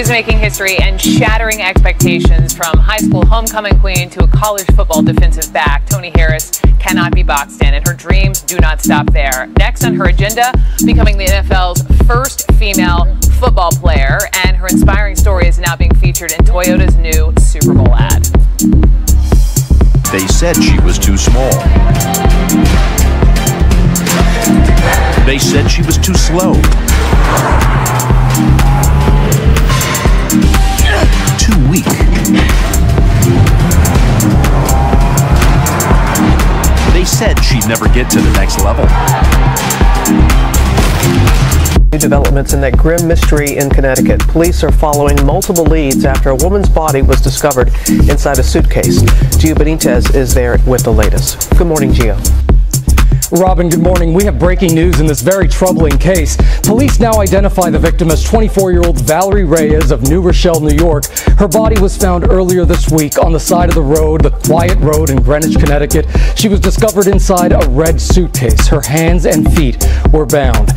is making history and shattering expectations. From high school homecoming queen to a college football defensive back, Toni Harris cannot be boxed in, and her dreams do not stop there. Next on her agenda, becoming the NFL's first female football player, and her inspiring story is now being featured in Toyota's new Super Bowl ad. They said she was too small. They said she was too slow. Too weak. They said she'd never get to the next level. New developments in that grim mystery in Connecticut. Police are following multiple leads after a woman's body was discovered inside a suitcase. Gio Benitez is there with the latest. Good morning, Gio. Robin, good morning. We have breaking news in this very troubling case. Police now identify the victim as 24-year-old Valerie Reyes of New Rochelle, New York. Her body was found earlier this week on the side of the road, the quiet road in Greenwich, Connecticut. She was discovered inside a red suitcase. Her hands and feet were bound.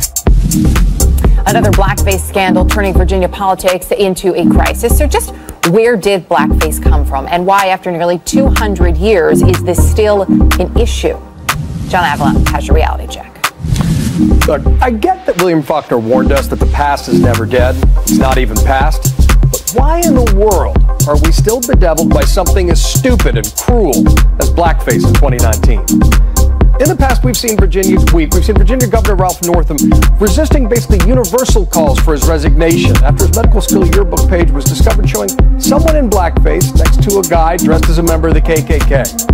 Another blackface scandal turning Virginia politics into a crisis. So just where did blackface come from, and why, after nearly 200 years, is this still an issue? John Avila has your reality check. Look, I get that William Faulkner warned us that the past is never dead. It's not even past. But why in the world are we still bedeviled by something as stupid and cruel as blackface in 2019? In the past, we've seen Virginia Governor Ralph Northam resisting basically universal calls for his resignation after his medical school yearbook page was discovered showing someone in blackface next to a guy dressed as a member of the KKK.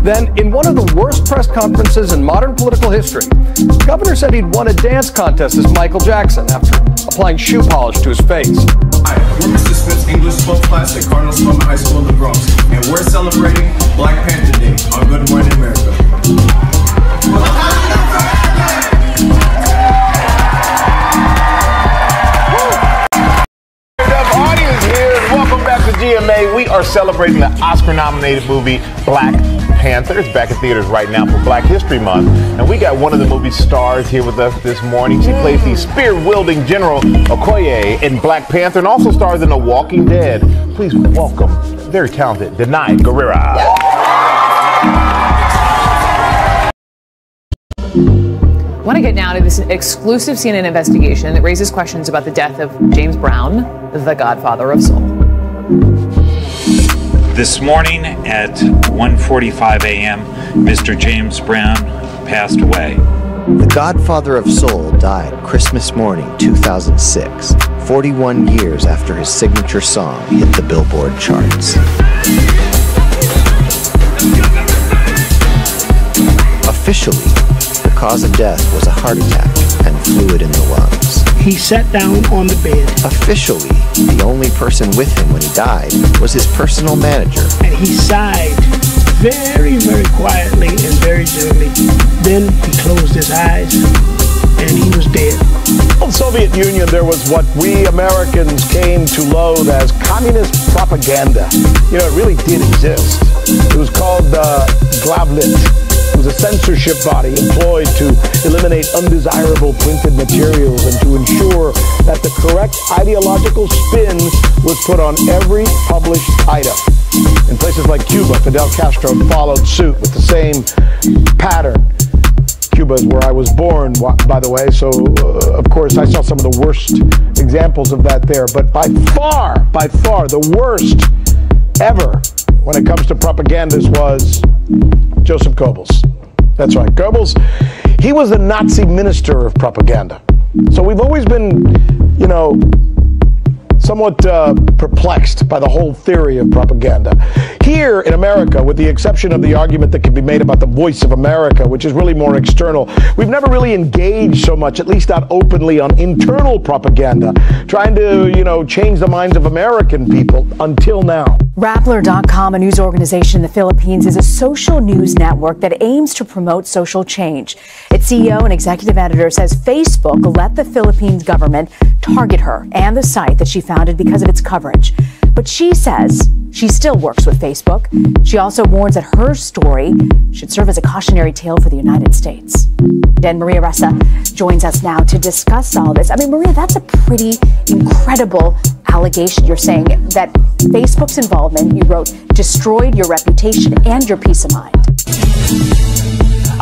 Then, in one of the worst press conferences in modern political history, the governor said he'd won a dance contest as Michael Jackson after applying shoe polish to his face. Hi, we're Mr. Smith's English 12th class at Cardinal Spelman High School in the Bronx, and we're celebrating Black Panther Day on Good Morning America. Audience here, and welcome back to GMA. We are celebrating the Oscar-nominated movie Black Panther. It's back in theaters right now for Black History Month, and we got one of the movie's stars here with us this morning. She plays the spear-wielding General Okoye in Black Panther, and also stars in The Walking Dead. Please welcome very talented Danai Gurira. I want to get now to this exclusive CNN investigation that raises questions about the death of James Brown, the godfather of soul. This morning at 1:45 a.m., Mr. James Brown passed away. The godfather of soul died Christmas morning 2006, 41 years after his signature song hit the Billboard charts. Officially, the cause of death was a heart attack and fluid in the lungs. He sat down on the bed. Officially, the only person with him when he died was his personal manager. And he sighed very, very quietly and very gently. Then he closed his eyes and he was dead. In the Soviet Union, there was what we Americans came to loathe as communist propaganda. You know, it really did exist. It was called Glavlit. It was a censorship body employed to eliminate undesirable printed materials and to ensure that the correct ideological spin was put on every published item. In places like Cuba, Fidel Castro followed suit with the same pattern. Cuba is where I was born, by the way, so of course I saw some of the worst examples of that there. But by far, the worst ever when it comes to propagandas was Joseph Goebbels. That's right, Goebbels, he was the Nazi minister of propaganda. So we've always been, you know, somewhat perplexed by the whole theory of propaganda. Here in America, with the exception of the argument that can be made about the voice of America, which is really more external, we've never really engaged so much, at least not openly, on internal propaganda, trying to, you know, change the minds of American people until now. Rappler.com, a news organization in the Philippines, is a social news network that aims to promote social change. Its CEO and executive editor says Facebook let the Philippines government target her and the site that she founded because of its coverage. But she says she still works with Facebook. She also warns that her story should serve as a cautionary tale for the United States. And Maria Ressa joins us now to discuss all this. I mean, Maria, that's a pretty incredible allegation. You're saying that Facebook's involvement, you wrote, destroyed your reputation and your peace of mind.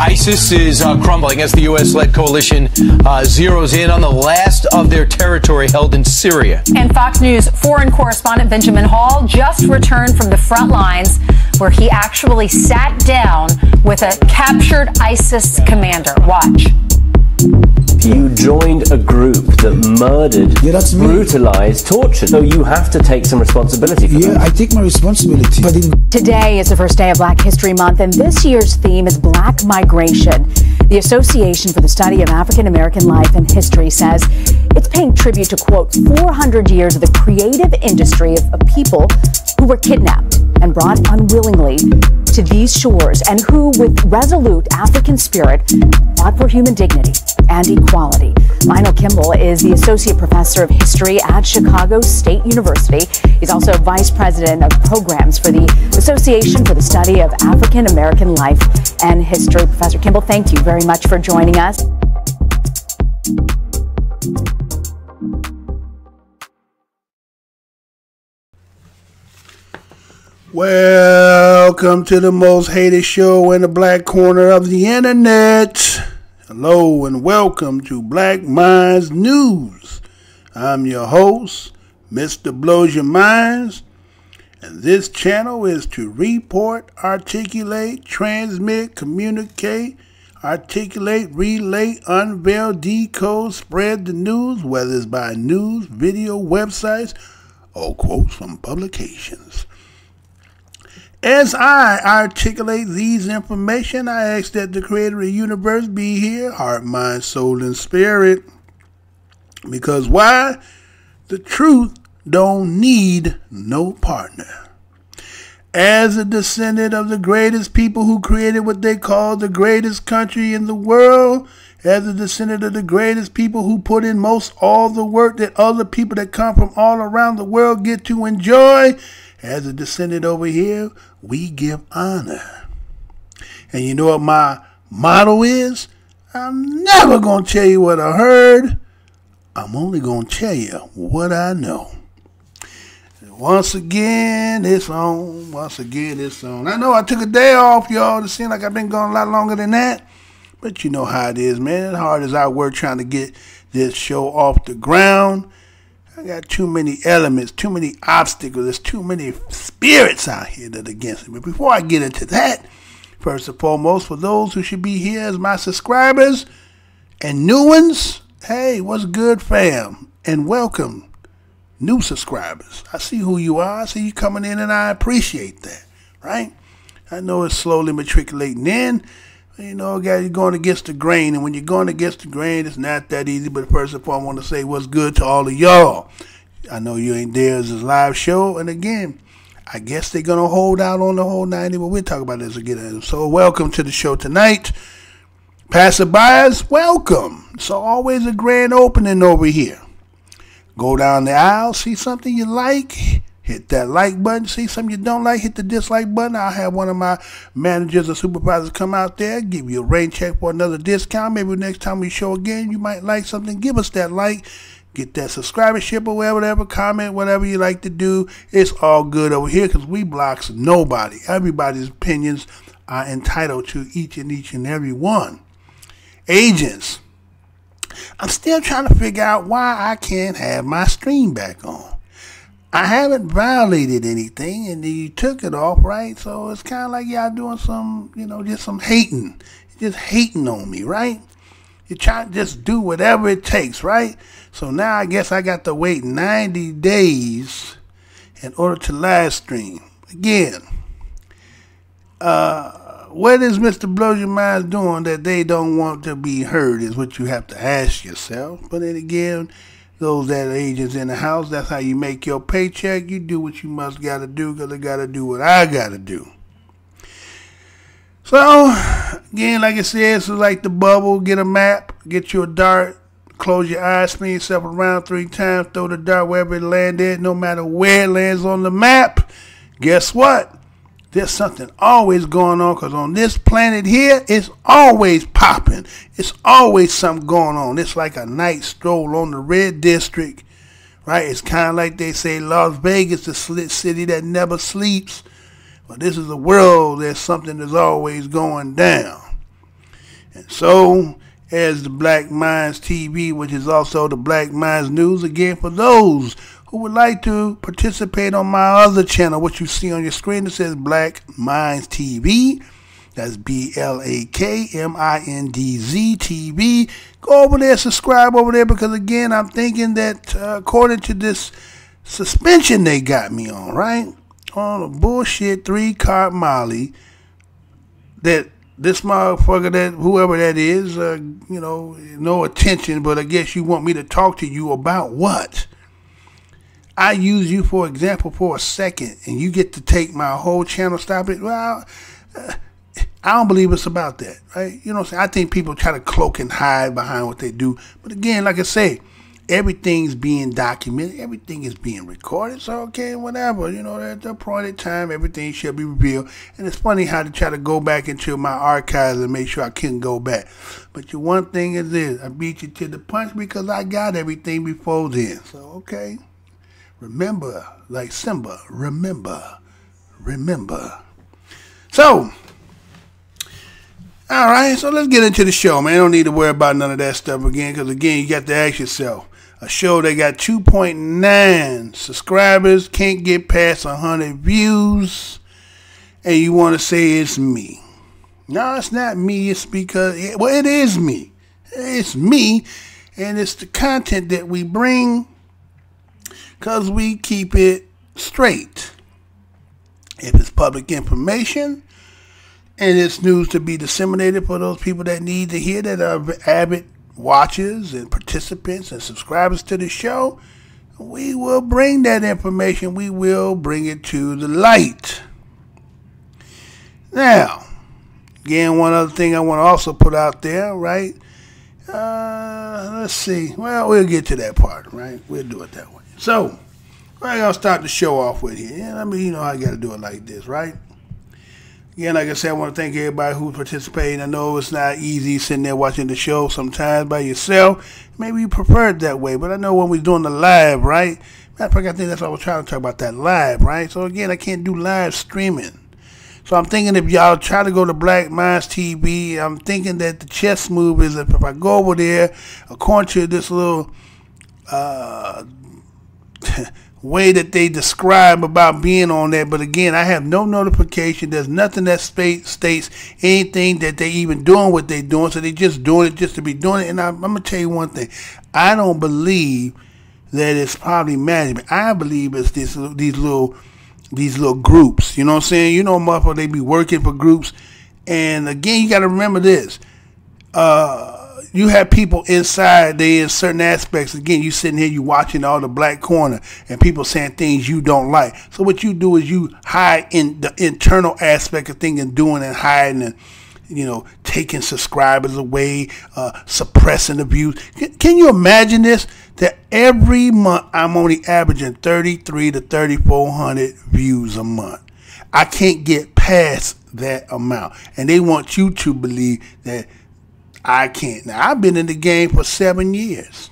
ISIS is crumbling as the U.S.-led coalition zeroes in on the last of their territory held in Syria. And Fox News foreign correspondent Benjamin Hall just returned from the front lines, where he actually sat down with a captured ISIS commander. Watch. You joined a group that murdered, brutalized, tortured. So you have to take some responsibility for that. Yeah, I take my responsibility. Today is the first day of Black History Month, and this year's theme is Black Migration. The Association for the Study of African American Life and History says it's paying tribute to, quote, 400 years of the creative industry of people who were kidnapped and brought unwillingly to these shores, and who, with resolute African spirit, fought for human dignity and equality. Lionel Kimball is the Associate Professor of History at Chicago State University. He's also Vice President of Programs for the Association for the Study of African American Life and History. Professor Kimball, thank you very much for joining us. Welcome to the most hated show in the black corner of the internet. Hello and welcome to Black Minds News. I'm your host, Mr. Blows Your Minds, and this channel is to report, articulate, transmit, communicate, articulate, relate, unveil, decode, spread the news, whether it's by news, video, websites, or quotes from publications. As I articulate these information, I ask that the creator of the universe be here, heart, mind, soul, and spirit. Because why? The truth don't need no partner. As a descendant of the greatest people who created what they call the greatest country in the world, as a descendant of the greatest people who put in most all the work that other people that come from all around the world get to enjoy, as a descendant over here, we give honor. And you know what my motto is? I'm never going to tell you what I heard. I'm only going to tell you what I know. Once again, it's on. Once again, it's on. I know I took a day off, y'all. It seems like I've been gone a lot longer than that. But you know how it is, man. As hard as I work trying to get this show off the ground, I got too many elements, too many obstacles. There's too many spirits out here that are against me. But before I get into that, first and foremost, for those who should be here as my subscribers and new ones, hey, what's good, fam? And welcome, new subscribers. I see who you are. I see you coming in, and I appreciate that, right? I know it's slowly matriculating in. You know, guys, you're going against the grain, and when you're going against the grain, it's not that easy. But first of all, I want to say what's good to all of y'all. I know you ain't there as a live show, and again, I guess they're going to hold out on the whole 90, but we'll talk about this again. So welcome to the show tonight. Passerbyers, welcome. So always a grand opening over here. Go down the aisle, see something you like, hit that like button. See something you don't like, hit the dislike button. I'll have one of my managers or supervisors come out there, give you a rain check for another discount. Maybe next time we show again, you might like something. Give us that like, get that subscribership or whatever, comment, whatever you like to do. It's all good over here because we blocks nobody. Everybody's opinions are entitled to each and every one. Agents, I'm still trying to figure out why I can't have my stream back on. I haven't violated anything, and you took it off, right? So it's kind of like y'all doing some, just some hating. You're just hating on me, right? You're trying to just do whatever it takes, right? So now I guess I got to wait 90 days in order to live stream. Again, what is Mr. Blows Your Minds doing that they don't want to be heard is what you have to ask yourself. But then again, those that are agents in the house, that's how you make your paycheck. You do what you must got to do because I got to do what I got to do. So, again, like I said, it's like the bubble. Get a map, get you a dart, close your eyes, spin yourself around 3 times, throw the dart wherever it landed. No matter where it lands on the map, guess what? There's something always going on because on this planet here, it's always popping. It's always something going on. It's like a night stroll on the red district, right? It's kind of like they say Las Vegas, the city that never sleeps. But this is a world there's something that's always going down. And so, as the Black Minds TV, which is also the Black Minds News, again, for those who would like to participate on my other channel, what you see on your screen, it says Black Minds TV. That's BLAKMINDZ TV. Go over there, subscribe over there, because again, I'm thinking that according to this suspension they got me on, right? On a bullshit 3-card Molly, that this motherfucker, that whoever that is, you know, no attention, but I guess you want me to talk to you about what? I use you for example for a second, and you get to take my whole channel, stop it? Well, I don't believe it's about that, right? You know what I'm saying? I think people try to cloak and hide behind what they do. But again, like I say, everything's being documented. Everything is being recorded. So, okay, whatever. You know, at the appointed time, everything should be revealed. And it's funny how to try to go back into my archives and make sure I couldn't go back. But the one thing is this. I beat you to the punch because I got everything before then. So, okay. Remember, like Simba, remember. So, all right, so let's get into the show, man. Don't need to worry about none of that stuff again, because again, you got to ask yourself. A show that got 2.9 subscribers, can't get past 100 views, and you want to say it's me. No, it's not me. It's because, well, it is me. It's me, and it's the content that we bring because we keep it straight. If it's public information, and it's news to be disseminated for those people that need to hear, that are avid watchers and participants and subscribers to the show, we will bring that information. We will bring it to the light. Now, again, one other thing I want to also put out there, right? Let's see. Well, we'll get to that part, right? We'll do it that way. So, I'm going to start the show off with here. Yeah, I mean, you know, I got to do it like this, right? Again, like I said, I want to thank everybody who's participating. I know it's not easy sitting there watching the show sometimes by yourself. Maybe you prefer it that way, but I know when we're doing the live, right? Matter of fact, I think that's what I was trying to talk about, that live, right? So again, I can't do live streaming. So I'm thinking if y'all try to go to Black Minds TV, I'm thinking that the chess move is if I go over there, according to this little way that they describe about being on there, but again, I have no notification. There's nothing that states anything that they even doing what they doing, so they just doing it just to be doing it. And I'm gonna tell you one thing, I don't believe that it's probably management. I believe it's these little groups. You know what I'm saying? You know, motherfucker, they be working for groups. And again, you got to remember this. You have people inside there in certain aspects. Again, you sitting here, you watching all the black corner and people saying things you don't like. So what you do is you hide in the internal aspect of things and doing and hiding and, you know, taking subscribers away, suppressing the views. Can you imagine this? That every month I'm only averaging 3,300 to 3,400 views a month. I can't get past that amount. And they want you to believe that I can't. Now, I've been in the game for 7 years.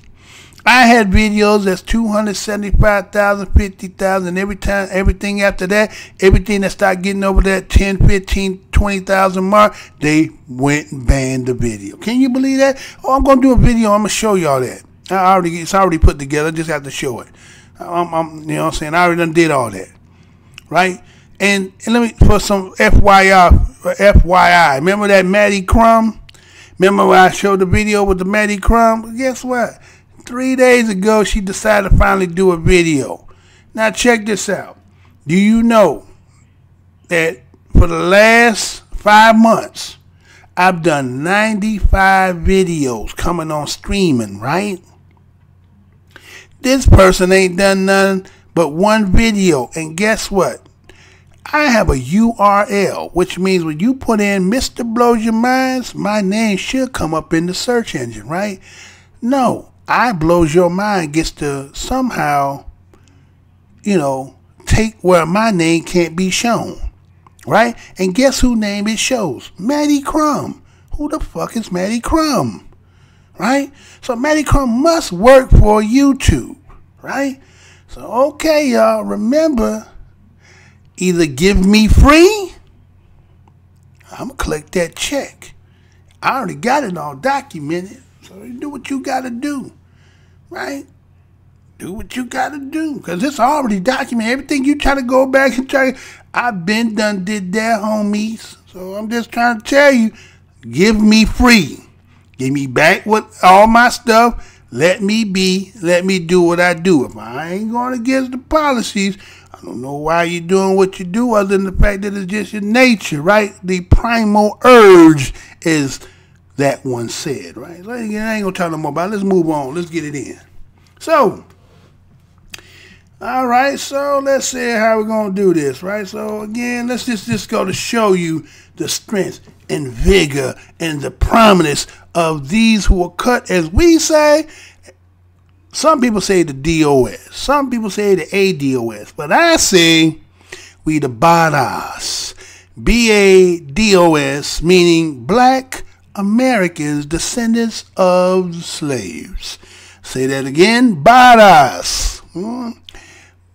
I had videos that's 275,000, 50,000. Everything after that, everything that started getting over that 10, 15, 20,000 mark, they went and banned the video. Can you believe that? Oh, I'm going to do a video. I'm going to show y'all that. It's already put together. I just have to show it. You know what I'm saying? I already done did all that. Right? And let me put some FYI. Remember that Maddie Crumb? Remember when I showed the video with the Maddie Crumb? Well, guess what? 3 days ago, she decided to finally do a video. Now, check this out. Do you know that for the last 5 months, I've done 95 videos coming on streaming, right? This person ain't done none but one video. And guess what? I have a URL, which means when you put in Mr. Blows Your Minds, my name should come up in the search engine, right? No, I Blows Your Mind gets to somehow, you know, take where my name can't be shown, right? And guess whose name it shows? Maddie Crumb. Who the fuck is Maddie Crumb, right? So Maddie Crumb must work for YouTube, right? So, okay, y'all, remember, either give me free, I'm going to collect that check. I already got it all documented, so you do what you got to do, right? Do what you got to do, because it's already documented. Everything you try to go back and try, I've been done did that, homies. So I'm just trying to tell you, give me free. Give me back with all my stuff. Let me be. Let me do what I do. If I ain't going against the policies, I don't know why you're doing what you do other than the fact that it's just your nature, right? The primal urge is that one said, right? I ain't going to talk no more about it. Let's move on. Let's get it in. So, all right, so let's see how we're going to do this, right? So, again, let's just go to show you the strength and vigor and the prominence of these who are cut, as we say. Some people say the DOS. Some people say the ADOS. But I say we the Bados. B-A-D-O-S, meaning Black Americans, descendants of slaves. Say that again, Bados.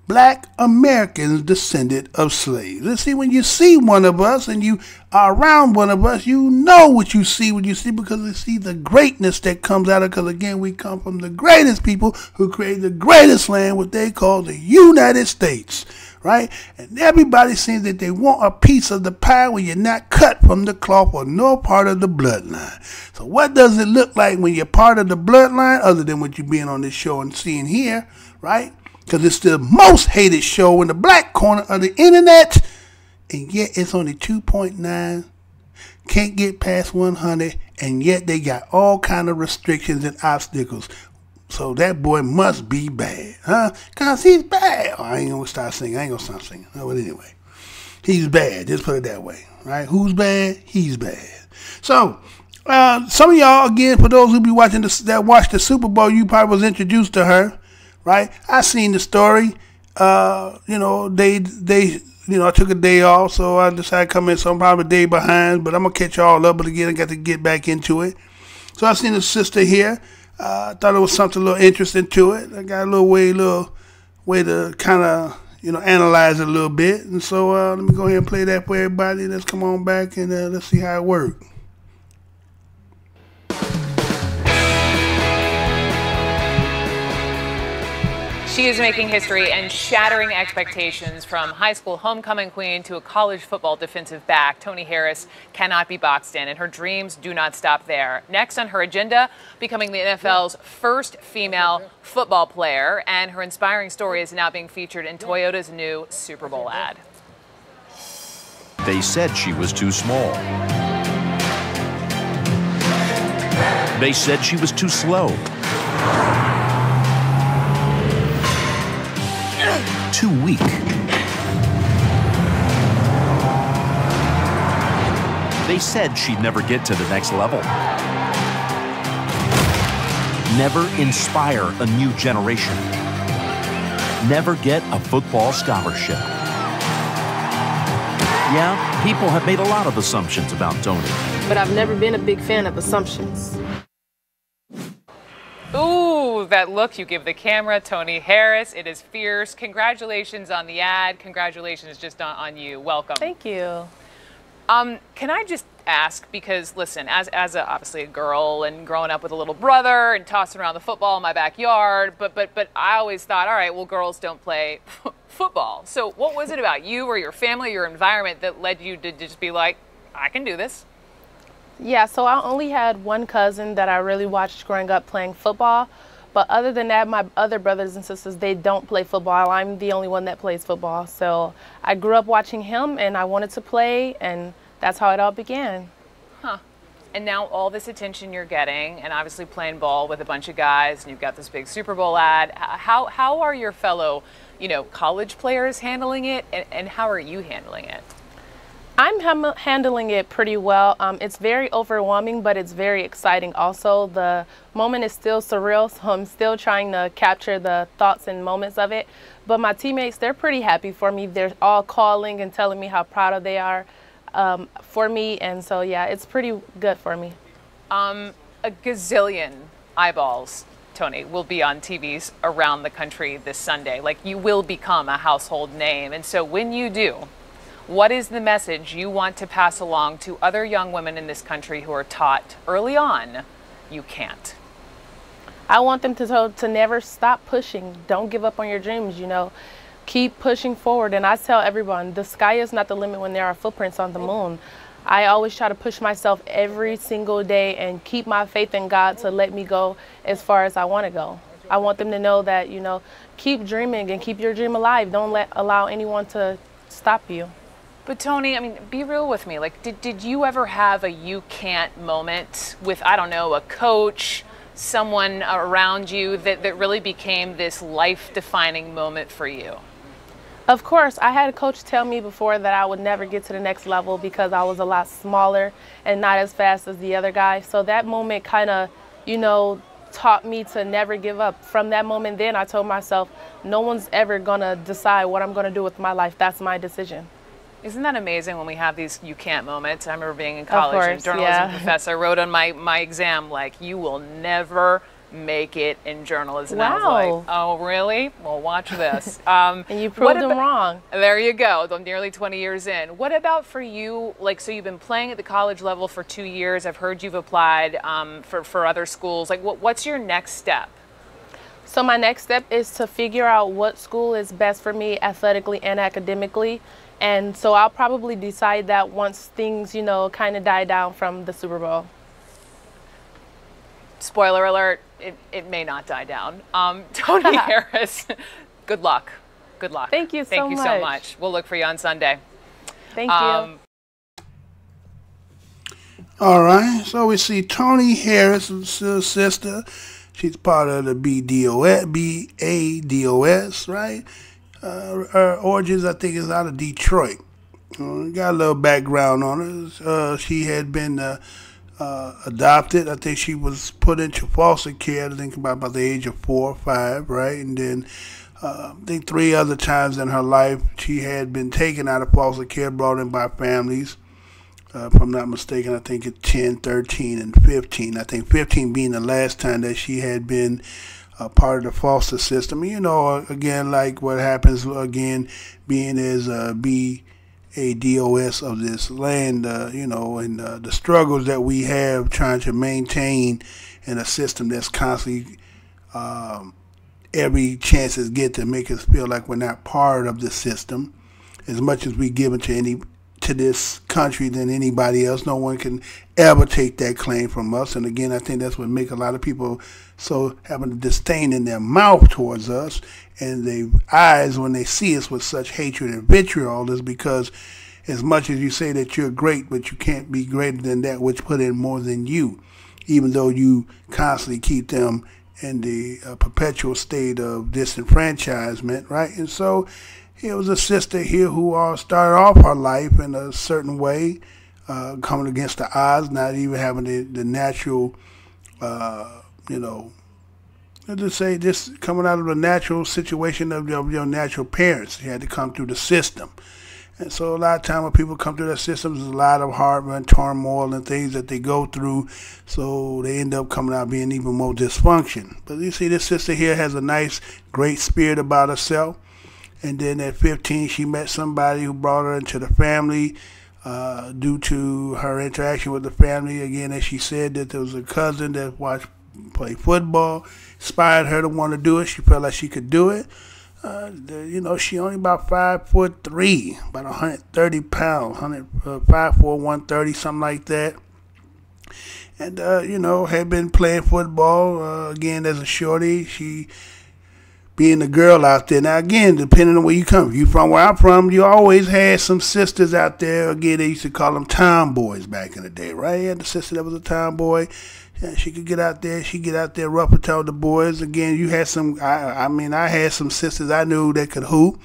Black Americans descended of slaves. Let's see, when you see one of us and you are around one of us, you know what you see when you see, because you see the greatness that comes out of it. Because again, we come from the greatest people who created the greatest land, what they call the United States, right? And everybody seems that they want a piece of the pie when you're not cut from the cloth or no part of the bloodline. So what does it look like when you're part of the bloodline, other than what you're being on this show and seeing here, right? Because it's the most hated show in the black corner of the internet, and yet it's only 2.9, can't get past 100, and yet they got all kind of restrictions and obstacles. So that boy must be bad, huh? Because he's bad. Oh, I ain't going to start singing. I ain't going to stop singing. No, but anyway, he's bad. Just put it that way, right? Who's bad? He's bad. So, some of y'all, again, for those who be watching that watch the Super Bowl, you probably was introduced to her. Right, I seen the story. You know, I took a day off, so I decided to come in. So I'm probably a day behind, but I'm gonna catch y'all up. But again, I got to get back into it. So I seen the sister here. I thought it was something a little interesting to it. I got a little way to kind of analyze it a little bit. And so let me go ahead and play that for everybody. Let's come on back and let's see how it works. She is making history and shattering expectations. From high school homecoming queen to a college football defensive back, Tony Harris cannot be boxed in, and her dreams do not stop there. Next on her agenda, becoming the NFL's first female football player, and her inspiring story is now being featured in Toyota's new Super Bowl ad. They said she was too small. They said she was too slow. Too weak. They said she'd never get to the next level. Never inspire a new generation. Never get a football scholarship. Yeah, people have made a lot of assumptions about Tony. But I've never been a big fan of assumptions. Ooh, that look you give the camera, Tony Harris. It is fierce. Congratulations on the ad. Congratulations just on you. Welcome. Thank you. Can I just ask, because listen, as obviously a girl and growing up with a little brother and tossing around the football in my backyard, but I always thought, all right, well, girls don't play football. So what was it about you or your family, your environment, that led you to just be like, I can do this? Yeah, so I only had one cousin that I really watched growing up playing football. But other than that, my other brothers and sisters, they don't play football. I'm the only one that plays football. So I grew up watching him, and I wanted to play, and that's how it all began. Huh. And now all this attention you're getting, and obviously playing ball with a bunch of guys, and you've got this big Super Bowl ad. How are your fellow, college players handling it, and how are you handling it? I'm handling it pretty well. It's very overwhelming, but it's very exciting also. The moment is still surreal, so I'm still trying to capture the thoughts and moments of it. But my teammates, they're pretty happy for me. They're all calling and telling me how proud they are for me. And so, yeah, it's pretty good for me. A gazillion eyeballs Tony, will be on TVs around the country this Sunday. Like, you will become a household name. And so when you do, what is the message you want to pass along to other young women in this country who are taught early on, you can't? I want them to never stop pushing. Don't give up on your dreams, you know. Keep pushing forward. And I tell everyone, the sky is not the limit when there are footprints on the moon. I always try to push myself every single day and keep my faith in God to let me go as far as I want to go. I want them to know that, you know, keep dreaming and keep your dream alive. Don't allow anyone to stop you. But Tony, I mean, be real with me. Like, did you ever have a you can't moment with, I don't know, a coach, someone around you that really became this life-defining moment for you? Of course, I had a coach tell me before that I would never get to the next level because I was a lot smaller and not as fast as the other guy. So that moment kind of, you know, taught me to never give up. From that moment then, I told myself, no one's ever going to decide what I'm going to do with my life. That's my decision. Isn't that amazing when we have these you can't moments? I remember being in college and journalism professor wrote on my exam, like, you will never make it in journalism. Wow. I was like, oh, really? Well, watch this. And you proved them wrong. There you go. I'm nearly 20 years in. What about for you? Like, so you've been playing at the college level for 2 years. I've heard you've applied for other schools. Like, what's your next step? So my next step is to figure out what school is best for me athletically and academically. And so I'll probably decide that once things, you know, kind of die down from the Super Bowl. Spoiler alert, it may not die down. Tony Harris, good luck. Good luck. Thank you so much. Thank you so much. We'll look for you on Sunday. Thank you. All right, so we see Tony Harris' sister. She's part of the BADOS, right? Her origins, I think, is out of Detroit. Got a little background on her. She had been adopted. I think she was put into foster care, I think about the age of 4 or 5, right? And then I think 3 other times in her life she had been taken out of foster care, brought in by families. If I'm not mistaken, I think it's 10, 13, and 15. I think 15 being the last time that she had been part of the foster system. You know, again, like what happens, again, being as BADOS of this land, you know, and the struggles that we have trying to maintain in a system that's constantly every chance is get to make us feel like we're not part of the system. As much as we give it to this country than anybody else, no one can ever take that claim from us. And again, I think that's what makes a lot of people so having a disdain in their mouth towards us and their eyes when they see us with such hatred and vitriol, is because as much as you say that you're great, but you can't be greater than that which put in more than you, even though you constantly keep them in the perpetual state of disenfranchisement, right? And so here was a sister here who started off her life in a certain way, coming against the odds, not even having the natural, you know, let's just say this coming out of the natural situation of your natural parents. You had to come through the system. And so a lot of time when people come through that system, there's a lot of heartburn, turmoil, and things that they go through. So they end up coming out being even more dysfunction. But you see, this sister here has a nice, great spirit about herself. And then at 15, she met somebody who brought her into the family due to her interaction with the family. Again, as she said, that there was a cousin that watched play football, inspired her to want to do it. She felt like she could do it. You know, she only about 5'3", about 130 pounds, 5'4", 130, something like that. And, you know, had been playing football, again, as a shorty. She being a girl out there. Now, again, depending on where you come from. You from where I'm from, you always had some sisters out there. Again, they used to call them tomboys back in the day, right? You had the sister that was a tomboy. Yeah, she could get out there. She get out there, rough and tell the boys. Again, you had some, I mean, I had some sisters I knew that could hoop,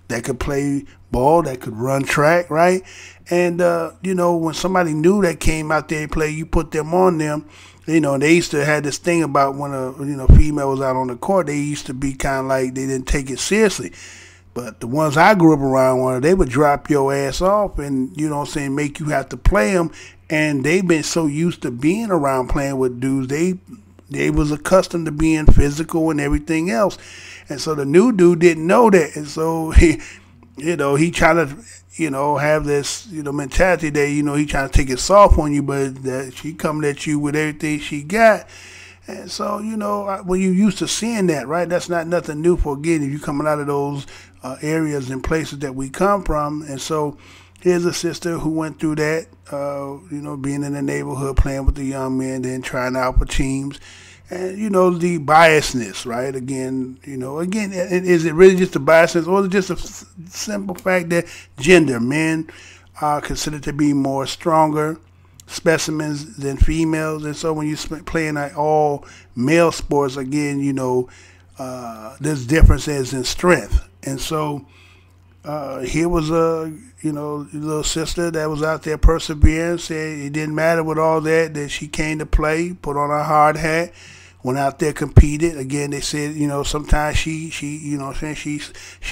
that could play ball, that could run track, right? And, you know, when somebody new that came out there and play, you put them on them. You know, they used to have this thing about when a female was out on the court, they used to be kind of like they didn't take it seriously. But the ones I grew up around, they would drop your ass off and, you know what I'm saying, make you have to play them. And they've been so used to being around playing with dudes, they they was accustomed to being physical and everything else. And so the new dude didn't know that. And so he trying to, have this, mentality that, he trying to take it soft on you, but that she coming at you with everything she got. And so, when you used to seeing that, right, that's not nothing new for, again, if you coming out of those areas and places that we come from. And so here's a sister who went through that, being in the neighborhood, playing with the young men, then trying out for teams. And, the biasness, right? Again, is it really just a biasness, or is it just a simple fact that gender, men are considered to be more stronger specimens than females? And so when you're playing like all male sports, again, there's differences in strength. And so here was a, little sister that was out there persevering, said it didn't matter with all that she came to play, put on her hard hat, went out there, competed. Again, they said, sometimes she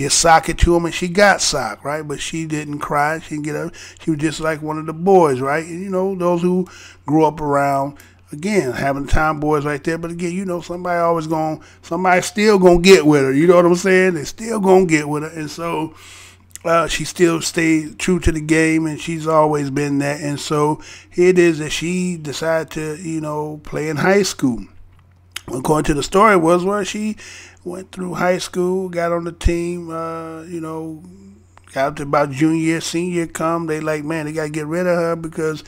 sock it to him, and she got socked, right? But she didn't cry. She didn't get up. She was just like one of the boys, right? And, those who grew up around, again, having tomboys right there. But again, somebody still gonna get with her. You know what I'm saying? They still gonna get with her. And so she still stayed true to the game, and she's always been that. And so here it is that she decided to, play in high school. According to the story, was where she went through high school, got on the team, got to about junior year, senior year come. They like, man, they got to get rid of her because,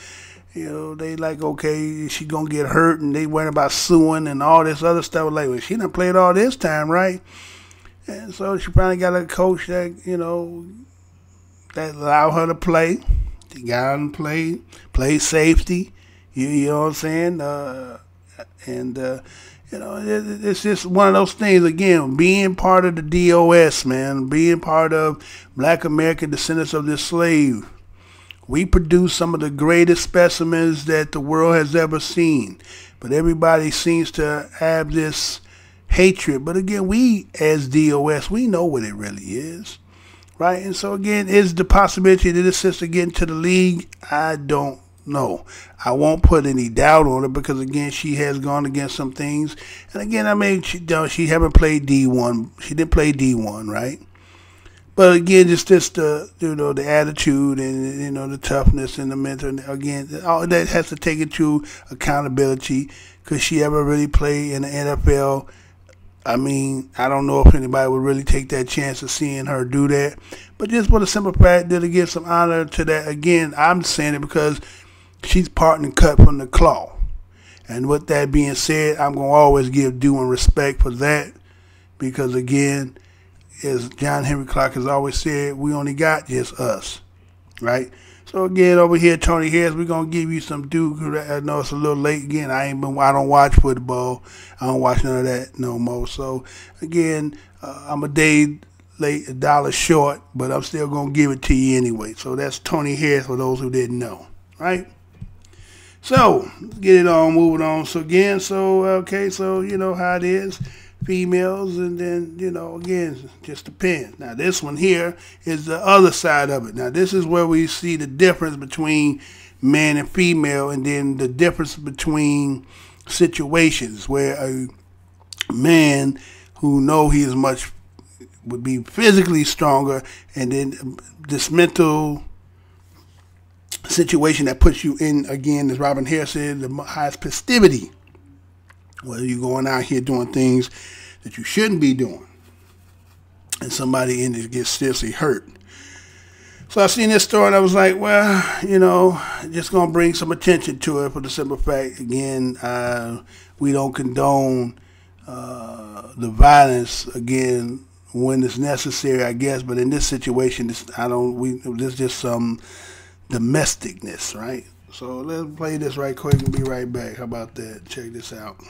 they like, okay, she going to get hurt, and they worried about suing and all this other stuff. Like, well, she done played all this time, right? And so she finally got a coach that, that allowed her to play. She got out and played safety, you know what I'm saying? It's just one of those things, again, being part of the DOS, man, being part of Black American descendants of this slave. We produce some of the greatest specimens that the world has ever seen. But everybody seems to have this hatred. But again, we as DOS, we know what it really is, right? And so again, is the possibility that this sister get into the league? I don't know. I won't put any doubt on it because, again, she has gone against some things. And again, I mean, she haven't played D1. She didn't play D1, right? But again, just the the attitude and the toughness and the mental. Again, all that has to take into accountability. Could she ever really play in the NFL? I mean, I don't know if anybody would really take that chance of seeing her do that. But just for the simple fact that to give some honor to that. Again, I'm saying it because she's part and cut from the claw. And with that being said, I'm going to always give due and respect for that. Because again, as John Henry Clark has always said, we only got just us, right? So again, over here, Tony Harris, we're going to give you some due. I know it's a little late. Again, I don't watch football. I don't watch none of that no more. So again, I'm a day late, $1 short, but I'm still going to give it to you anyway. So that's Tony Harris for those who didn't know, right? So let's get it on, moving on. So again, okay, so you know how it is. Females, and then, again, just depends. Now, this one here is the other side of it. Now, this is where we see the difference between man and female, and then the difference between situations where a man who know he is would be physically stronger, and then this mental situation that puts you in, again, as Robin Harris said, the highest festivity. Whether you're going out here doing things that you shouldn't be doing, and somebody in it gets seriously hurt. So I seen this story and I was like, well, just going to bring some attention to it for the simple fact, again, we don't condone the violence, again, when it's necessary, I guess. But in this situation, there's just some domesticness, right? So let's play this right quick and be right back. How about that? Check this out.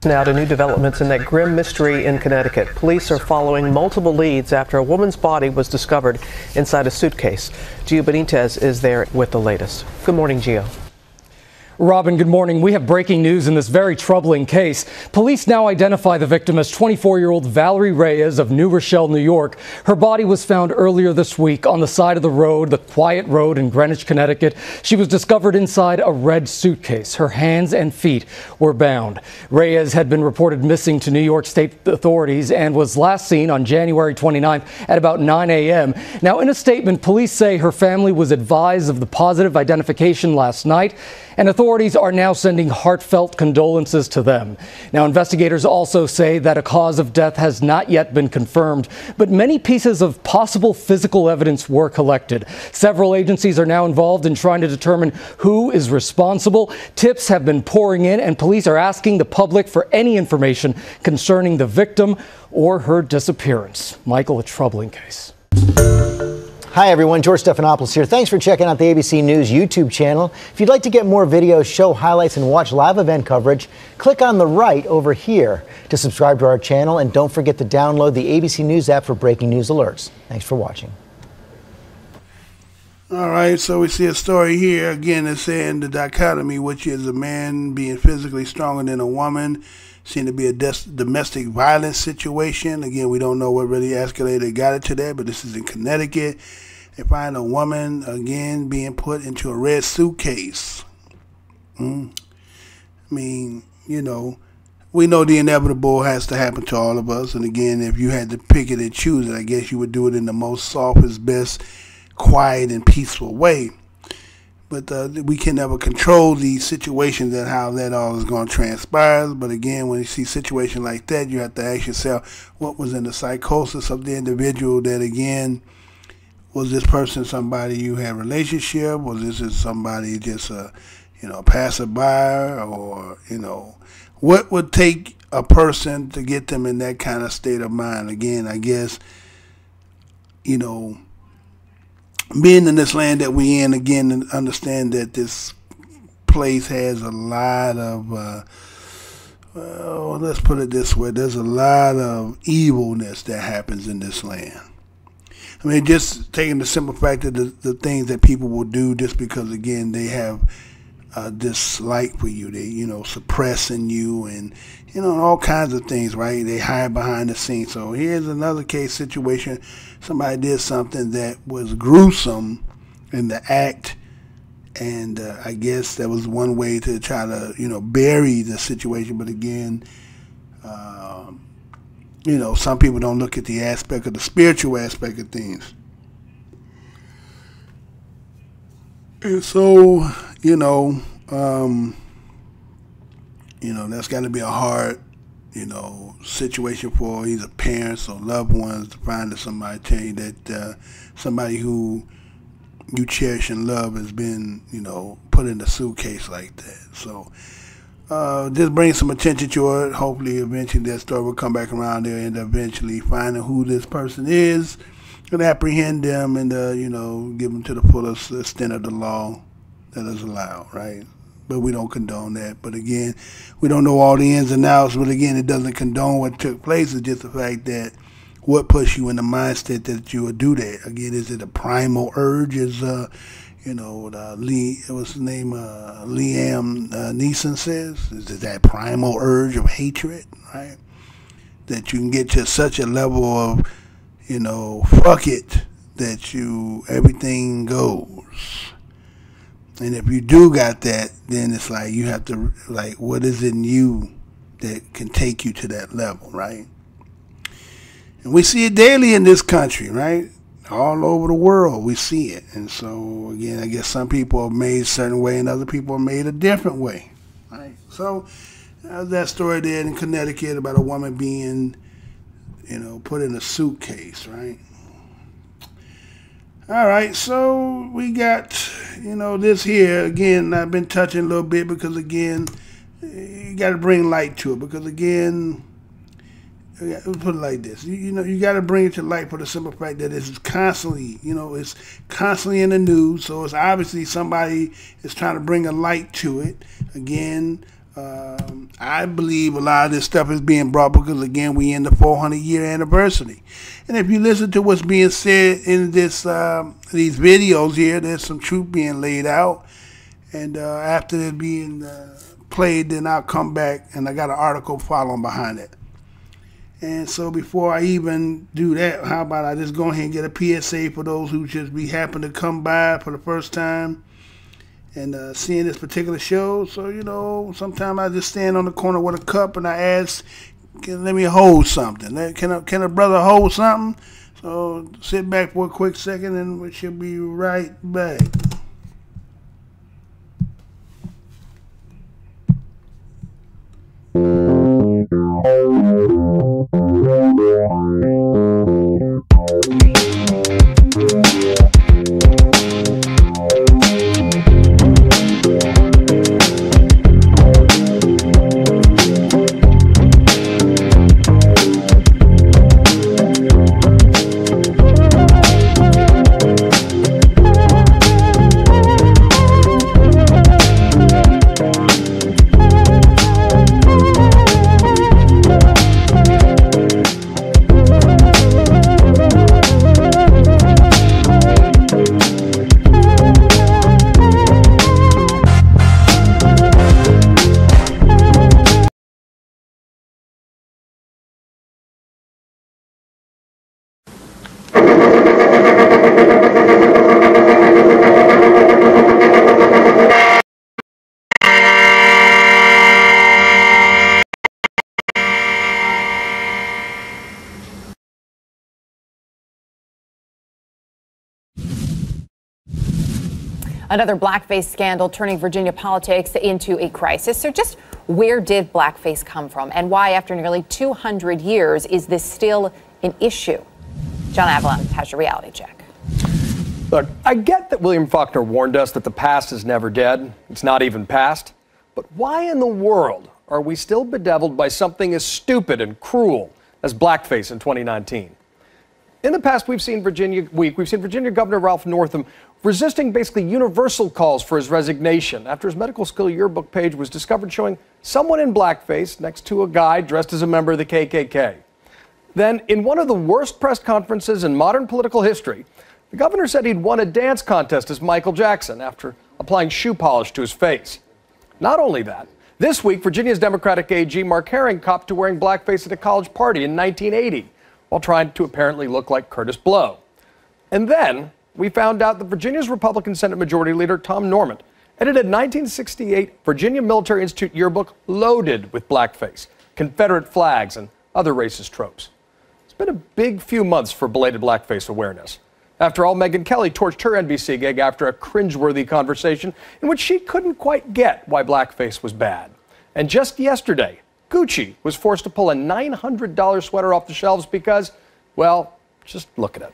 Now to new developments in that grim mystery in Connecticut. Police are following multiple leads after a woman's body was discovered inside a suitcase. Gio Benitez is there with the latest. Good morning, Gio. Robin, good morning. We have breaking news in this very troubling case. Police now identify the victim as 24-year-old Valerie Reyes of New Rochelle, New York. Her body was found earlier this week on the side of the road, the quiet road in Greenwich, Connecticut. She was discovered inside a red suitcase. Her hands and feet were bound. Reyes had been reported missing to New York State authorities and was last seen on January 29th at about 9 a.m. Now, in a statement, police say her family was advised of the positive identification last night, and authorities are now sending heartfelt condolences to them. Now, investigators also say that a cause of death has not yet been confirmed, but many pieces of possible physical evidence were collected. Several agencies are now involved in trying to determine who is responsible. Tips have been pouring in, and police are asking the public for any information concerning the victim or her disappearance. Michael, a troubling case. Hi everyone, George Stephanopoulos here. Thanks for checking out the ABC News YouTube channel. If you'd like to get more videos, show highlights, and watch live event coverage, click on the right over here to subscribe to our channel, and don't forget to download the ABC News app for breaking news alerts. Thanks for watching. All right, so we see a story here. Again, it's saying the dichotomy, which is a man being physically stronger than a woman. Seemed to be a domestic violence situation. Again, we don't know what really escalated, got it to that, but this is in Connecticut. They find a woman, again, being put into a red suitcase. I mean, you know, we know the inevitable has to happen to all of us. And again, if you had to pick it and choose it, I guess you would do it in the most softest, best, quiet, and peaceful way. But we can never control these situations and how that all is going to transpire. But again, when you see a situation like that, you have to ask yourself, what was in the psychosis of the individual that, again, was this person somebody you had a relationship? Was this somebody just a, passerby? Or, what would take a person to get them in that kind of state of mind? Again, I guess, being in this land that we in, again, and understand that this place has a lot of, let's put it this way, there's a lot of evilness that happens in this land. I mean, just taking the simple fact of the things that people will do just because, again, they have a dislike for you. They, suppressing you and, all kinds of things, right? They hide behind the scenes. So here's another case situation. Somebody did something that was gruesome in the act, and I guess that was one way to try to, bury the situation. But again, some people don't look at the aspect of the spiritual aspect of things. And so, that's got to be a hard, situation for either parents or loved ones to find that somebody tell you that somebody who you cherish and love has been, put in a suitcase like that. So just bring some attention to it. Hopefully, eventually that story will come back around there and eventually finding who this person is and apprehend them and, give them to the fullest extent of the law that is allowed, right? But we don't condone that. But again, we don't know all the ins and outs. But again, it doesn't condone what took place. It's just the fact that what puts you in the mindset that you would do that. Again, is it a primal urge? Is what's his name? Liam Neeson says, is it that primal urge of hatred, right? That you can get to such a level of, fuck it, that everything goes. And if you do got that, then it's like you have to, what is in you that can take you to that level, right? And we see it daily in this country, right? All over the world, we see it. And so, again, I guess some people are made a certain way and other people are made a different way, right? So, that story there in Connecticut about a woman being, put in a suitcase, right? All right, so we got, this here. Again, I've been touching a little bit because, again, you got to bring light to it. Because, again, let's put it like this. You got to bring it to light for the simple fact that it's constantly, it's constantly in the news. So it's obviously somebody is trying to bring a light to it. Again, I believe a lot of this stuff is being brought because, again, we in the 400-year anniversary. And if you listen to what's being said in this these videos here, there's some truth being laid out. And after it being played, then I'll come back and I got an article following behind it. And so before I even do that, how about I just go ahead and get a PSA for those who just be happen to come by for the first time and seeing this particular show. So, you know, sometimes I just stand on the corner with a cup and I ask, let me hold something. Can a brother hold something? So sit back for a quick second and we should be right back. Another blackface scandal turning Virginia politics into a crisis. So just where did blackface come from, and why, after nearly 200 years, is this still an issue? John Avalon has your reality check. Look, I get that William Faulkner warned us that the past is never dead. It's not even past. But why in the world are we still bedeviled by something as stupid and cruel as blackface in 2019? In the past, we've seen Virginia Governor Ralph Northam resisting basically universal calls for his resignation after his medical school yearbook page was discovered showing someone in blackface next to a guy dressed as a member of the KKK. Then, in one of the worst press conferences in modern political history, the governor said he'd won a dance contest as Michael Jackson after applying shoe polish to his face. Not only that, this week, Virginia's Democratic AG Mark Herring copped to wearing blackface at a college party in 1980 while trying to apparently look like Curtis Blow. And then we found out that Virginia's Republican Senate Majority Leader Tom Norman edited a 1968 Virginia Military Institute yearbook loaded with blackface, Confederate flags, and other racist tropes. It's been a big few months for belated blackface awareness. After all, Megyn Kelly torched her NBC gig after a cringeworthy conversation in which she couldn't quite get why blackface was bad. And just yesterday, Gucci was forced to pull a $900 sweater off the shelves because, well, just look at it.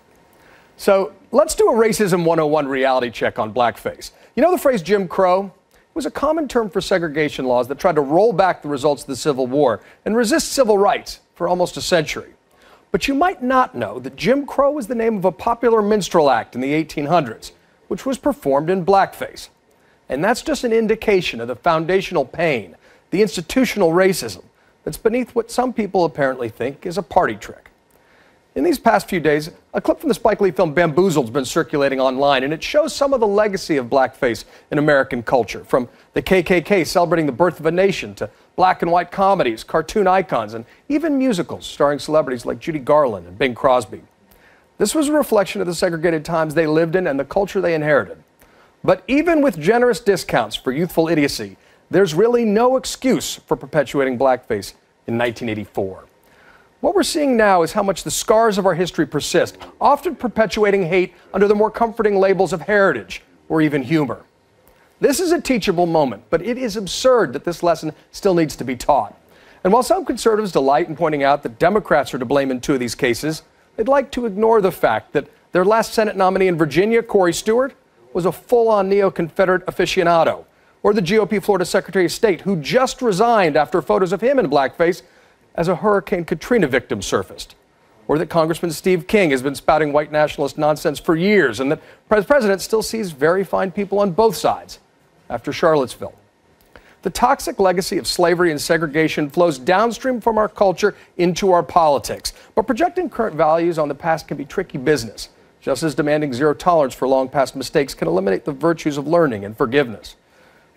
So let's do a Racism 101 reality check on blackface. You know the phrase Jim Crow? It was a common term for segregation laws that tried to roll back the results of the Civil War and resist civil rights for almost a century. But you might not know that Jim Crow was the name of a popular minstrel act in the 1800s, which was performed in blackface. And that's just an indication of the foundational pain, the institutional racism that's beneath what some people apparently think is a party trick. In these past few days, a clip from the Spike Lee film Bamboozled has been circulating online, and it shows some of the legacy of blackface in American culture, from the KKK celebrating the birth of a nation to black and white comedies, cartoon icons, and even musicals starring celebrities like Judy Garland and Bing Crosby. This was a reflection of the segregated times they lived in and the culture they inherited. But even with generous discounts for youthful idiocy, there's really no excuse for perpetuating blackface in 1984. What we're seeing now is how much the scars of our history persist, often perpetuating hate under the more comforting labels of heritage or even humor. This is a teachable moment, but it is absurd that this lesson still needs to be taught. And while some conservatives delight in pointing out that Democrats are to blame in two of these cases, they'd like to ignore the fact that their last Senate nominee in Virginia, Corey Stewart, was a full-on neo-Confederate aficionado, or the GOP Florida Secretary of State, who just resigned after photos of him in blackface as a Hurricane Katrina victim surfaced, or that Congressman Steve King has been spouting white nationalist nonsense for years, and that the president still sees very fine people on both sides after Charlottesville. The toxic legacy of slavery and segregation flows downstream from our culture into our politics, but projecting current values on the past can be tricky business, just as demanding zero tolerance for long past mistakes can eliminate the virtues of learning and forgiveness.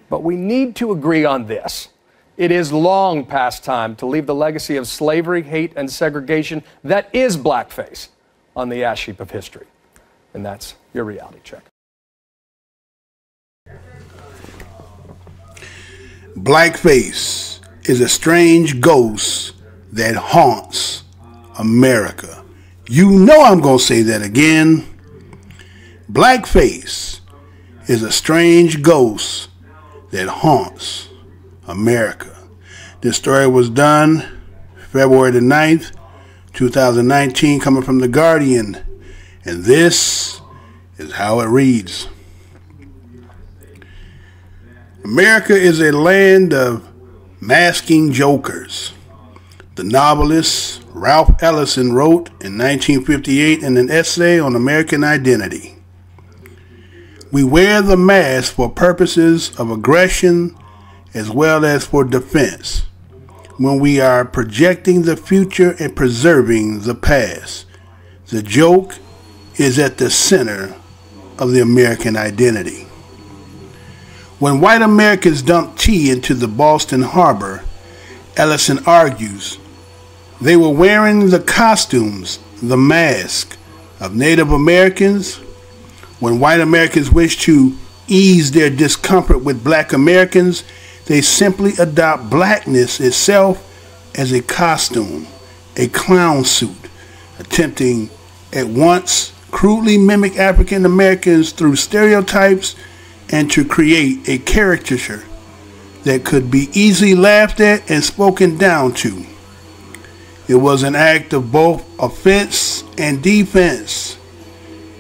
But we need to agree on this. It is long past time to leave the legacy of slavery, hate, and segregation that is blackface on the ash heap of history. And that's your reality check. Blackface is a strange ghost that haunts America. You know I'm going to say that again. Blackface is a strange ghost that haunts America. This story was done February the 9th, 2019, coming from The Guardian. And this is how it reads. America is a land of masking jokers. The novelist Ralph Ellison wrote in 1958 in an essay on American identity. We wear the mask for purposes of aggression as well as for defense when we are projecting the future and preserving the past. The joke is at the center of the American identity. When white Americans dumped tea into the Boston Harbor, Ellison argues, they were wearing the costumes, the mask of Native Americans. When white Americans wish to ease their discomfort with black Americans, they simply adopt blackness itself as a costume, a clown suit, attempting at once crudely mimic African Americans through stereotypes and to create a caricature that could be easily laughed at and spoken down to. It was an act of both offense and defense,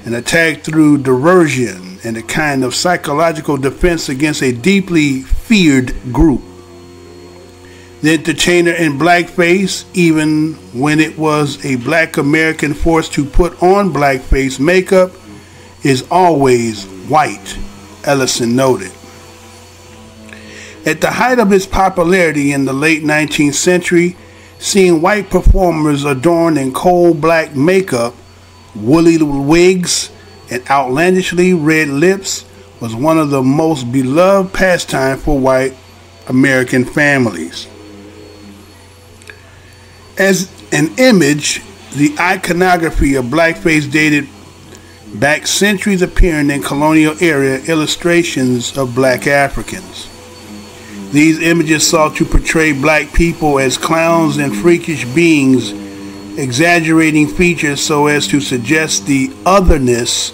an attack through diversion and a kind of psychological defense against a deeply feared group. The entertainer in blackface, even when it was a black American forced to put on blackface makeup, is always white, Ellison noted. At the height of its popularity in the late 19th century, seeing white performers adorned in coal black makeup, woolly wigs, and outlandishly red lips was one of the most beloved pastimes for white American families. As an image, the iconography of blackface dated back centuries, appearing in colonial era illustrations of black Africans. These images sought to portray black people as clowns and freakish beings, exaggerating features so as to suggest the otherness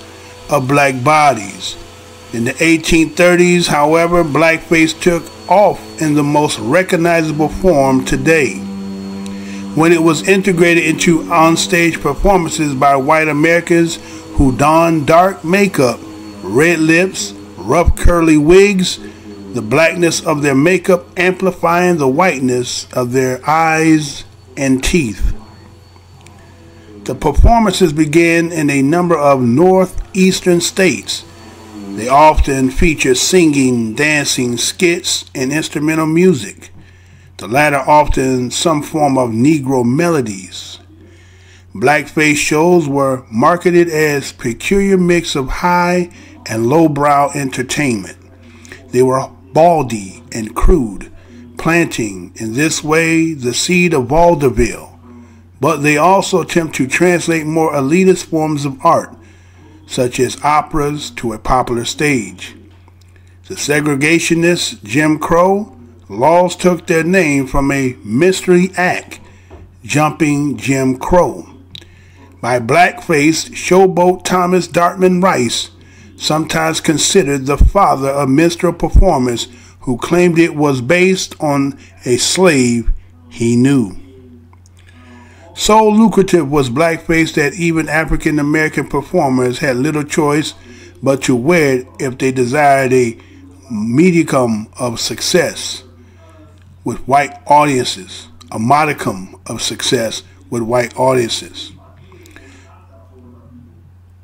of black bodies. In the 1830s, however, blackface took off in the most recognizable form today, when it was integrated into onstage performances by white Americans who donned dark makeup, red lips, rough curly wigs, the blackness of their makeup amplifying the whiteness of their eyes and teeth. The performances began in a number of northeastern states. They often feature singing, dancing, skits, and instrumental music, the latter often some form of Negro melodies. Blackface shows were marketed as a peculiar mix of high and lowbrow entertainment. They were baldy and crude, planting in this way the seed of vaudeville, but they also attempt to translate more elitist forms of art, such as operas, to a popular stage. The segregationist Jim Crow laws took their name from a mystery act, Jumping Jim Crow, by blackface showboat Thomas Dartman Rice, sometimes considered the father of minstrel performance, who claimed it was based on a slave he knew. So lucrative was blackface that even African American performers had little choice but to wear it if they desired a modicum of success with white audiences, a modicum of success with white audiences.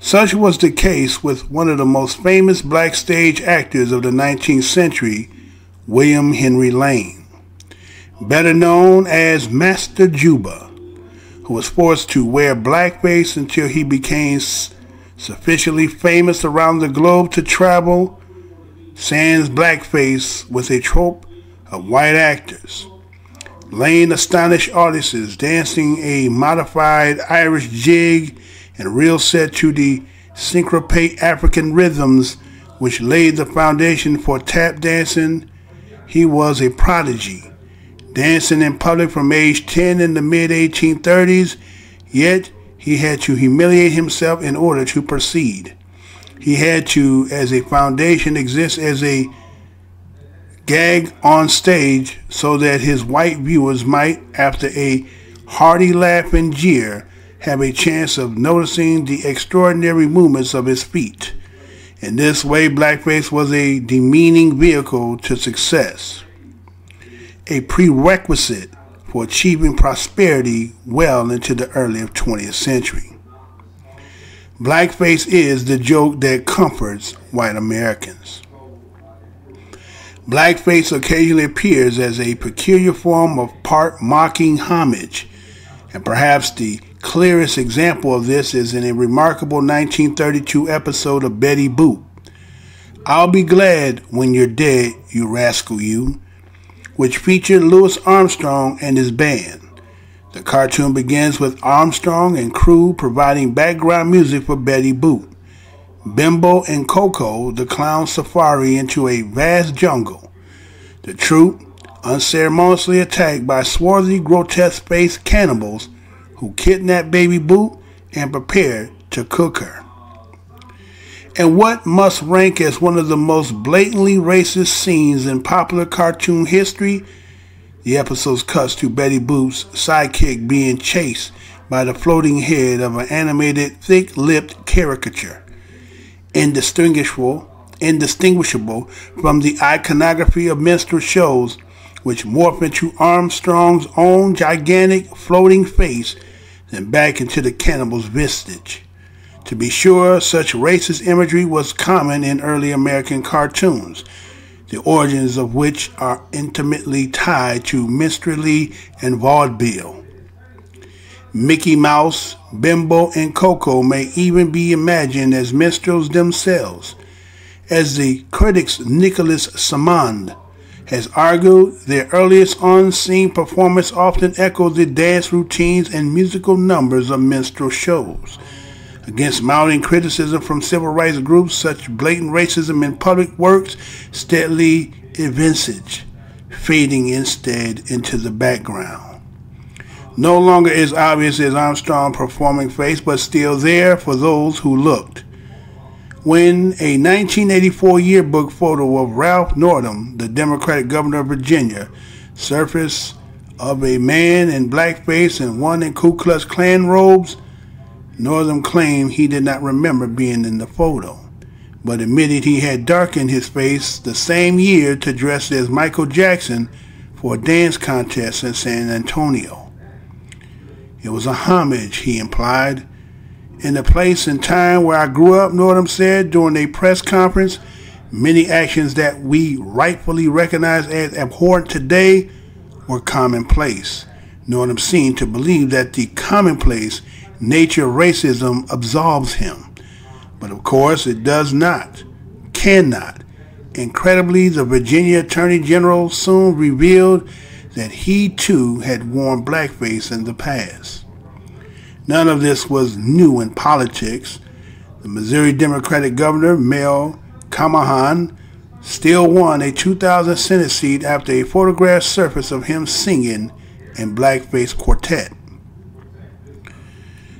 Such was the case with one of the most famous black stage actors of the 19th century, William Henry Lane, better known as Master Juba, who was forced to wear blackface until he became sufficiently famous around the globe to travel sans blackface was a trope of white actors, laying astonished audiences dancing a modified Irish jig and reel set to the syncopate African rhythms which laid the foundation for tap dancing. He was a prodigy, dancing in public from age 10 in the mid-1830s, yet he had to humiliate himself in order to proceed. He had to, as a foundation, exist as a gag on stage so that his white viewers might, after a hearty laugh and jeer, have a chance of noticing the extraordinary movements of his feet. In this way, blackface was a demeaning vehicle to success, a prerequisite for achieving prosperity well into the early 20th century. Blackface is the joke that comforts white Americans. Blackface occasionally appears as a peculiar form of part mocking homage, and perhaps the clearest example of this is in a remarkable 1932 episode of Betty Boop, I'll Be Glad When You're Dead, You Rascal You, which featured Louis Armstrong and his band. The cartoon begins with Armstrong and crew providing background music for Betty Boop, Bimbo and Coco, the clown safari into a vast jungle. The troupe, unceremoniously attacked by swarthy, grotesque-faced cannibals who kidnap Baby Boop and prepare to cook her. And what must rank as one of the most blatantly racist scenes in popular cartoon history, the episode's cuts to Betty Boop's sidekick being chased by the floating head of an animated, thick-lipped caricature, indistinguishable from the iconography of minstrel shows, which morph into Armstrong's own gigantic floating face, then back into the cannibal's visage. To be sure, such racist imagery was common in early American cartoons, the origins of which are intimately tied to minstrelsy and vaudeville. Mickey Mouse, Bimbo, and Coco may even be imagined as minstrels themselves. As the critic Nicholas Simond has argued, their earliest on-scene performance often echoed the dance routines and musical numbers of minstrel shows. Against mounting criticism from civil rights groups, such blatant racism in public works steadily evinced, fading instead into the background. No longer as obvious as Armstrong's performing face, but still there for those who looked. When a 1984 yearbook photo of Ralph Northam, the Democratic governor of Virginia, surfaced of a man in blackface and one in Ku Klux Klan robes, Northam claimed he did not remember being in the photo, but admitted he had darkened his face the same year to dress as Michael Jackson for a dance contest in San Antonio. It was a homage, he implied. In the place and time where I grew up, Northam said during a press conference, many actions that we rightfully recognize as abhorrent today were commonplace. Northam seemed to believe that the commonplace nature of racism absolves him. But of course it does not, cannot. Incredibly, the Virginia Attorney General soon revealed that he too had worn blackface in the past. None of this was new in politics. The Missouri Democratic governor, Mel Camahan, still won a 2000 Senate seat after a photograph surfaced of him singing in blackface quartet.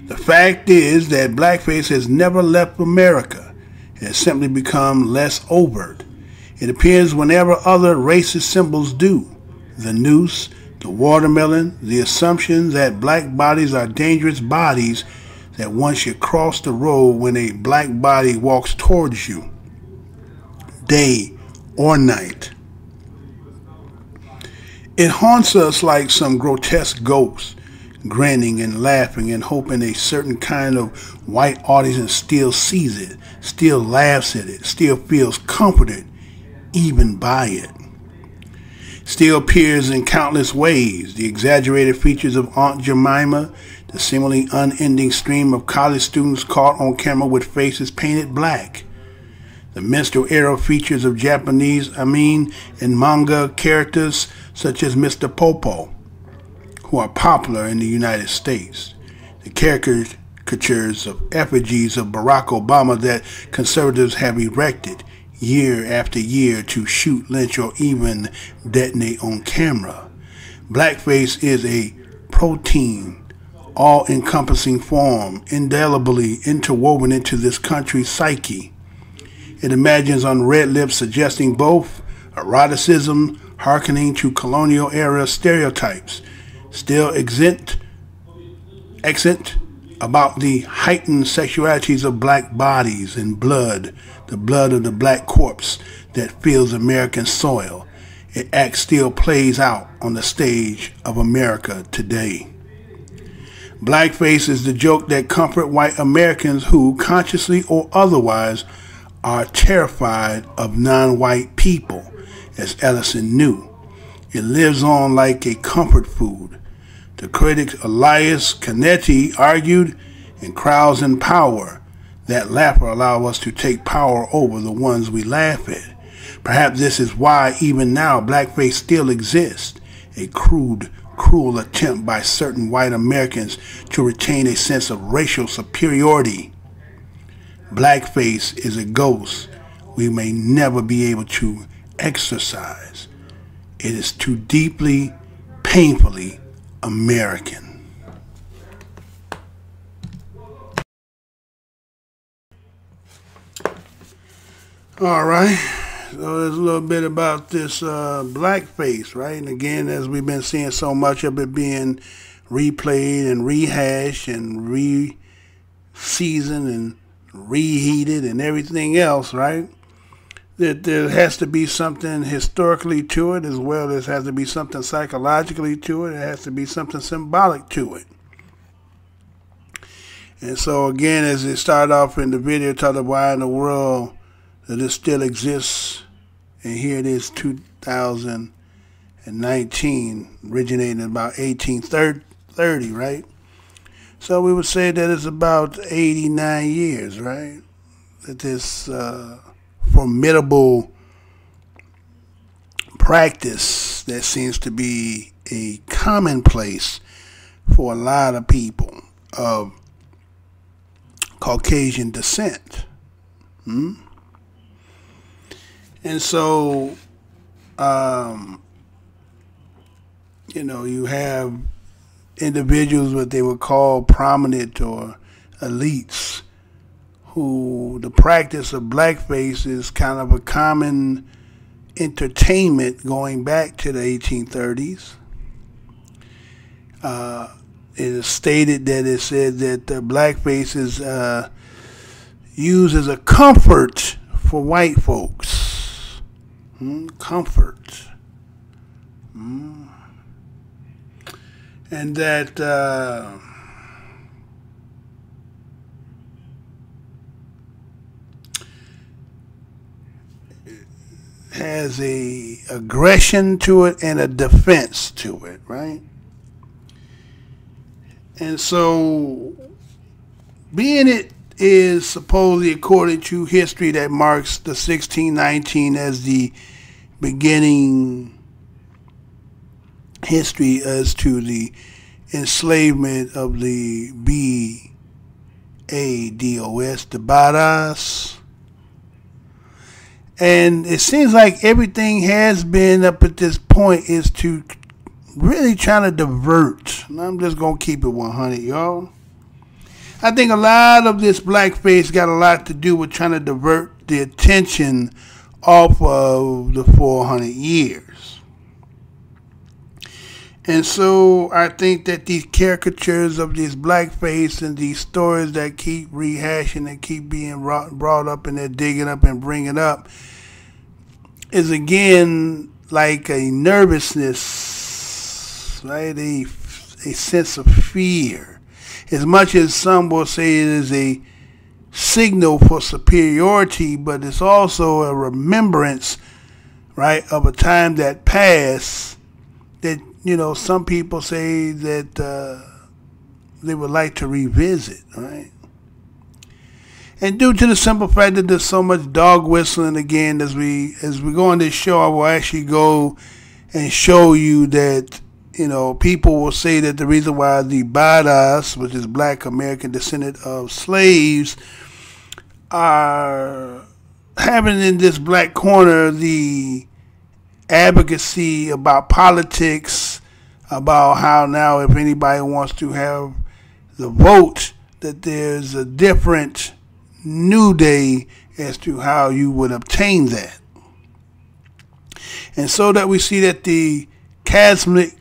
The fact is that blackface has never left America. It has simply become less overt. It appears whenever other racist symbols do. The noose, the watermelon, the assumption that black bodies are dangerous bodies that one should cross the road when a black body walks towards you, day or night. It haunts us like some grotesque ghost, grinning and laughing and hoping a certain kind of white audience still sees it, still laughs at it, still feels comforted even by it. Still appears in countless ways. The exaggerated features of Aunt Jemima, the seemingly unending stream of college students caught on camera with faces painted black, The minstrel era features of Japanese anime and manga characters such as Mr. Popo, who are popular in the United States. The caricatures of effigies of Barack Obama that conservatives have erected year after year to shoot, lynch, or even detonate on camera. Blackface is a protein, all-encompassing form, indelibly interwoven into this country's psyche. It imagines on red lips, suggesting both eroticism, hearkening to colonial-era stereotypes, still accent about the heightened sexualities of black bodies and blood, the blood of the black corpse that fills American soil. It act still plays out on the stage of America today. Blackface is the joke that comfort white Americans who, consciously or otherwise, are terrified of non-white people, as Ellison knew. It lives on like a comfort food. The critic Elias Canetti argued, in Crowds in Power, that laughter allows us to take power over the ones we laugh at. Perhaps this is why even now blackface still exists, a crude, cruel attempt by certain white Americans to retain a sense of racial superiority. Blackface is a ghost we may never be able to exorcise. It is too deeply, painfully American. All right, so there's a little bit about this blackface, right? And again, as we've been seeing so much of it being replayed and rehashed and re-seasoned and reheated and everything else, right? That there has to be something historically to it, as well as has to be something psychologically to it. It has to be something symbolic to it. And so again, as it started off in the video, talking about why in the world that it still exists, and here it is 2019, originating in about 1830, right? So we would say that it's about 89 years, right? That this formidable practice that seems to be a commonplace for a lot of people of Caucasian descent. And so, you know, you have individuals, what they would call prominent or elites, who the practice of blackface is kind of a common entertainment going back to the 1830s. It is stated that it said that blackface is used as a comfort for white folks. Comfort. And that has a aggression to it and a defense to it, right? And so, being it is supposedly, according to history, that marks the 1619 as the beginning history as to the enslavement of the Bados, the Bados. And it seems like everything has been up at this point is to really trying to divert. And I'm just going to keep it 100, y'all. I think a lot of this blackface got a lot to do with trying to divert the attention off of the 400 years. And so I think that these caricatures of this blackface and these stories that keep rehashing and keep being brought up and they're digging up and bringing up is again like a nervousness, right? A sense of fear. As much as some will say it is a signal for superiority, but it's also a remembrance, right, of a time that passed that, you know, some people say that they would like to revisit, right? And due to the simple fact that there's so much dog whistling, again, as we go on this show, I will actually go and show you that, you know, people will say that the reason why the Bados, which is black American descendant of slaves, are having in this black corner the advocacy about politics, about how now if anybody wants to have the vote, that there's a different new day as to how you would obtain that. And so that we see that the cosmic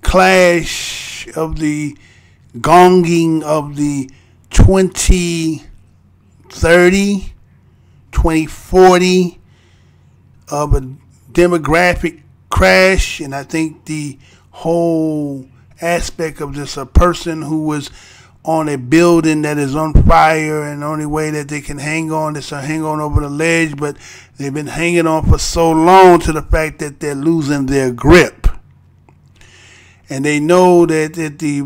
clash of the gonging of the 2030, 2040 of a demographic crash, and I think the whole aspect of just a person who was on a building that is on fire, and the only way that they can hang on is to hang on over the ledge, but they've been hanging on for so long to the fact that they're losing their grip. And they know that at the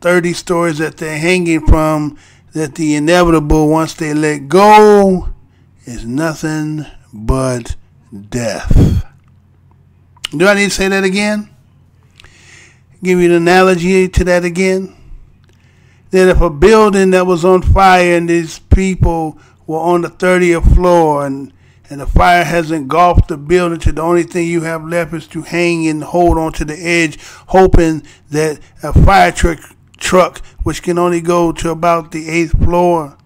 30 stories that they're hanging from, that the inevitable, once they let go, is nothing but death. Do I need to say that again? Give you an analogy to that again? That if a building that was on fire and these people were on the 30th floor and the fire has engulfed the building to the only thing you have left is to hang and hold on to the edge, hoping that a fire truck, which can only go to about the 8th floor,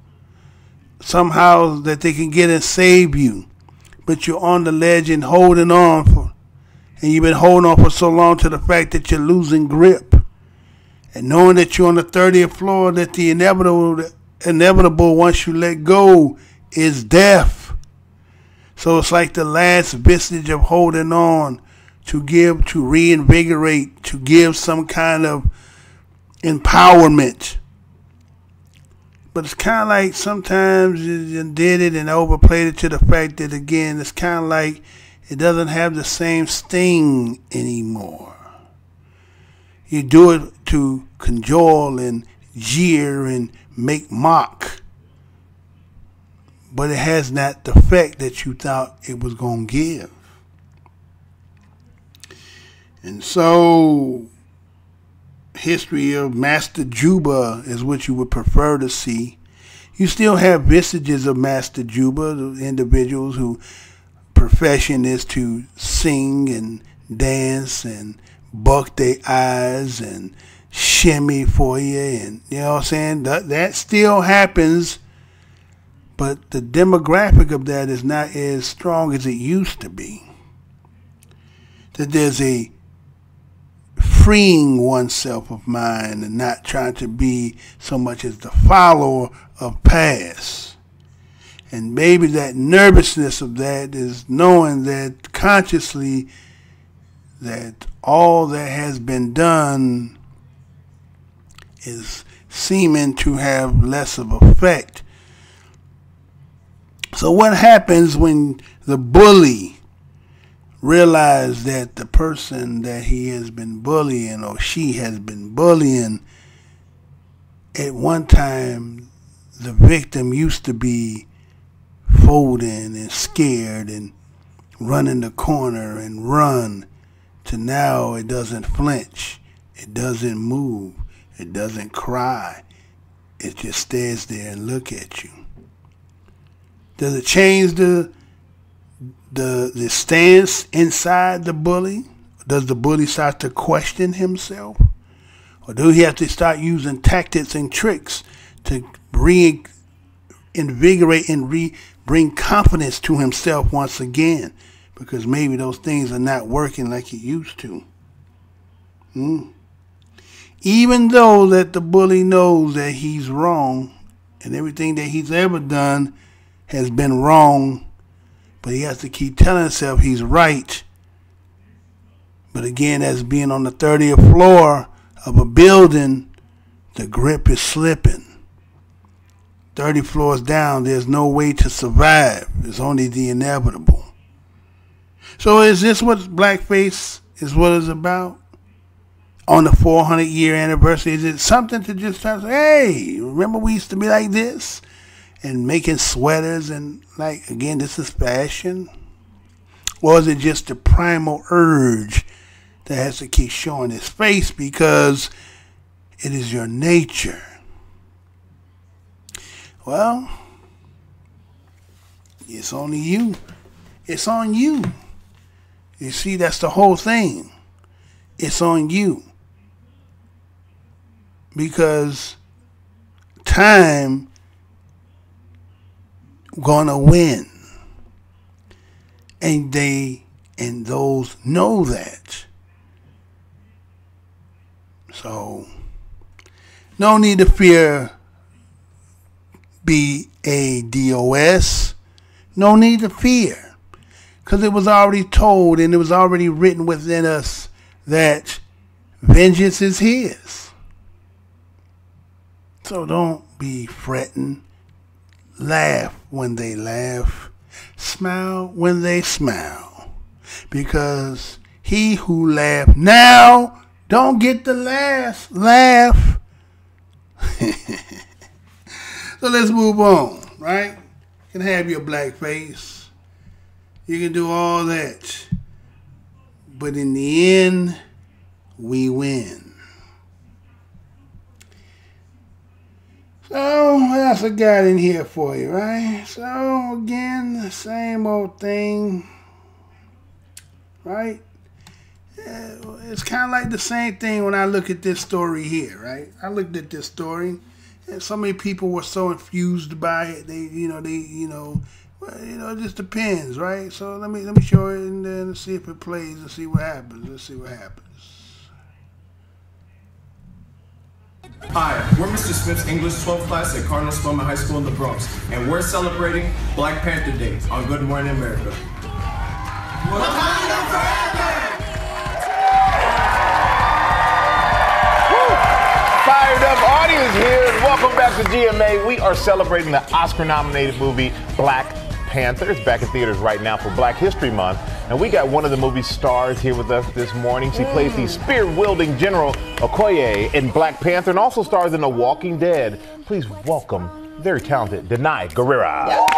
somehow that they can get and save you. But you're on the ledge and holding on and you've been holding on for so long to the fact that you're losing grip. And knowing that you're on the 30th floor, that the inevitable once you let go is death. So it's like the last vestige of holding on to give, to reinvigorate, to give some kind of empowerment. But it's kind of like sometimes you did it and overplayed it to the fact that, again, it's kind of like it doesn't have the same sting anymore. You do it to cajole and jeer and make mock, but it has not the effect that you thought it was going to give. And so, history of Master Juba is what you would prefer to see. You still have vestiges of Master Juba, the individuals whose profession is to sing and dance and buck their eyes and shimmy for you, and you know what I'm saying, that still happens, but the demographic of that is not as strong as it used to be. That there's a freeing oneself of mind and not trying to be so much as the follower of past. And maybe that nervousness of that is knowing that consciously that all that has been done is seeming to have less of effect. So what happens when the bully realizes that the person that he has been bullying or she has been bullying, at one time the victim used to be folding and scared and running the corner and run, to now it doesn't flinch, it doesn't move, it doesn't cry, it just stares there and look at you. Does it change the stance inside the bully? Does the bully start to question himself? Or do he have to start using tactics and tricks to reinvigorate and bring confidence to himself once again? Because maybe those things are not working like it used to. Even though that the bully knows that he's wrong and everything that he's ever done has been wrong, but he has to keep telling himself he's right. But again, as being on the 30th floor of a building, the grip is slipping. 30 floors down, there's no way to survive. It's only the inevitable. So is this what blackface is what it's about? On the 400-year anniversary, is it something to just say, hey, Remember we used to be like this? And making sweaters and, like, again, this is fashion? Or is it just the primal urge that has to keep showing its face because it is your nature? Well, it's only you. It's on you. You see, that's the whole thing. It's on you. Because time gonna win. And those know that. So no need to fear BADOS. No need to fear. Because it was already told and it was already written within us that vengeance is his. So don't be fretting. Laugh when they laugh. Smile when they smile. Because he who laughs now don't get the last laugh. So let's move on, right? You can have your black face. You can do all that. But in the end, we win. So, what else I got in here for you, right? So, again, the same old thing, right? It's kind of like the same thing when I look at this story here, right? I looked at this story, and so many people were so infused by it. It just depends, right? So let me show it and then see if it plays and see what happens. Let's see what happens. Hi, we're Mr. Smith's English 12th class at Cardinal Spelman High School in the Bronx, and we're celebrating Black Panther Day on Good Morning America. Wakanda forever! Fired up audience here, and welcome back to GMA. We are celebrating the Oscar-nominated movie Black Panther. It's back in theaters right now for Black History Month. And we got one of the movie's stars here with us this morning. She plays the spear-wielding General Okoye in Black Panther and also stars in The Walking Dead. Please welcome very talented Denai Guerrera. Yep.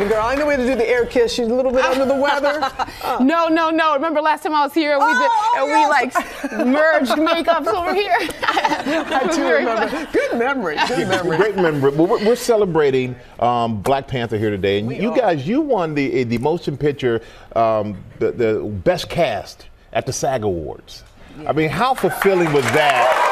Girl, I know we had to do the air kiss. She's a little bit under the weather. No. Remember last time I was here, we merged makeups over here. I do remember. Good memory. Good memory. Great memory. Well, we're celebrating Black Panther here today, and you guys, you won the motion picture, the best cast at the SAG Awards. Yeah. I mean, how fulfilling was that?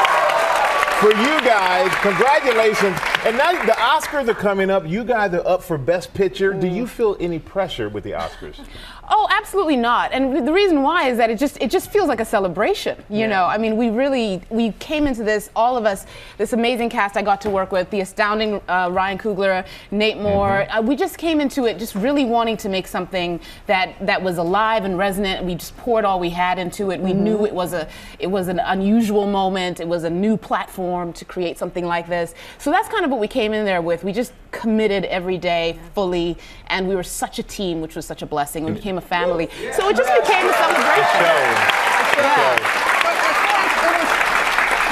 For you guys, congratulations. And now the Oscars are coming up. You guys are up for Best Picture. Do you feel any pressure with the Oscars? Oh, absolutely not. And the reason why is that it just feels like a celebration. You know, I mean, we came into this, all of us, this amazing cast I got to work with, the astounding Ryan Coogler, Nate Moore. We just came into it just really wanting to make something that was alive and resonant. And we just poured all we had into it. We knew it was an unusual moment. It was a new platform to create something like this. So that's kind of what we came in there with. We just committed every day fully, and we were such a team, which was such a blessing. We became a family. So it just became a celebration.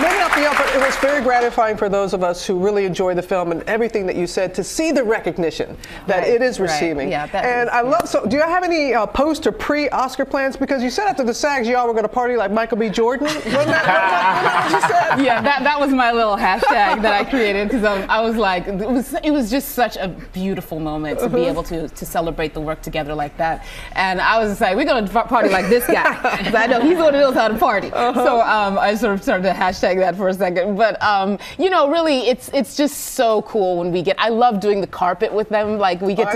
Maybe not for you, but it was very gratifying for those of us who really enjoy the film and everything that you said to see the recognition that it is receiving. Yeah, and I love, so do you have any post or pre-Oscar plans? Because you said after the SAGs y'all were going to party like Michael B. Jordan. Wasn't that what you said? Yeah, that was my little hashtag that I created because I was like, it was just such a beautiful moment to be able to celebrate the work together like that. And I was just like, we're going to party like this guy because I know he's going to know how to party. So I sort of started the hashtag saying that for a second. But, you know, really, it's just so cool when we get, I love doing the carpet with them. Like, we get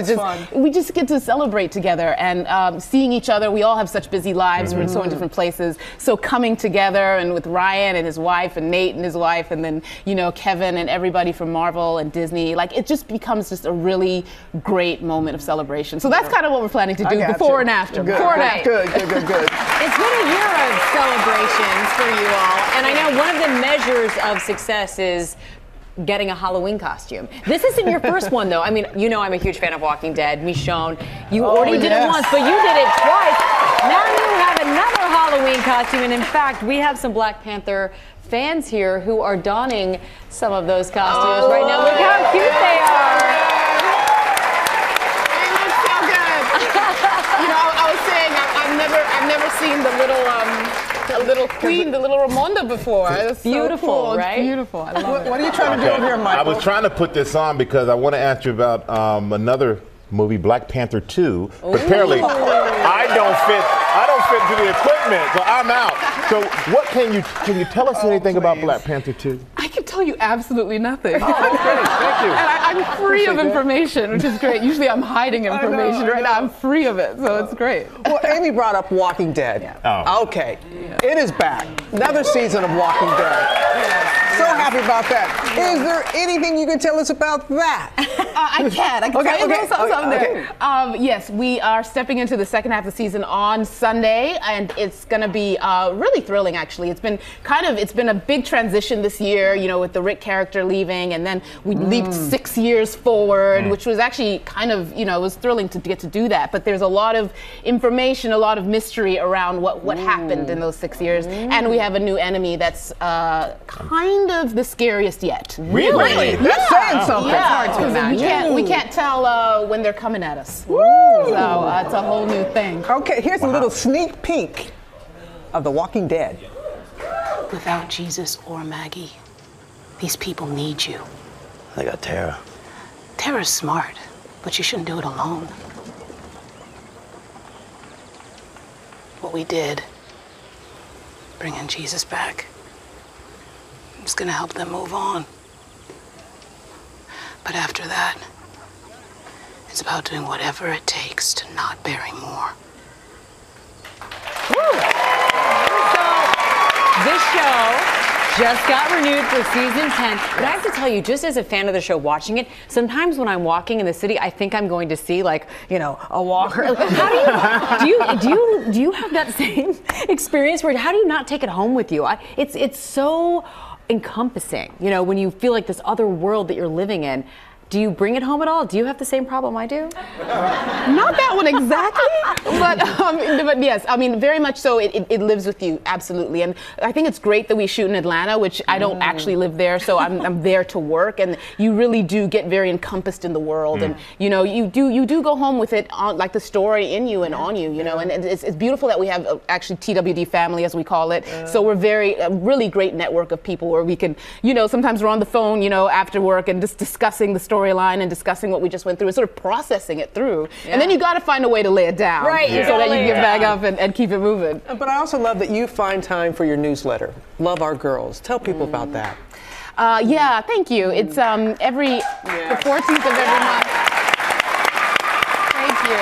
we just get to celebrate together and seeing each other. We all have such busy lives. We're in so many different places. So coming together and with Ryan and his wife and Nate and his wife and then, you know, Kevin and everybody from Marvel and Disney, like, it just becomes just a really great moment of celebration. So that's kind of what we're planning to do before and after. Before and after. Good. It's been a year of celebrations for you all, and I know one of the measures of success is getting a Halloween costume. This isn't your first one, though. I mean, you know I'm a huge fan of Walking Dead, Michonne. You already did it once, but you did it twice. Now you have another Halloween costume, and in fact, we have some Black Panther fans here who are donning some of those costumes right now. Look how cute they are. You know, I was saying I've never seen the little queen, the little Ramonda before. It's beautiful, so cool. right? It's beautiful. I love it. What are you trying to do over here, Michael? I was trying to put this on because I want to ask you about another movie, Black Panther 2. But apparently, I don't fit into the equipment, so I'm out. So, what can you tell us anything about Black Panther 2? I can tell you absolutely nothing. Oh, great. Thank you. And I'm free of information, which is great. Usually I'm hiding information. Right now I'm free of it, so it's great. Well, Amy brought up Walking Dead. Yeah. Okay, it is back. Another season of Walking Dead. So happy about that. Is there anything you can tell us about that? I can tell you a little something there. Yes, we are stepping into the second half of the season on Sunday, and it's going to be really thrilling, actually. It's been a big transition this year, you know, with the Rick character leaving, and then we leaped 6 years forward, which was actually kind of, you know, it was thrilling to get to do that. But there's a lot of information, a lot of mystery around what happened in those 6 years, and we have a new enemy that's kind of the scariest yet. Really? That's saying something. Yeah, it's hard to imagine. We can't tell when they're coming at us. So it's a whole new thing. Okay, here's a little sneak peek of The Walking Dead. Without Jesus or Maggie, these people need you. They got Tara. Tara's smart, but you shouldn't do it alone. What we did, bringing Jesus back, it's gonna help them move on. But after that, it's about doing whatever it takes to not bury more. This show just got renewed for season 10. But I have to tell you, just as a fan of the show watching it, sometimes when I'm walking in the city, I think I'm going to see, like, you know, a walker. How do you have that same experience where how do you not take it home with you? It's so encompassing, you know, when you feel like this other world that you're living in. Do you bring it home at all? Do you have the same problem I do? Not that one exactly, but yes, I mean, very much so. It lives with you, absolutely. And I think it's great that we shoot in Atlanta, which I don't actually live there, so I'm there to work. And you really do get very encompassed in the world, and you know, you do go home with it on, like, the story in you and on you, you know. And it's beautiful that we have actually TWD family, as we call it. So we're a really great network of people where we can, you know, sometimes we're on the phone, you know, after work and just discussing the storyline and discussing what we just went through and sort of processing it through. And then you got to find a way to lay it down. Right. So that you can get back up and keep it moving. But I also love that you find time for your newsletter, Love Our Girls. Tell people about that. Yeah, thank you. It's the 14th of every month. Thank you.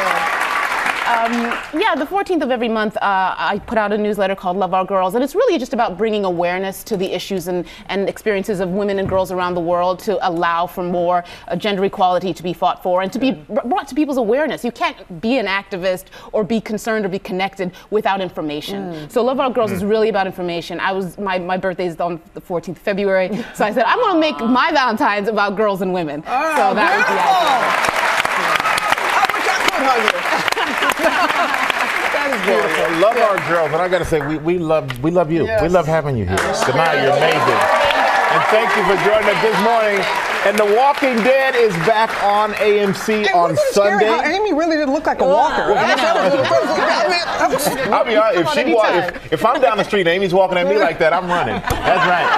Yeah, the 14th of every month, I put out a newsletter called Love Our Girls, and it's really just about bringing awareness to the issues and experiences of women and girls around the world to allow for more gender equality to be fought for and to be brought to people's awareness. You can't be an activist or be concerned or be connected without information. So Love Our Girls is really about information. My birthday is on the 14th of February, so I said, I'm going to make my Valentine's about girls and women. So that was the idea. I wish I could hug you. That is beautiful. Love Our Girls, and I got to say, we love you. Yes. We love having you here. Tonight, you're amazing. And thank you for joining us this morning. And The Walking Dead is back on AMC on Sunday. How Amy really didn't look like a walker. I'll be honest, if I'm down the street and Amy's walking at me like that, I'm running. That's right.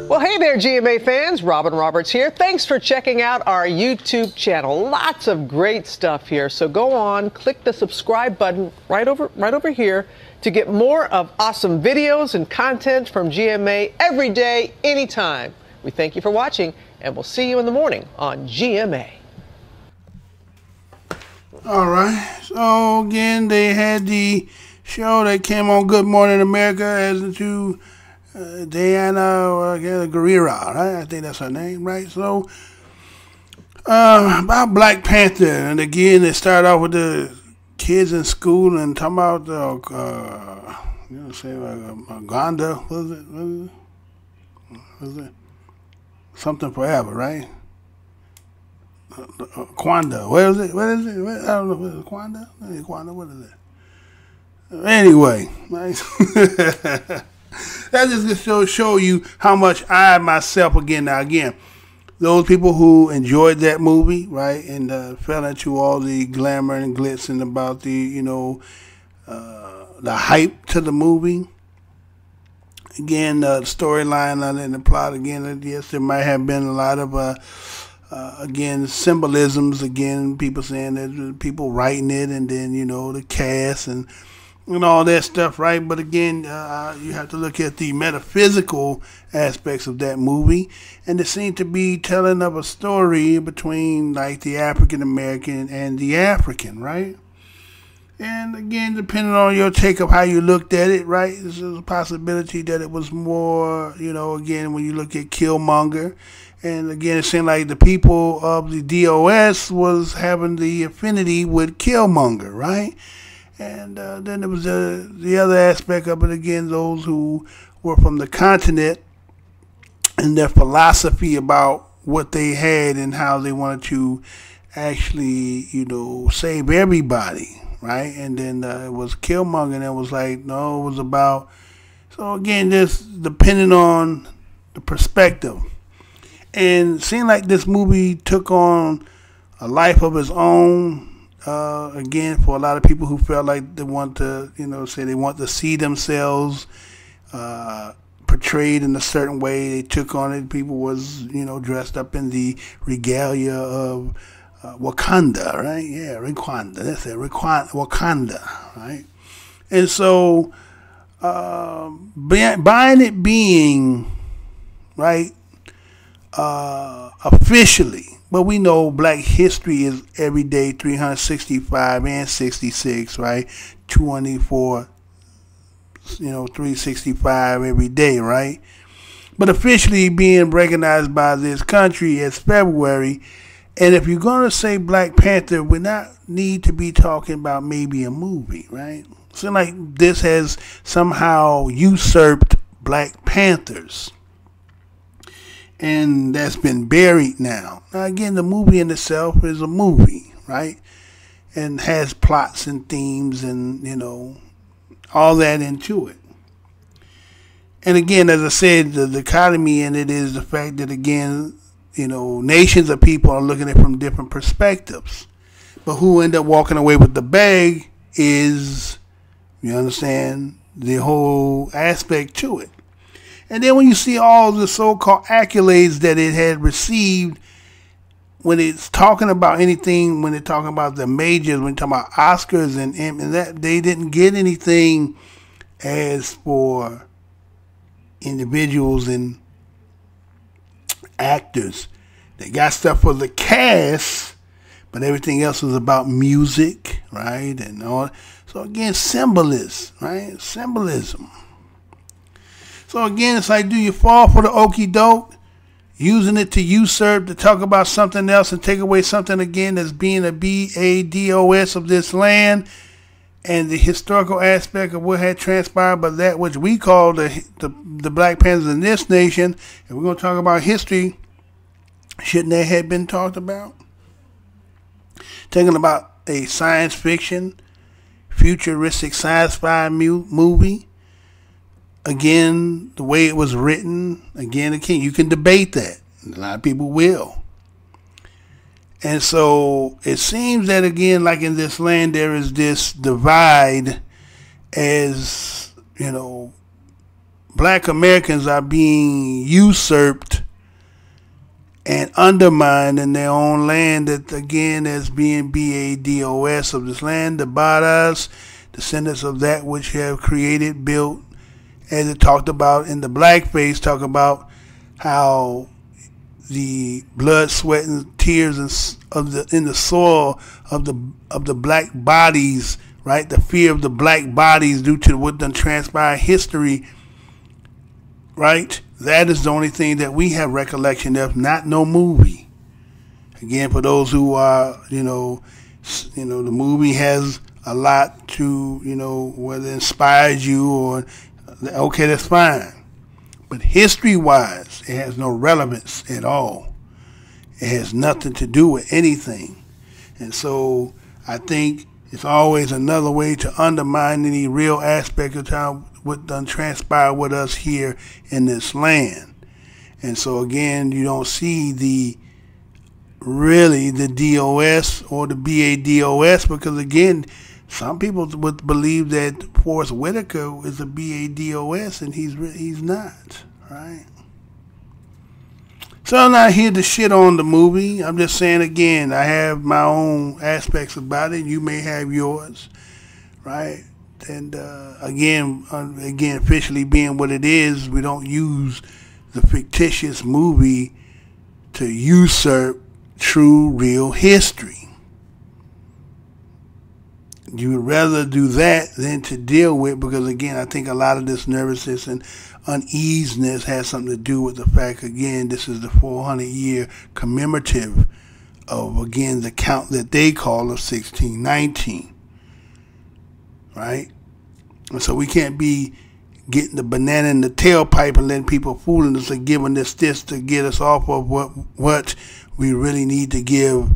Well, hey there, GMA fans. Robin Roberts here. Thanks for checking out our YouTube channel. Lots of great stuff here. So go on, click the subscribe button right over here to get more of awesome videos and content from GMA every day, anytime. We thank you for watching, and we'll see you in the morning on GMA. All right. So again, they had the show that came on Good Morning America as to Diana Guerrero, right? I think that's her name, right? So about Black Panther, and again, they started off with the kids in school and talking about Uganda. What is it? Something forever, right? Kwanda. What is it? I don't know. What is it? Kwanda? Kwanda? What is it? Anyway, that just to show you how much I myself, again, those people who enjoyed that movie, right, and fell into all the glamour and glitz and about the, the hype to the movie. Again, the storyline and the plot, again, yes, there might have been a lot of, again, symbolisms, again, people saying that people writing it, and then, the cast and all that stuff, right? But again, you have to look at the metaphysical aspects of that movie, and it seemed to be telling of a story between, like, the African American and the African, right? And again, depending on your take of how you looked at it, right, there's a possibility that it was more, again, when you look at Killmonger, and again, it seemed like the people of the DOS was having the affinity with Killmonger, right? And then there was the other aspect of it, again, those who were from the continent and their philosophy about what they had and how they wanted to actually, save everybody, right? And then it was Killmonger, and it was like, no, it was about, so again, just depending on the perspective. And it seemed like this movie took on a life of its own. Again, for a lot of people who felt like they want to, say they want to see themselves portrayed in a certain way, they took on it. People was, dressed up in the regalia of Wakanda, right? Yeah, Wakanda. That's it, Wakanda, right? And so, buying it being, right, officially, but we know Black history is every day, 365 and 66, right? 24, 365 every day, right? But officially being recognized by this country as February. And if you're going to say Black Panther, we not need to be talking about maybe a movie, right? So like this has somehow usurped Black Panthers. And that's been buried now. Now, again, the movie in itself is a movie, right? And has plots and themes and, all that into it. And again, as I said, the dichotomy in it is the fact that, again, nations of people are looking at it from different perspectives. But who end up walking away with the bag is, you understand, the whole aspect to it. And then when you see all the so-called accolades that it had received, when it's talking about anything, when they're talking about the majors, when they're talking about Oscars and that, they didn't get anything as for individuals and actors. They got stuff for the cast, but everything else was about music, right? And all. So again, symbolism, right? Symbolism. So again, it's like, do you fall for the okie doke, using it to usurp, to talk about something else and take away something again that's being a BADOS of this land, and the historical aspect of what had transpired, but that which we call the Black Panthers in this nation, and we're going to talk about history, shouldn't that have been talked about? Talking about a science fiction, futuristic sci-fi movie. Again, the way it was written, again, you can debate that. A lot of people will. And so it seems that, again, like in this land, there is this divide as, black Americans are being usurped and undermined in their own land, that again as being Bados of this land, the Bados, descendants of that which have created, built, as it talked about in the blackface, talk about how the blood, sweat, and tears in the soil of the black bodies, right? The fear of the black bodies due to what done transpired history, right? That is the only thing that we have recollection of, not no movie. Again, for those who are, the movie has a lot to, whether it inspires you or, okay, that's fine. But history-wise, it has no relevance at all. It has nothing to do with anything. And so I think it's always another way to undermine any real aspect of time what done transpired with us here in this land. And so again, you don't see the DOS or the BADOS, because again, some people would believe that Forrest Whitaker is a BADOS, and he's not, right? So I'm not here to shit on the movie. I'm just saying, again, I have my own aspects about it. You may have yours, right? And again, officially being what it is, we don't use the fictitious movie to usurp true, real history. You would rather do that than to deal with, because again, I think a lot of this nervousness and uneasiness has something to do with the fact, again, this is the 400-year commemorative of, again, the count that they call of 1619. Right? And so we can't be getting the banana in the tailpipe and letting people fooling us and giving us this to get us off of what we really need to give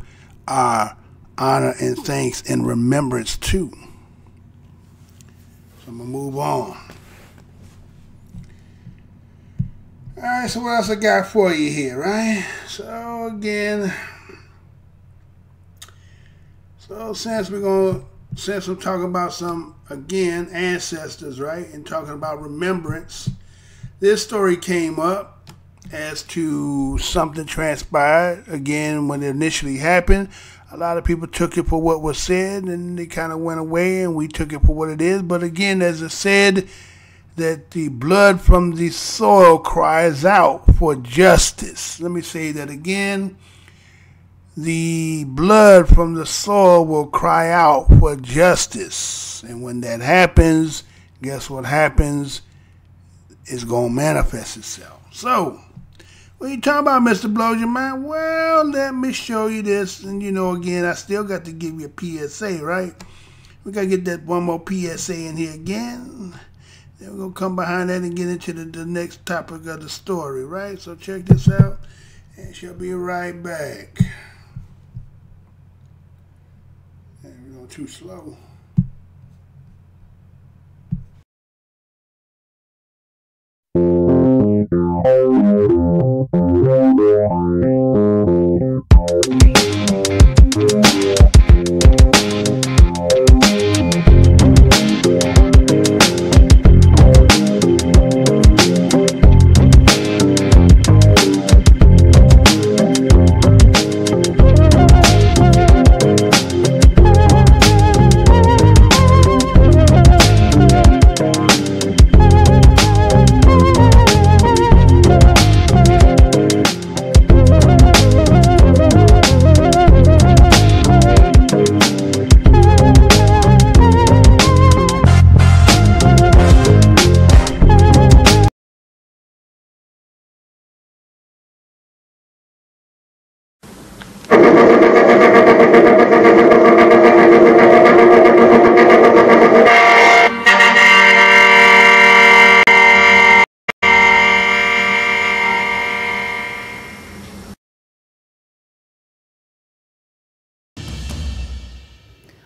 our honor and thanks and remembrance to. So I'm going to move on. All right, so what else I got for you here, right? So again, since I'm talking about some, again, ancestors, right, and talking about remembrance, this story came up as to something transpired, again, when it initially happened. A lot of people took it for what was said, and they kind of went away, and we took it for what it is. But again, as it said, that the blood from the soil cries out for justice. Let me say that again. The blood from the soil will cry out for justice. And when that happens, guess what happens? It's going to manifest itself. So, what you talking about, Mr. Blows Your Mind? Well, let me show you this. And, again, I still got to give you a PSA, right? We got to get that one more PSA in here again. Then we're going to come behind that and get into the next topic of the story, right? So check this out, and she'll be right back. And we're going too slow.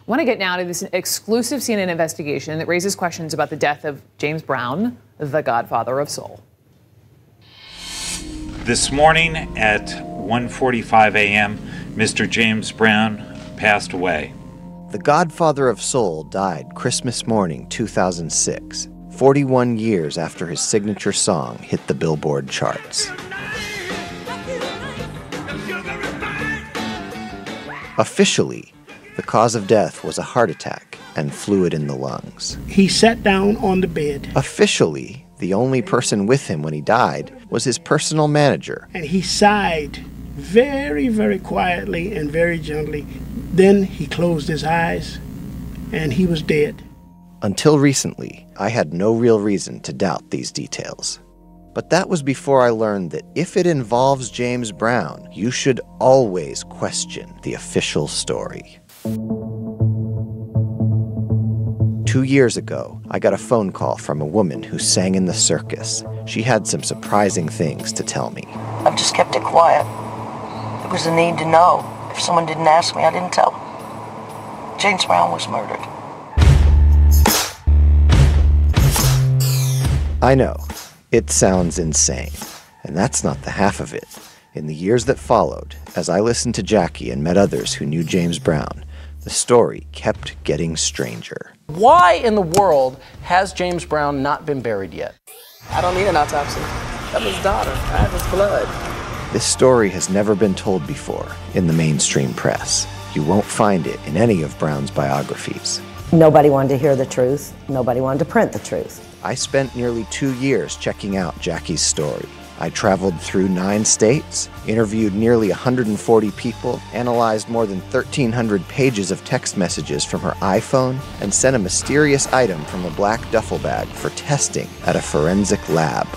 I want to get now to this exclusive CNN investigation that raises questions about the death of James Brown, the godfather of soul. This morning at 1:45 a.m., Mr. James Brown passed away. The godfather of soul died Christmas morning 2006. 41 years after his signature song hit the Billboard charts. Officially, the cause of death was a heart attack and fluid in the lungs. He sat down on the bed. Officially, the only person with him when he died was his personal manager. And he sighed very, very quietly and very gently. Then he closed his eyes and he was dead. Until recently, I had no real reason to doubt these details. But that was before I learned that if it involves James Brown, you should always question the official story. 2 years ago, I got a phone call from a woman who sang in the circus. She had some surprising things to tell me. I've just kept it quiet. It was a need to know. If someone didn't ask me, I didn't tell them. James Brown was murdered. I know, it sounds insane, and that's not the half of it. In the years that followed, as I listened to Jackie and met others who knew James Brown, the story kept getting stranger. Why in the world has James Brown not been buried yet? I don't need an autopsy. I'm his daughter. I have his blood. This story has never been told before in the mainstream press. You won't find it in any of Brown's biographies. Nobody wanted to hear the truth. Nobody wanted to print the truth. I spent nearly 2 years checking out Jackie's story. I traveled through 9 states, interviewed nearly 140 people, analyzed more than 1,300 pages of text messages from her iPhone, and sent a mysterious item from a black duffel bag for testing at a forensic lab.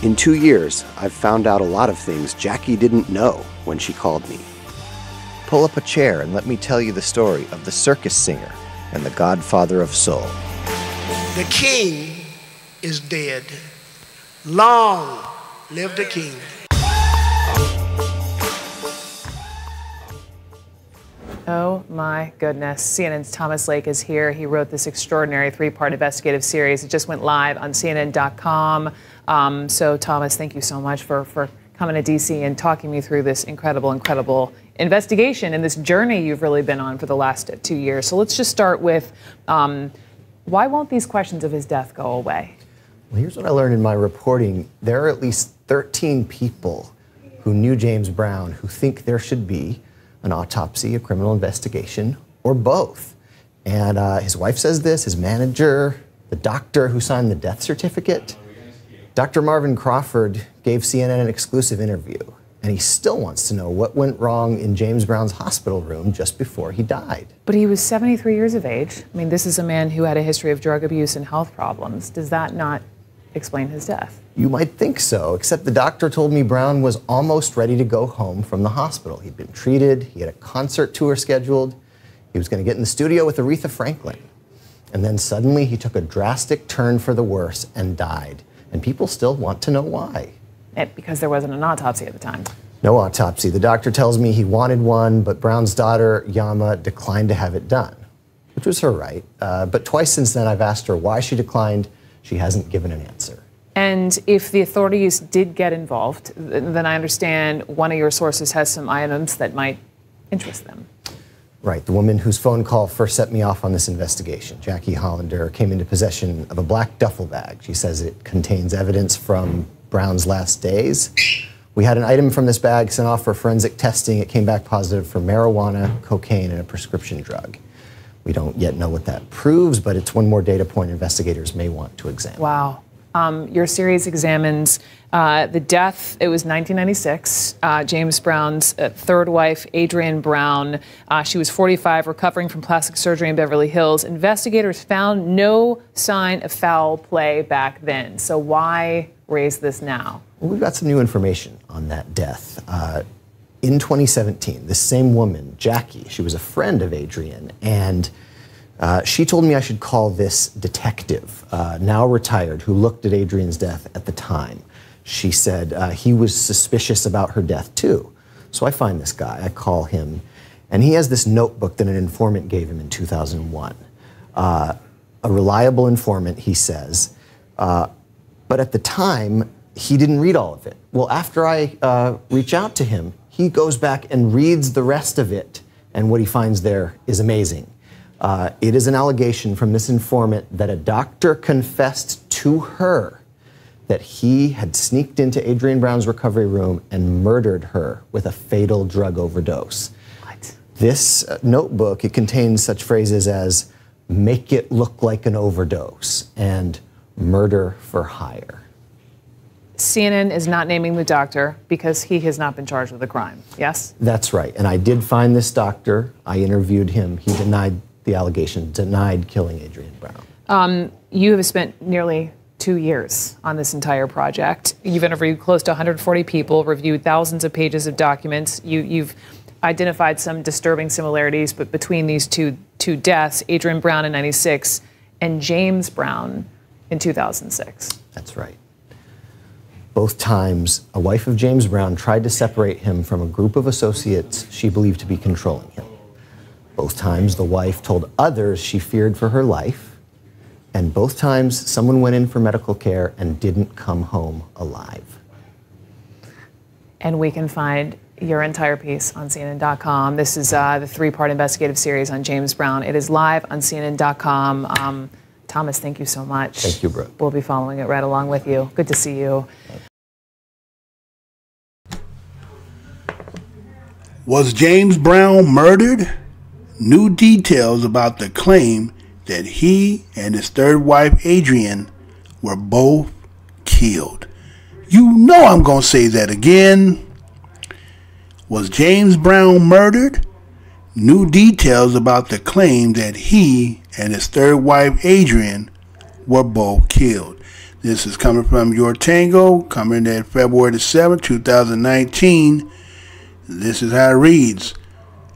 In 2 years, I've found out a lot of things Jackie didn't know when she called me. Pull up a chair and let me tell you the story of the circus singer and the godfather of soul. The king is dead. Long live the king. Oh my goodness. CNN's Thomas Lake is here. He wrote this extraordinary 3-part investigative series. It just went live on CNN.com. So Thomas, thank you so much for coming to DC and talking me through this incredible investigation and this journey you've really been on for the last 2 years. So let's just start with, why won't these questions of his death go away? Well, here's what I learned in my reporting. There are at least 13 people who knew James Brown who think there should be an autopsy, a criminal investigation, or both. And his wife says this, his manager, the doctor who signed the death certificate. Dr. Marvin Crawford gave CNN an exclusive interview, and he still wants to know what went wrong in James Brown's hospital room just before he died. But he was 73 years of age. I mean, this is a man who had a history of drug abuse and health problems. Does that not explain his death? You might think so, except the doctor told me Brown was almost ready to go home from the hospital. He'd been treated, he had a concert tour scheduled, he was going to get in the studio with Aretha Franklin. And then suddenly he took a drastic turn for the worse and died. And people still want to know why. Because there wasn't an autopsy at the time. No autopsy. The doctor tells me he wanted one, but Brown's daughter, Yama, declined to have it done, which was her right. But twice since then I've asked her why she declined. She hasn't given an answer. And if the authorities did get involved, then I understand one of your sources has some items that might interest them. Right, the woman whose phone call first set me off on this investigation, Jackie Hollander, came into possession of a black duffel bag. She says it contains evidence from Brown's last days. We had an item from this bag sent off for forensic testing. It came back positive for marijuana, cocaine, and a prescription drug. We don't yet know what that proves, but it's one more data point investigators may want to examine. Wow. Your series examines the death. It was 1996. James Brown's third wife, Adrienne Brown. She was 45, recovering from plastic surgery in Beverly Hills. Investigators found no sign of foul play back then. So why raise this now? Well, we've got some new information on that death. In 2017, this same woman, Jackie, she was a friend of Adrienne, and she told me I should call this detective, now retired, who looked at Adrienne's death at the time. She said he was suspicious about her death too. So I find this guy, I call him, and he has this notebook that an informant gave him in 2001. A reliable informant, he says, but at the time, he didn't read all of it. Well, after I reach out to him, he goes back and reads the rest of it, and what he finds there is amazing. It is an allegation from this informant that a doctor confessed to her that he had sneaked into Adrienne Brown's recovery room and murdered her with a fatal drug overdose. What? This notebook, it contains such phrases as make it look like an overdose and murder for hire. CNN is not naming the doctor because he has not been charged with a crime, yes? That's right. And I did find this doctor. I interviewed him. He denied the allegation, denied killing Adrienne Brown. You have spent nearly 2 years on this entire project. You've interviewed close to 140 people, reviewed thousands of pages of documents. You've identified some disturbing similarities, but between these two deaths, Adrienne Brown in '96 and James Brown in 2006. That's right. Both times, a wife of James Brown tried to separate him from a group of associates she believed to be controlling him. Both times, the wife told others she feared for her life. And both times, someone went in for medical care and didn't come home alive. And we can find your entire piece on CNN.com. This is the three-part investigative series on James Brown. It is live on CNN.com. Thomas, thank you so much. Thank you, Brooke. We'll be following it right along with you. Good to see you. Was James Brown murdered? New details about the claim that he and his third wife, Adrienne, were both killed. You know I'm going to say that again. Was James Brown murdered? New details about the claim that he and his third wife, Adrienne, were both killed. This is coming from Your Tango, coming at February the 7th, 2019. This is how it reads.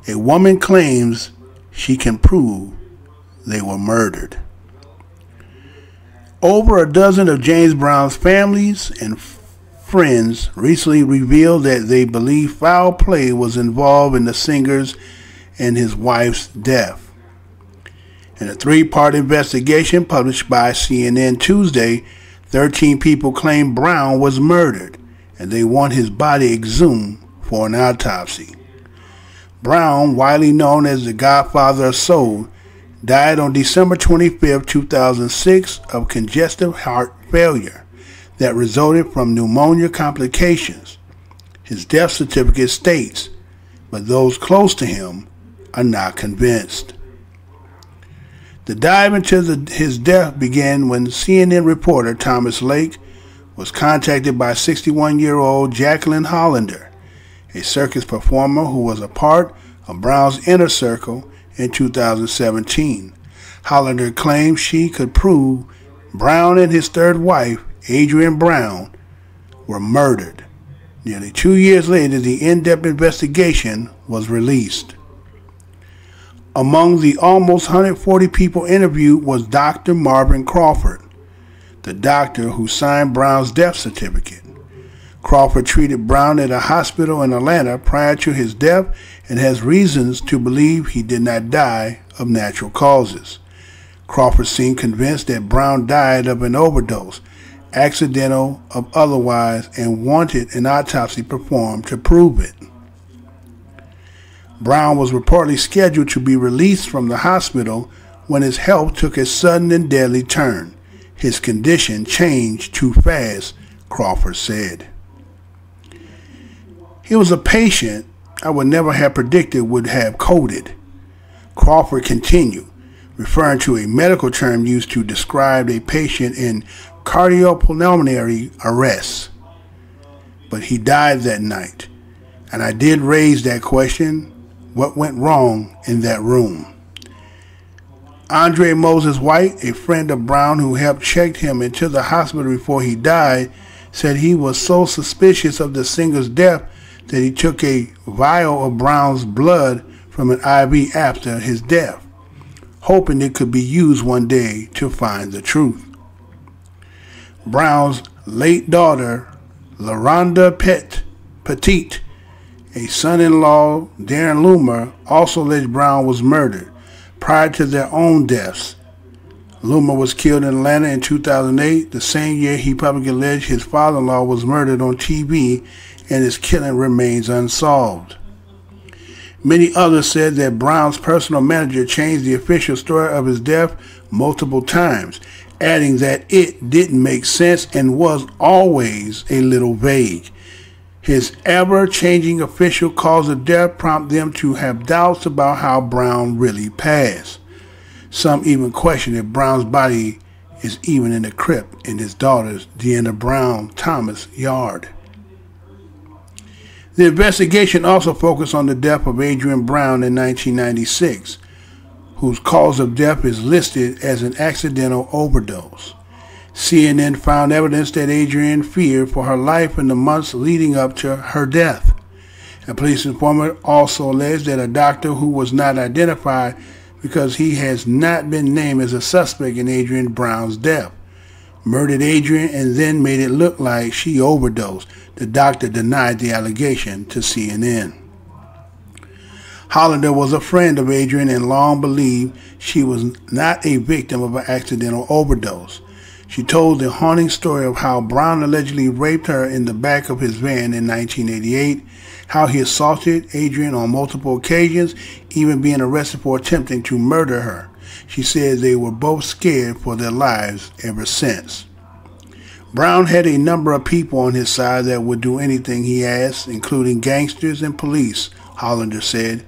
A woman claims she can prove they were murdered. Over a dozen of James Brown's families and friends recently revealed that they believe foul play was involved in the singer's and his wife's death. In a three-part investigation published by CNN Tuesday, 13 people claim Brown was murdered, and they want his body exhumed for an autopsy. Brown, widely known as the Godfather of Soul, died on December 25, 2006 of congestive heart failure that resulted from pneumonia complications. His death certificate states, but those close to him are not convinced. The dive into his death began when CNN reporter Thomas Lake was contacted by 61-year-old Jacqueline Hollander, a circus performer who was a part of Brown's inner circle in 2017. Hollander claimed she could prove Brown and his third wife, Adrienne Brown, were murdered. Nearly 2 years later, the in-depth investigation was released. Among the almost 140 people interviewed was Dr. Marvin Crawford, the doctor who signed Brown's death certificate. Crawford treated Brown at a hospital in Atlanta prior to his death and has reasons to believe he did not die of natural causes. Crawford seemed convinced that Brown died of an overdose, accidental or otherwise, and wanted an autopsy performed to prove it. Brown was reportedly scheduled to be released from the hospital when his health took a sudden and deadly turn. His condition changed too fast, Crawford said. He was a patient I would never have predicted would have coded. Crawford continued, referring to a medical term used to describe a patient in cardiopulmonary arrest. But he died that night, and I did raise that question. What went wrong in that room? Andre Moses White, a friend of Brown who helped check him into the hospital before he died, said he was so suspicious of the singer's death that he took a vial of Brown's blood from an IV after his death, hoping it could be used one day to find the truth. Brown's late daughter, LaRonda Petite, a son-in-law, Darren Loomer, also alleged Brown was murdered prior to their own deaths. Loomer was killed in Atlanta in 2008, the same year he publicly alleged his father-in-law was murdered on TV, and his killing remains unsolved. Many others said that Brown's personal manager changed the official story of his death multiple times, adding that it didn't make sense and was always a little vague. His ever-changing official cause of death prompted them to have doubts about how Brown really passed. Some even question if Brown's body is even in the crypt in his daughter's Deanna Brown Thomas yard. The investigation also focused on the death of Adrian Brown in 1996, whose cause of death is listed as an accidental overdose. CNN found evidence that Adrian feared for her life in the months leading up to her death. A police informant also alleged that a doctor who was not identified because he has not been named as a suspect in Adrian Brown's death murdered Adrian and then made it look like she overdosed. The doctor denied the allegation to CNN. Hollander was a friend of Adrian and long believed she was not a victim of an accidental overdose. She told the haunting story of how Brown allegedly raped her in the back of his van in 1988, how he assaulted Adrian on multiple occasions, even being arrested for attempting to murder her. She said they were both scared for their lives ever since. Brown had a number of people on his side that would do anything he asked, including gangsters and police, Hollander said,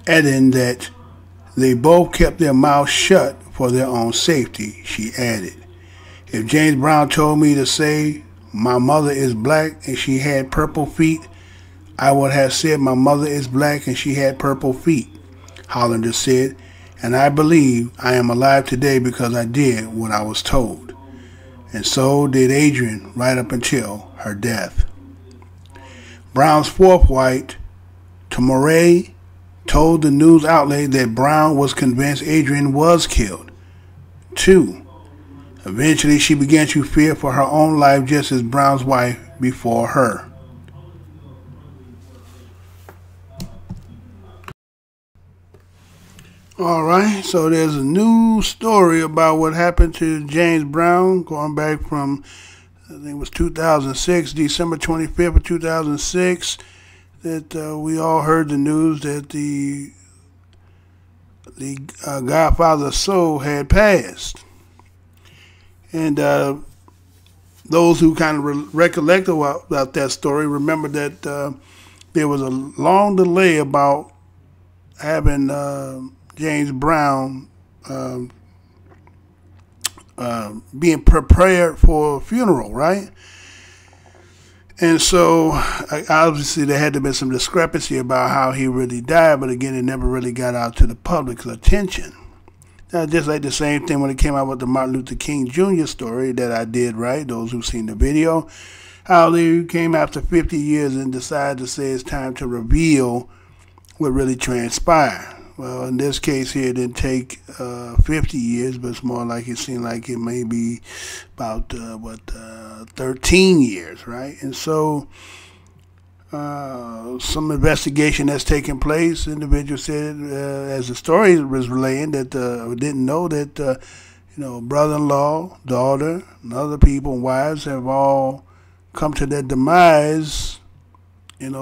adding that they both kept their mouths shut for their own safety, she added. If James Brown told me to say my mother is black and she had purple feet, I would have said my mother is black and she had purple feet, Hollander said, and I believe I am alive today because I did what I was told. And so did Adrian right up until her death. Brown's fourth wife, Tamore, told the news outlet that Brown was convinced Adrian was killed. 2. Eventually, she began to fear for her own life just as Brown's wife before her. All right, so there's a new story about what happened to James Brown going back from, I think it was 2006, December 25th of 2006, that we all heard the news that the Godfather of Soul had passed. And those who kind of recollect about that story remember that there was a long delay about having James Brown being prepared for a funeral, right? And so obviously there had to be some discrepancy about how he really died, but again, it never really got out to the public's attention. Now, just like the same thing when it came out with the Martin Luther King Jr. story that I did, right? Those who've seen the video, how they came after 50 years and decided to say it's time to reveal what really transpired. Well, in this case here, it didn't take 50 years, but it's more like it seemed like it may be about, 13 years, right? And so some investigation that's taking place. Individual said, as the story was relaying, that didn't know that, brother-in-law, daughter, and other people and wives have all come to their demise,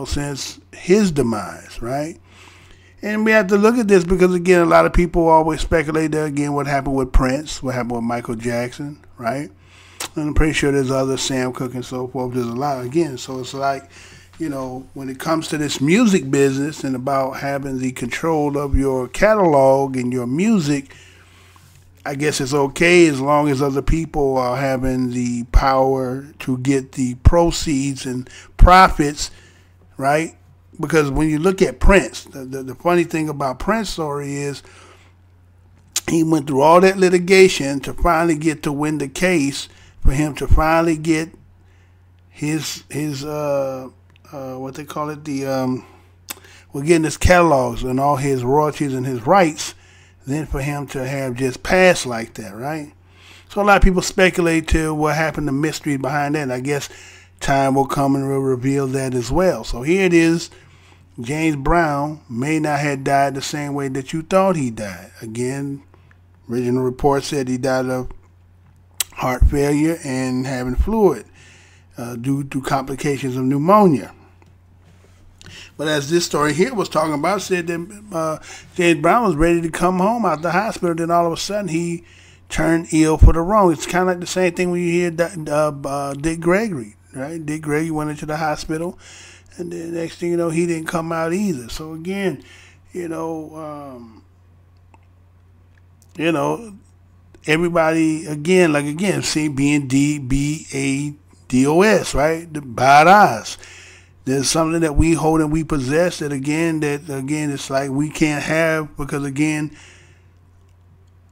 since his demise, right? And we have to look at this because, again, a lot of people always speculate that, again, what happened with Prince, what happened with Michael Jackson, right? And I'm pretty sure there's other Sam Cooke and so forth. There's a lot, again. So it's like, when it comes to this music business and about having the control of your catalog and your music, I guess it's okay as long as other people are having the power to get the proceeds and profits, right? Because when you look at Prince, the funny thing about Prince's story is he went through all that litigation to finally get to win the case for him to finally get his what they call it, we're getting his catalogs and all his royalties and his rights, then for him to have just passed like that, right? So a lot of people speculate to what happened, the mystery behind that, and I guess time will come and will reveal that as well. So here it is. James Brown may not have died the same way that you thought he died. Again, original report said he died of heart failure and having fluid due to complications of pneumonia. But as this story here was talking about, said that James Brown was ready to come home out the hospital. Then all of a sudden he turned ill for the wrong. It's kind of like the same thing when you hear Dick Gregory, right? Dick Gregory went into the hospital, and then next thing you know, he didn't come out either. So again, everybody again, see being BADOS, right? The Bados. There's something that we hold and we possess that again it's like we can't have, because again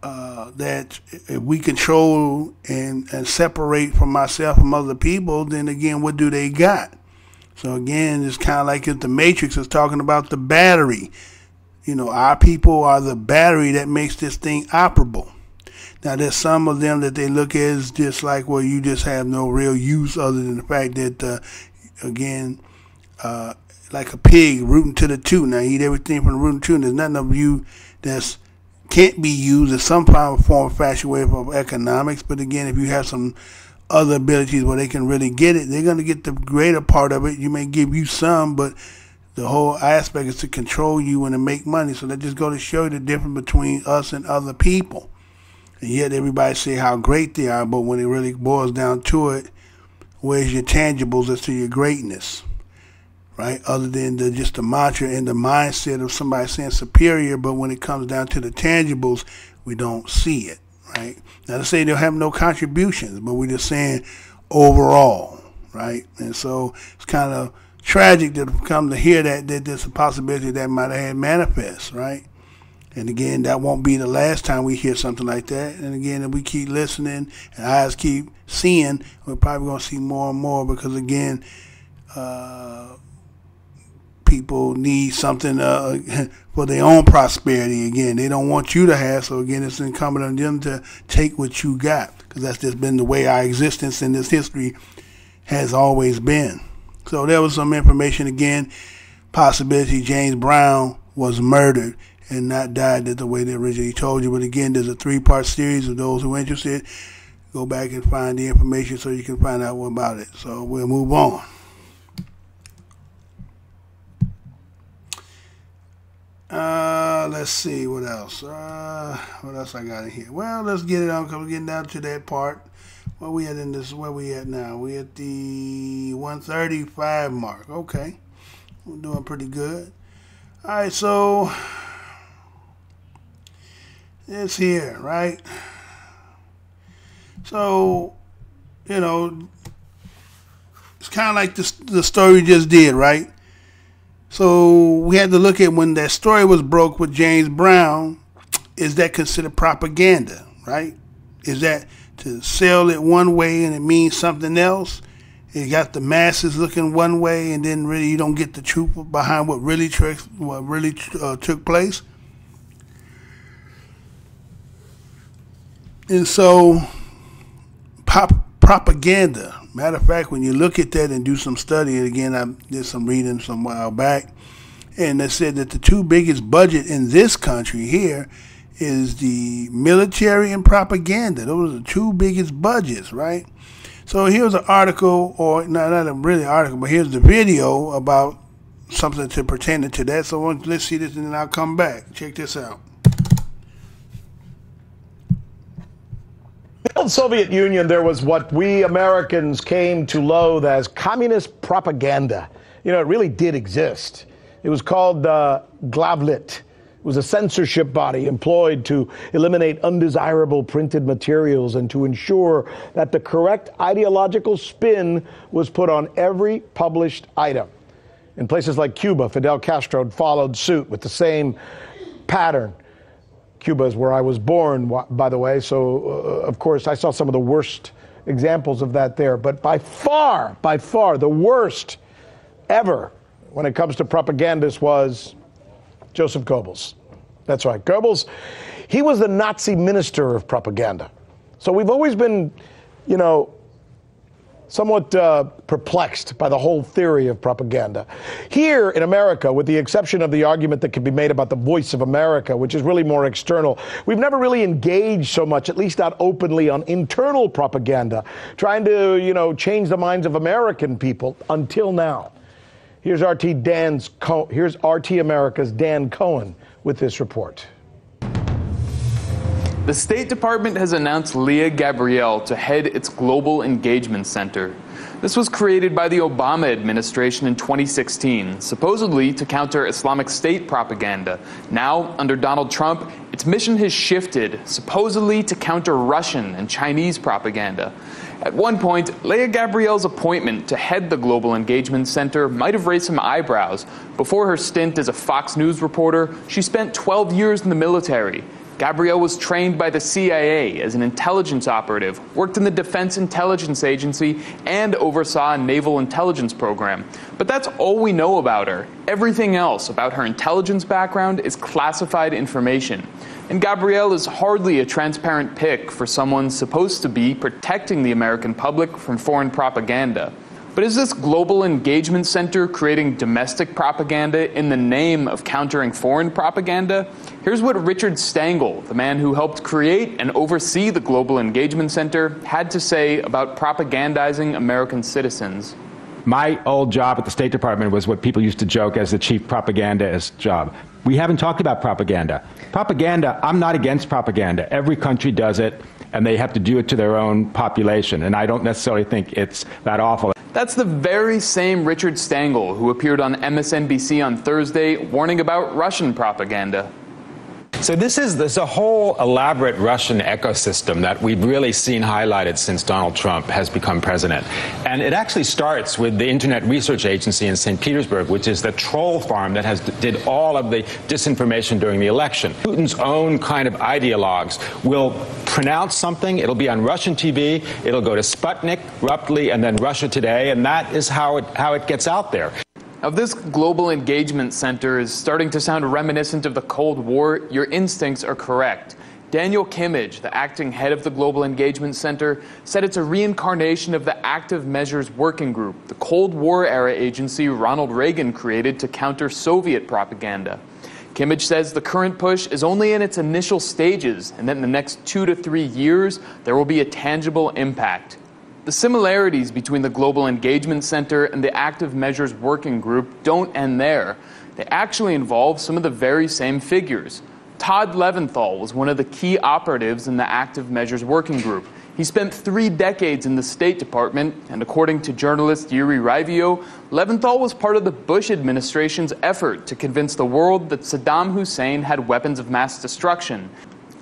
that if we control and separate from ourselves from other people, then again what do they got? So again, it's kind of like if the Matrix is talking about the battery. Our people are the battery that makes this thing operable. Now, there's some of them that they look at as just like, well, you just have no real use other than the fact that, like a pig rooting to the tooth. Now, you eat everything from the root and tooth. There's nothing of you that can't be used in some form or fashion way of economics. But again, if you have some other abilities where they can really get it, they're going to get the greater part of it. You may give you some, but the whole aspect is to control you and to make money. So that just go to show you the difference between us and other people. And yet everybody say how great they are, but when it really boils down to it, where's your tangibles as to your greatness, right? Other than just the mantra and the mindset of somebody saying superior, but when it comes down to the tangibles, we don't see it, right? Now to say they'll have no contributions, but we're just saying overall, right? And so it's kind of tragic to come to hear that there's a possibility that might have had manifest, right? And again, that won't be the last time we hear something like that. And again, if we keep listening and eyes keep seeing, we're probably going to see more and more, because again, people need something for their own prosperity. Again, they don't want you to have, so again, it's incumbent on them to take what you got, because that's just been the way our existence in this history has always been. So there was some information again, possibility James Brown was murdered and not died the way they originally told you. But again, there's a 3-part series. Of those who are interested, go back and find the information so you can find out more about it. So we'll move on. Let's see what else. What else I got in here? Well, let's get it on, because we're getting down to that part. Where we at in this? Where we at now? We at the 135 mark. Okay, we're doing pretty good. All right, so it's here, right? So, it's kind of like the story we just did, right? So we had to look at when that story was broke with James Brown. Is that considered propaganda, right? Is that to sell it one way and it means something else? It got the masses looking one way, and then really you don't get the truth behind what really took place. And so, propaganda. Matter of fact, when you look at that and do some study, and again, I did some reading some while back, and they said that the 2 biggest budget in this country here is the military and propaganda. Those are the 2 biggest budgets, right? So here's an article, or not a really article, but here's the video about something pertaining to that. So let's see this, and then I'll come back. Check this out. In the old Soviet Union, there was what we Americans came to loathe as communist propaganda. It really did exist. It was called Glavlit. It was a censorship body employed to eliminate undesirable printed materials and to ensure that the correct ideological spin was put on every published item. In places like Cuba, Fidel Castro followed suit with the same pattern. Cuba is where I was born, by the way, so of course I saw some of the worst examples of that there. But by far, the worst ever when it comes to propagandists was Joseph Goebbels. That's right, Goebbels. He was the Nazi minister of propaganda. So we've always been, somewhat perplexed by the whole theory of propaganda. Here in America, with the exception of the argument that can be made about the Voice of America, which is really more external, we've never really engaged so much, at least not openly, on internal propaganda, trying to, change the minds of American people until now. Here's RT America's Dan Cohen with this report. The State Department has announced Leah Gabrielle to head its Global Engagement Center. This was created by the Obama administration in 2016, supposedly to counter Islamic State propaganda. Now, under Donald Trump, its mission has shifted, supposedly to counter Russian and Chinese propaganda. At one point, Leah Gabrielle's appointment to head the Global Engagement Center might have raised some eyebrows. Before her stint as a Fox News reporter, she spent 12 years in the military. Gabrielle was trained by the CIA as an intelligence operative, worked in the Defense Intelligence Agency, and oversaw a naval intelligence program. But that's all we know about her. Everything else about her intelligence background is classified information. And Gabrielle is hardly a transparent pick for someone supposed to be protecting the American public from foreign propaganda. But is this Global Engagement Center creating domestic propaganda in the name of countering foreign propaganda? Here's what Richard Stengel, the man who helped create and oversee the Global Engagement Center, had to say about propagandizing American citizens. My old job at the State Department was what people used to joke as the chief propagandist job. We haven't talked about propaganda. Propaganda, I'm not against propaganda. Every country does it, and they have to do it to their own population, and I don't necessarily think it's that awful. That's the very same Richard Stengel who appeared on MSNBC on Thursday warning about Russian propaganda. So there's a whole elaborate Russian ecosystem that we've really seen highlighted since Donald Trump has become president. And it actually starts with the Internet Research Agency in St. Petersburg, which is the troll farm that did all of the disinformation during the election. Putin's own kind of ideologues will pronounce something, it'll be on Russian TV, it'll go to Sputnik, roughly, and then Russia Today, and that is how it gets out there. Now, if this Global Engagement Center is starting to sound reminiscent of the Cold War, your instincts are correct. Daniel Kimmage, the acting head of the Global Engagement Center, said it's a reincarnation of the Active Measures Working Group, the Cold War-era agency Ronald Reagan created to counter Soviet propaganda. Kimmage says the current push is only in its initial stages, and that in the next 2 to 3 years, there will be a tangible impact. The similarities between the Global Engagement Center and the Active Measures Working Group don't end there. They actually involve some of the very same figures. Todd Leventhal was one of the key operatives in the Active Measures Working Group. He spent 3 decades in the State Department, and according to journalist Yuri Rivio, Leventhal was part of the Bush administration's effort to convince the world that Saddam Hussein had weapons of mass destruction.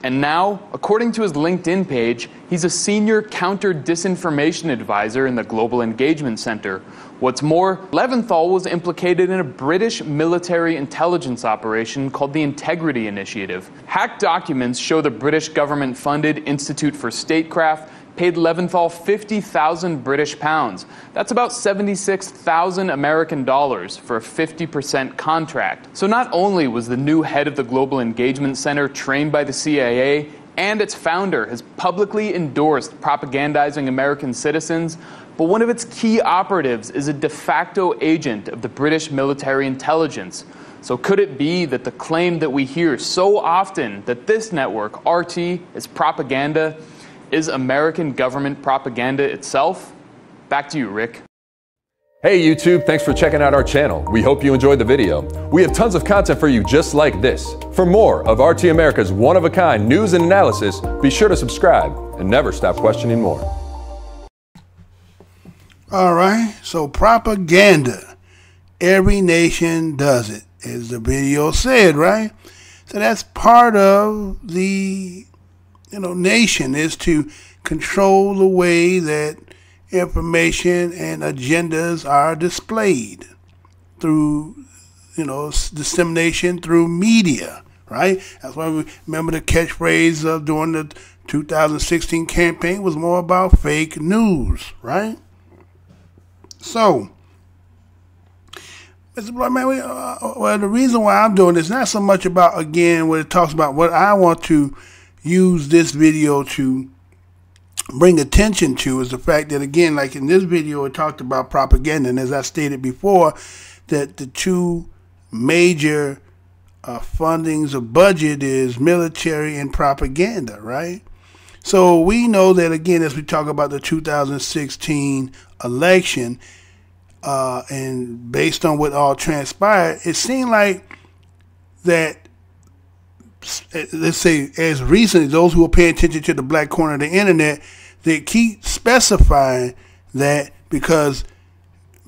And now, according to his LinkedIn page, he's a senior counter-disinformation advisor in the Global Engagement Center. What's more, Leventhal was implicated in a British military intelligence operation called the Integrity Initiative. Hacked documents show the British government-funded Institute for Statecraft paid Leventhal 50,000 British pounds. That's about 76,000 American dollars for a 50% contract. So not only was the new head of the Global Engagement Center trained by the CIA, and its founder has publicly endorsed propagandizing American citizens, but one of its key operatives is a de facto agent of the British military intelligence. So could it be that the claim that we hear so often that this network, RT, is propaganda, is American government propaganda itself? Back to you, Rick. Hey YouTube, thanks for checking out our channel. We hope you enjoyed the video. We have tons of content for you just like this. For more of RT America's one-of-a-kind news and analysis, be sure to subscribe and never stop questioning more. All right, so propaganda. Every nation does it, as the video said, right? So that's part of the nation, is to control the way that information and agendas are displayed through, dissemination through media, right? That's why we remember the catchphrase of during the 2016 campaign was more about fake news, right? So, Mr. Blood, man, well, the reason why I'm doing this, not so much about, again, what it talks about, what I want to use this video to bring attention to is the fact that, again, like in this video, it talked about propaganda. And as I stated before, that the two major fundings of budget is military and propaganda, right? So we know that, again, as we talk about the 2016 election, and based on what all transpired, it seemed like that, let's say, as recently, those who are paying attention to the black corner of the internet, they keep specifying that because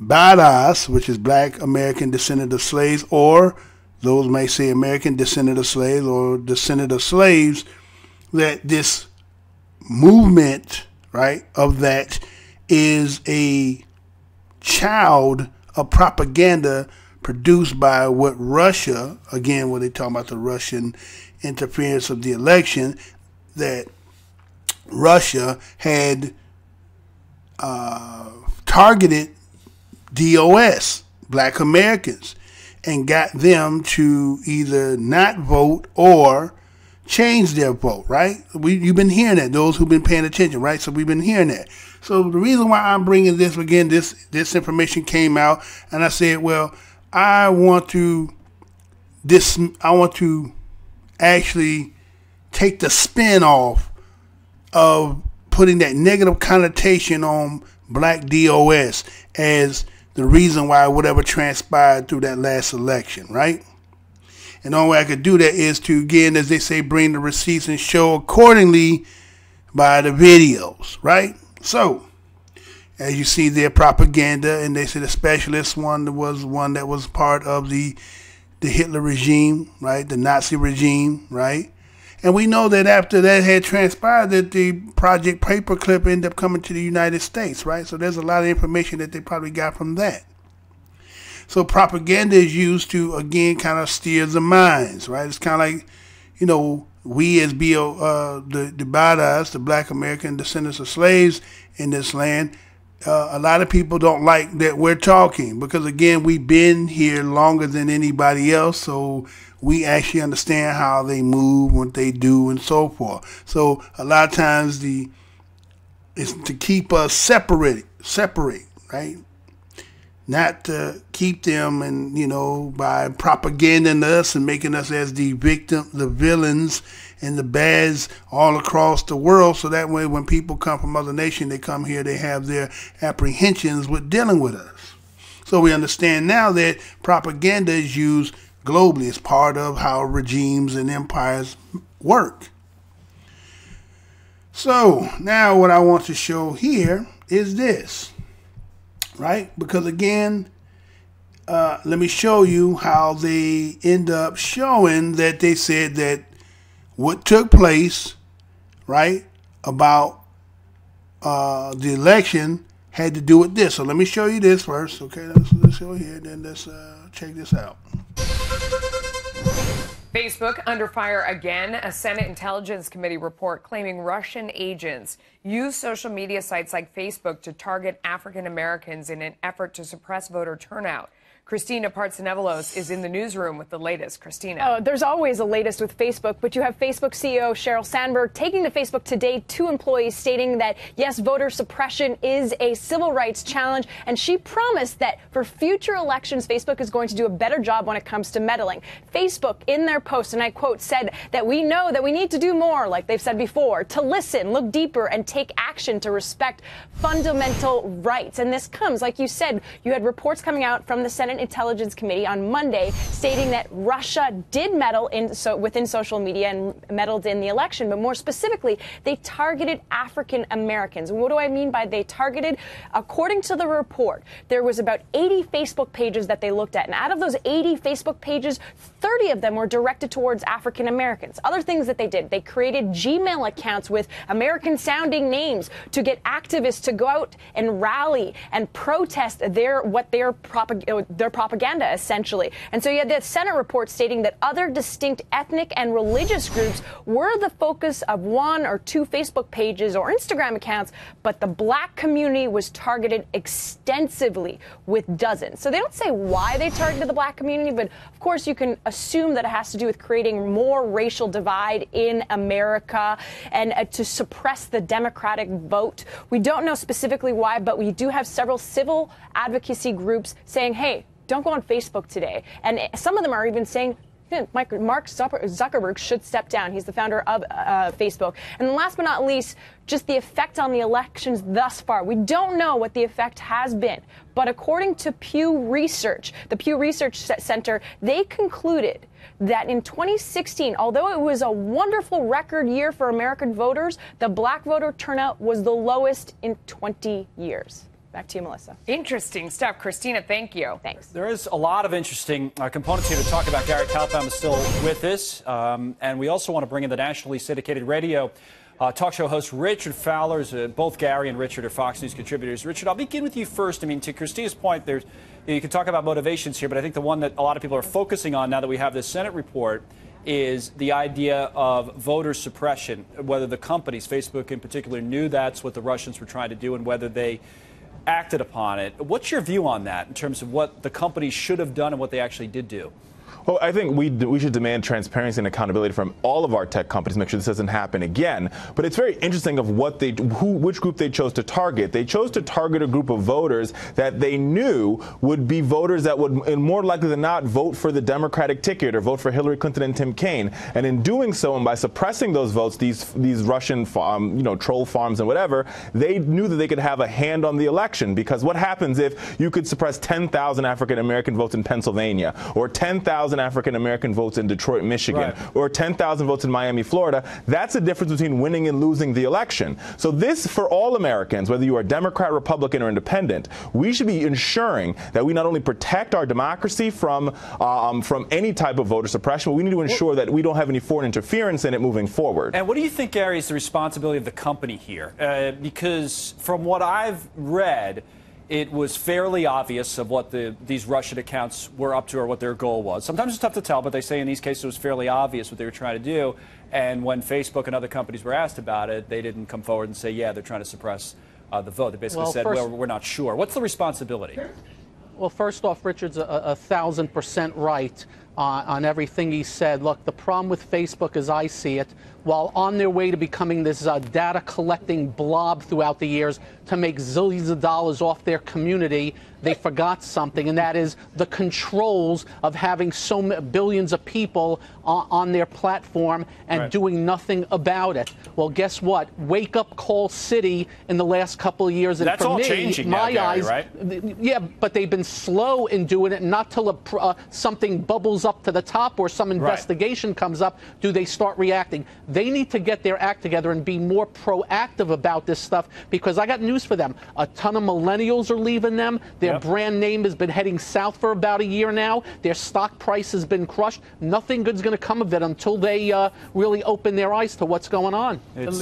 Bados, which is Black American descendant of slaves, or those may say American descendant of slaves or descendant of slaves, that this movement, right, of that is a child of propaganda produced by what Russia, again, when they talk about the Russian interference of the election, that Russia had targeted DOS, Black Americans, and got them to either not vote or change their vote, right? You've been hearing that, those who've been paying attention, right? So we've been hearing that. So the reason why I'm bringing this, again, this information came out, and I said, well, I want to actually take the spin off of putting that negative connotation on Black DOS as the reason why whatever transpired through that last election, right? And the only way I could do that is to, again, as they say, bring the receipts and show accordingly by the videos, right? So, as you see their propaganda, and they say the specialist one was one that was part of the Hitler regime, right? The Nazi regime, right? And we know that after that had transpired, that the Project Paperclip ended up coming to the United States, right? So there's a lot of information that they probably got from that. So propaganda is used to, again, kind of steer the minds, right? It's kind of like, you know, we as the Badas, the Black American descendants of slaves in this land, a lot of people don't like that we're talking because, again, we've been here longer than anybody else, so we actually understand how they move, what they do, and so forth. So a lot of times it's to keep us separate, right? Not to keep them, and by propaganding us and making us as the victim, the villains, and the bads all across the world. So that way, when people come from other nations, they come here, they have their apprehensions with dealing with us. So we understand now that propaganda is used globally. It's part of how regimes and empires work. So now what I want to show here is this. Right? Because again, let me show you how they end up showing that they said that what took place, right, about the election had to do with this. So let me show you this first. Okay, let's go here, then let's check this out. Facebook under fire again. A Senate Intelligence Committee report claiming Russian agents used social media sites like Facebook to target African Americans in an effort to suppress voter turnout. Christina Partsenevelos is in the newsroom with the latest. Christina. There's always the latest with Facebook, but you have Facebook CEO Sheryl Sandberg taking to Facebook today to employees stating that, yes, voter suppression is a civil rights challenge, and she promised that for future elections, Facebook is going to do a better job when it comes to meddling. Facebook, in their post, and I quote, said that we know that we need to do more, like they've said before, to listen, look deeper, and take action to respect fundamental rights. And this comes, like you said, you had reports coming out from the Senate Intelligence Committee on Monday stating that Russia did meddle within social media and meddled in the election, but more specifically, they targeted African Americans. What do I mean by they targeted? According to the report, there was about 80 Facebook pages that they looked at, and out of those 80 Facebook pages, 30 of them were directed towards African Americans. Other things that they did, they created Gmail accounts with American-sounding names to get activists to go out and rally and protest their propaganda, essentially. And so you had the Senate report stating that other distinct ethnic and religious groups were the focus of one or two Facebook pages or Instagram accounts, but the black community was targeted extensively with dozens. So they don't say why they targeted the black community, but of course you can assume that it has to do with creating more racial divide in America and to suppress the Democratic vote. We don't know specifically why, but we do have several civil advocacy groups saying, hey, don't go on Facebook today. And some of them are even saying, Mark Zuckerberg should step down. He's the founder of Facebook. And last but not least, just the effect on the elections thus far. We don't know what the effect has been, but according to Pew Research, the Pew Research Center, they concluded that in 2016, although it was a wonderful record year for American voters, the black voter turnout was the lowest in 20 years. Back to you, Melissa. Interesting stuff. Christina, thank you. Thanks. There is a lot of interesting components here to talk about. Gary Kaltham is still with us. And we also want to bring in the nationally syndicated radio talk show host Richard Fowler. Both Gary and Richard are Fox News contributors. Richard, I'll begin with you first. I mean, to Christina's point, you can talk about motivations here, but I think the one that a lot of people are focusing on now that we have this Senate report is the idea of voter suppression, whether the companies, Facebook in particular, knew that's what the Russians were trying to do and whether they acted upon it. What's your view on that in terms of what the companies should have done and what they actually did do? Well, I think we should demand transparency and accountability from all of our tech companies, make sure this doesn't happen again. But it's very interesting of what which group they chose to target. They chose to target a group of voters that they knew would be voters that would, more likely than not, vote for the Democratic ticket or vote for Hillary Clinton and Tim Kaine. And in doing so, and by suppressing those votes, these Russian troll farms and whatever, they knew that they could have a hand on the election. Because what happens if you could suppress 10,000 African American votes in Pennsylvania, or 10,000 African American votes in Detroit, Michigan, or 10,000 votes in Miami, Florida? That's the difference between winning and losing the election. So this, for all Americans, whether you are Democrat, Republican, or Independent, we should be ensuring that we not only protect our democracy from any type of voter suppression, but we need to ensure that we don't have any foreign interference in it moving forward. And what do you think, Gary, is the responsibility of the company here? Because from what I've read, it was fairly obvious of what these Russian accounts were up to or what their goal was. Sometimes it's tough to tell, but they say in these cases it was fairly obvious what they were trying to do. And when Facebook and other companies were asked about it, they didn't come forward and say, yeah, they're trying to suppress the vote. They basically said, well, we're not sure. What's the responsibility? Well, first off, Richard's 1,000% right on everything he said. Look, the problem with Facebook, as I see it, while on their way to becoming this data collecting blob throughout the years to make zillions of dollars off their community, they forgot something, and that is the controls of having billions of people on their platform and doing nothing about it. Well, guess what? Wake up call city in the last couple of years, and that's for all me, changing my now, eyes, Gary, right? Yeah, but they've been slow in doing it. Not till something bubbles up to the top or some investigation comes up do they start reacting. They need to get their act together and be more proactive about this stuff, because I got news for them. A ton of millennials are leaving them. Their brand name has been heading south for about a year now. Their stock price has been crushed. Nothing good's going to come of it until they really open their eyes to what's going on. It's,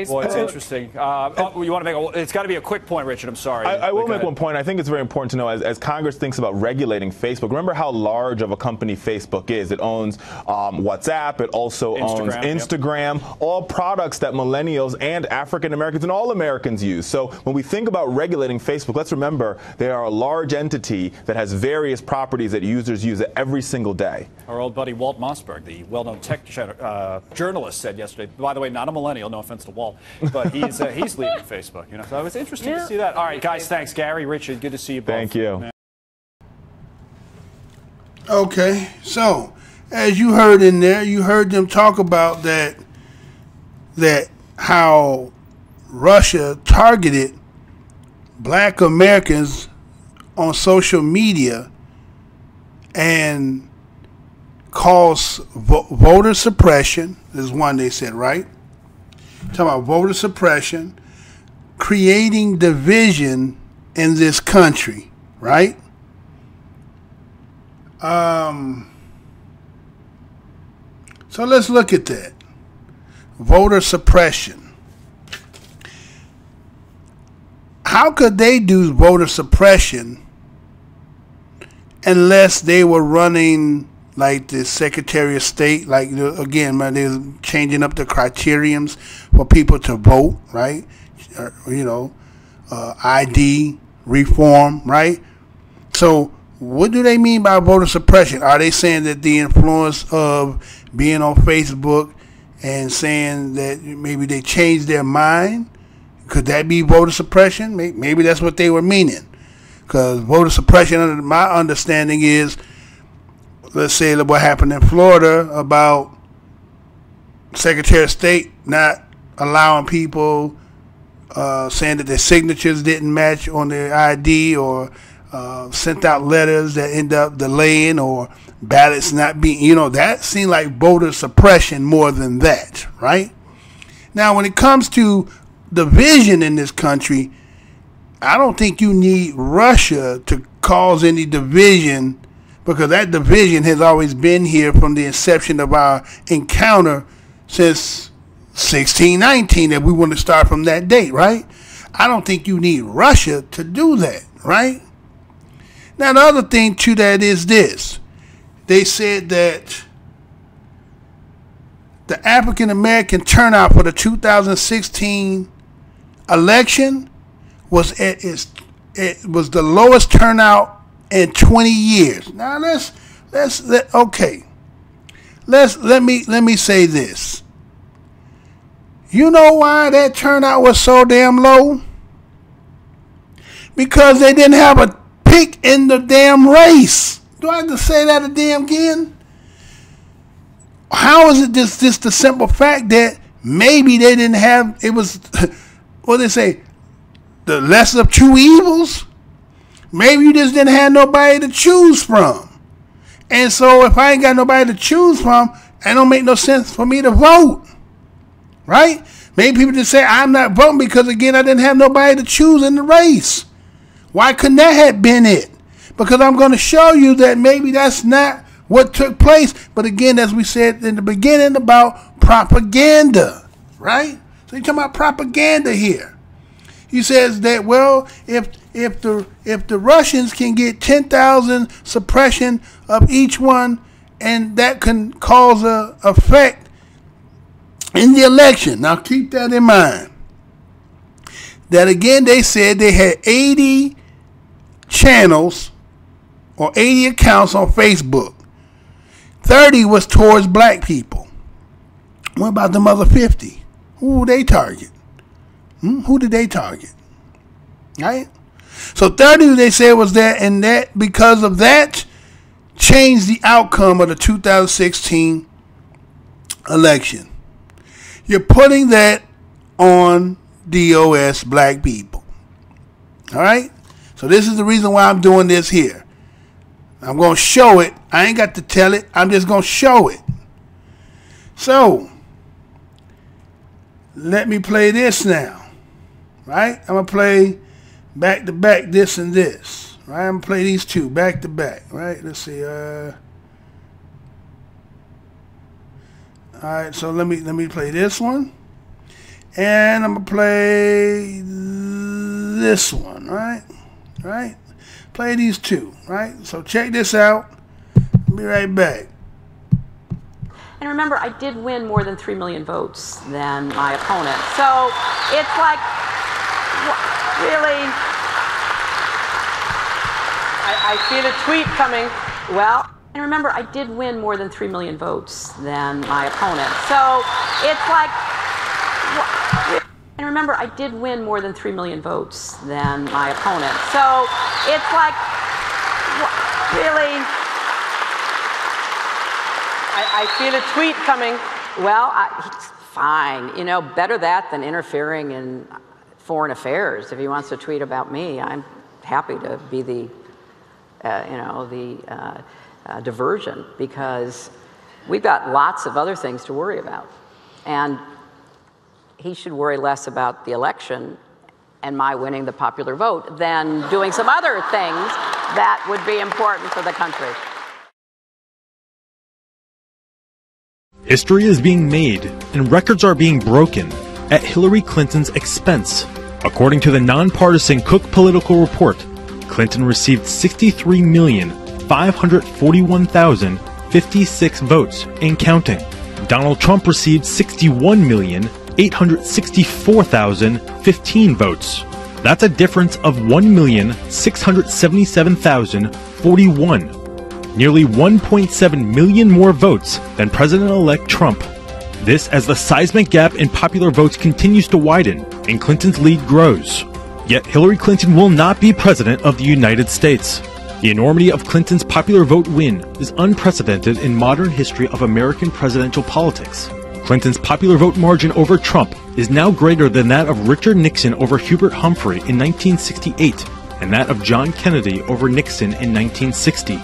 boy, it's interesting. You want to make it's got to be a quick point, Richard. I'm sorry. I will make one point. I think it's very important to know, as Congress thinks about regulating Facebook, remember how large of a company Facebook is. It owns WhatsApp. It also owns Instagram, all products that millennials and African Americans and all Americans use. So when we think about regulating Facebook, let's remember they are a large entity that has various properties that users use every single day. Our old buddy Walt Mossberg, the well-known tech journalist, said yesterday, by the way, not a millennial, no offense to Walt, but he's leaving Facebook. You know, so it was interesting to see that. All right, guys, thanks. Gary, Richard, good to see you both. Thank you. Okay, so as you heard in there, you heard them talk about that how Russia targeted black Americans on social media and caused voter suppression. Is one they said, right? Talking about voter suppression, creating division in this country, right? So let's look at that. Voter suppression. How could they do voter suppression unless they were running like the Secretary of State, like, again, they're changing up the criterions for people to vote, right? ID reform, right? So what do they mean by voter suppression? Are they saying that the influence of being on Facebook and saying that maybe they changed their mind? Could that be voter suppression? Maybe that's what they were meaning. Because voter suppression, under my understanding, is let's say what happened in Florida about Secretary of State not allowing people, saying that their signatures didn't match on their ID, or sent out letters that end up delaying, or ballots not being, that seemed like voter suppression more than that, right? Now, when it comes to division in this country, I don't think you need Russia to cause any division, because that division has always been here from the inception of our encounter since 1619, if we want to start from that date, right? I don't think you need Russia to do that, right? Now, the other thing to that is this. They said that the African American turnout for the 2016 election was it was the lowest turnout in 20 years. Now let me say this. You know why that turnout was so damn low? Because they didn't have a pick in the damn race. Do I have to say that again? How is it just the simple fact that maybe they didn't have, it was, what they say, the lesser of two evils? Maybe you just didn't have nobody to choose from. And so if I ain't got nobody to choose from, it don't make no sense for me to vote. Right? Maybe people just say, I'm not voting because, again, I didn't have nobody to choose in the race. Why couldn't that have been it? Because I'm going to show you that maybe that's not what took place. But again, as we said in the beginning, about propaganda. Right? So you're talking about propaganda here. He says that, well, if the Russians can get 10,000 suppression of each one, and that can cause a effect in the election. Now keep that in mind. That again, they said they had 80 channels or 80 accounts on Facebook. 30 was towards black people. What about them other 50? Who would they target? Who did they target? Right? So 30 they said was that, and that because of that changed the outcome of the 2016 election. You're putting that on DOS, black people. All right? So this is the reason why I'm doing this here. I'm going to show it. I ain't got to tell it. I'm just going to show it. So let me play this now. Right? I'm going to play back to back this and this. Right? I'm going to play these two back to back. Right? Let's see. All right, so let me play this one, and I'm gonna play this one, right? Right? Play these two, right? So check this out. I'll be right back. And remember, I did win more than 3 million votes than my opponent. So it's like, really? I feel a tweet coming. Well. And remember, I did win more than 3 million votes than my opponent. So it's like, and remember, I did win more than 3 million votes than my opponent. So it's like, really? I feel a tweet coming. Well, fine. You know, better that than interfering in foreign affairs. If he wants to tweet about me, I'm happy to be the, diversion, because we've got lots of other things to worry about. And he should worry less about the election and my winning the popular vote than doing some other things that would be important for the country. History is being made and records are being broken at Hillary Clinton's expense. According to the nonpartisan Cook Political Report, Clinton received 63,541,056 votes and counting. Donald Trump received 61,864,015 votes. That's a difference of 1,677,041. Nearly 1.7 million more votes than President-elect Trump. This as the seismic gap in popular votes continues to widen and Clinton's lead grows. Yet Hillary Clinton will not be president of the United States. The enormity of Clinton's popular vote win is unprecedented in modern history of American presidential politics. Clinton's popular vote margin over Trump is now greater than that of Richard Nixon over Hubert Humphrey in 1968 and that of John Kennedy over Nixon in 1960.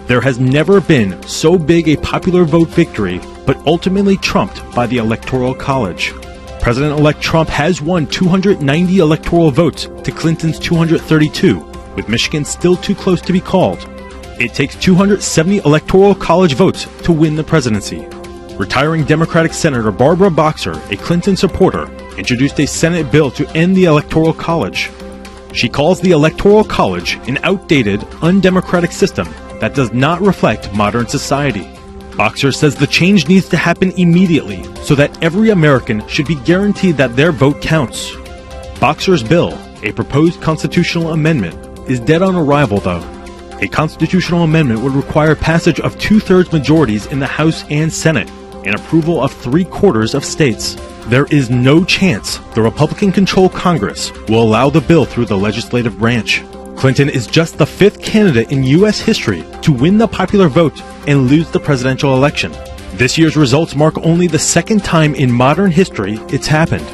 There has never been so big a popular vote victory, but ultimately trumped by the Electoral College. President-elect Trump has won 290 electoral votes to Clinton's 232, with Michigan still too close to be called. It takes 270 Electoral College votes to win the presidency. Retiring Democratic Senator Barbara Boxer, a Clinton supporter, introduced a Senate bill to end the Electoral College. She calls the Electoral College an outdated, undemocratic system that does not reflect modern society. Boxer says the change needs to happen immediately so that every American should be guaranteed that their vote counts. Boxer's bill, a proposed constitutional amendment, is dead on arrival though. A constitutional amendment would require passage of 2/3 majorities in the House and Senate and approval of 3/4 of states. There is no chance the Republican-controlled Congress will allow the bill through the legislative branch. Clinton is just the 5th candidate in U.S. history to win the popular vote and lose the presidential election. This year's results mark only the 2nd time in modern history it's happened.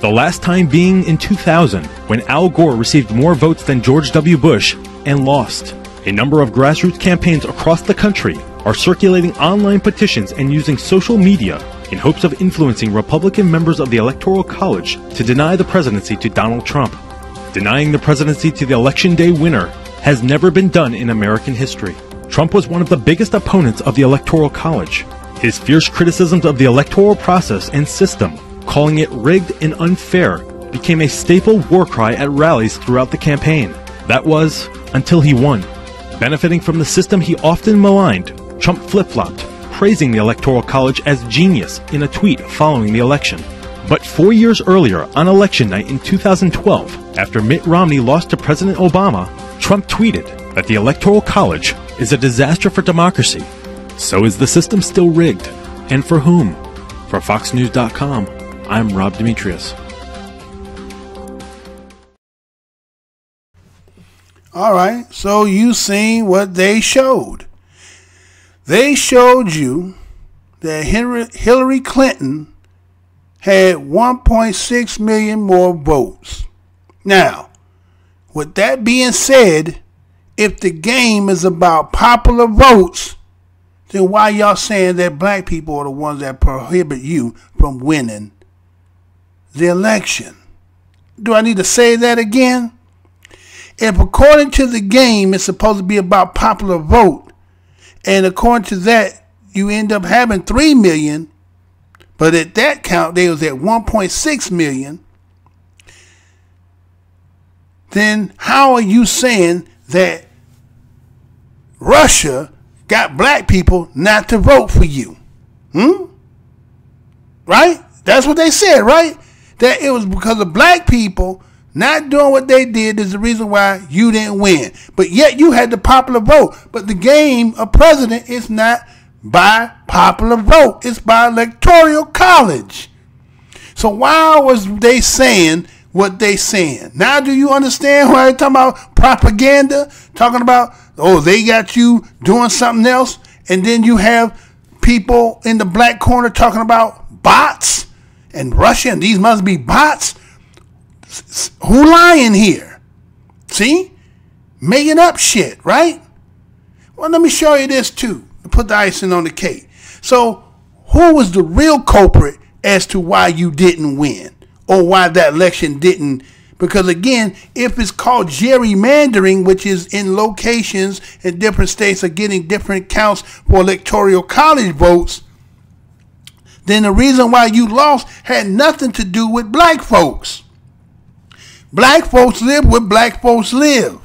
The last time being in 2000, when Al Gore received more votes than George W. Bush and lost. A number of grassroots campaigns across the country are circulating online petitions and using social media in hopes of influencing Republican members of the Electoral College to deny the presidency to Donald Trump. Denying the presidency to the Election Day winner has never been done in American history. Trump was one of the biggest opponents of the Electoral College. His fierce criticisms of the electoral process and system, calling it rigged and unfair, became a staple war cry at rallies throughout the campaign. That was until he won. Benefiting from the system he often maligned, Trump flip-flopped, praising the Electoral College as genius in a tweet following the election. But 4 years earlier, on election night in 2012, after Mitt Romney lost to President Obama, Trump tweeted that the Electoral College is a disaster for democracy. So is the system still rigged? And for whom? For FoxNews.com, I'm Rob Demetrius. All right, so you seen what they showed. They showed you that Hillary Clinton had 1.6 million more votes. Now, with that being said, if the game is about popular votes, then why y'all saying that black people are the ones that prohibit you from winning the election? Do I need to say that again? If according to the game it's supposed to be about popular vote, and according to that you end up having 3 million, but at that count they was at 1.6 million, then how are you saying that Russia got black people not to vote for you? Right? That's what they said, right? That it was because of black people not doing what they did is the reason why you didn't win. But yet you had the popular vote. But the game of president is not by popular vote. It's by Electoral College. So why was they saying what they saying? Now do you understand why they're talking about propaganda? Talking about, oh, they got you doing something else. And then you have people in the black corner talking about bots and Russia, and these must be bots. Who lying here? See? Making up shit, right? Well, let me show you this too. Put the icing on the cake. So, who was the real culprit as to why you didn't win? Or why that election didn't? Because again, if it's called gerrymandering, which is in locations in different states are getting different counts for Electoral College votes, then the reason why you lost had nothing to do with black folks. Black folks live where black folks live.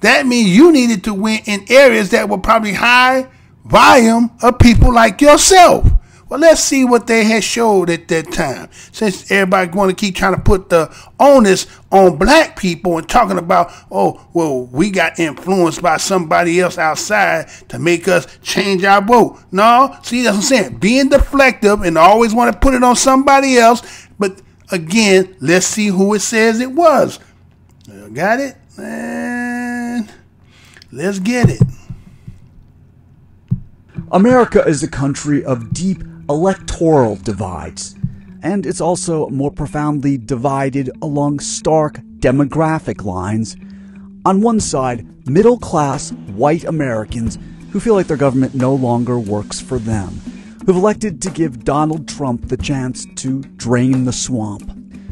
That means you needed to win in areas that were probably high volume of people like yourself. Well, let's see what they had showed at that time. Since everybody going to keep trying to put the onus on black people and talking about, oh, well, we got influenced by somebody else outside to make us change our vote. No, see, that's what I'm saying. Being deflective and always want to put it on somebody else. But again, let's see who it says it was. Got it? And Let's get it. America is a country of deep electoral divides, and it's also more profoundly divided along stark demographic lines. On one side, middle-class white Americans who feel like their government no longer works for them, who've elected to give Donald Trump the chance to drain the swamp.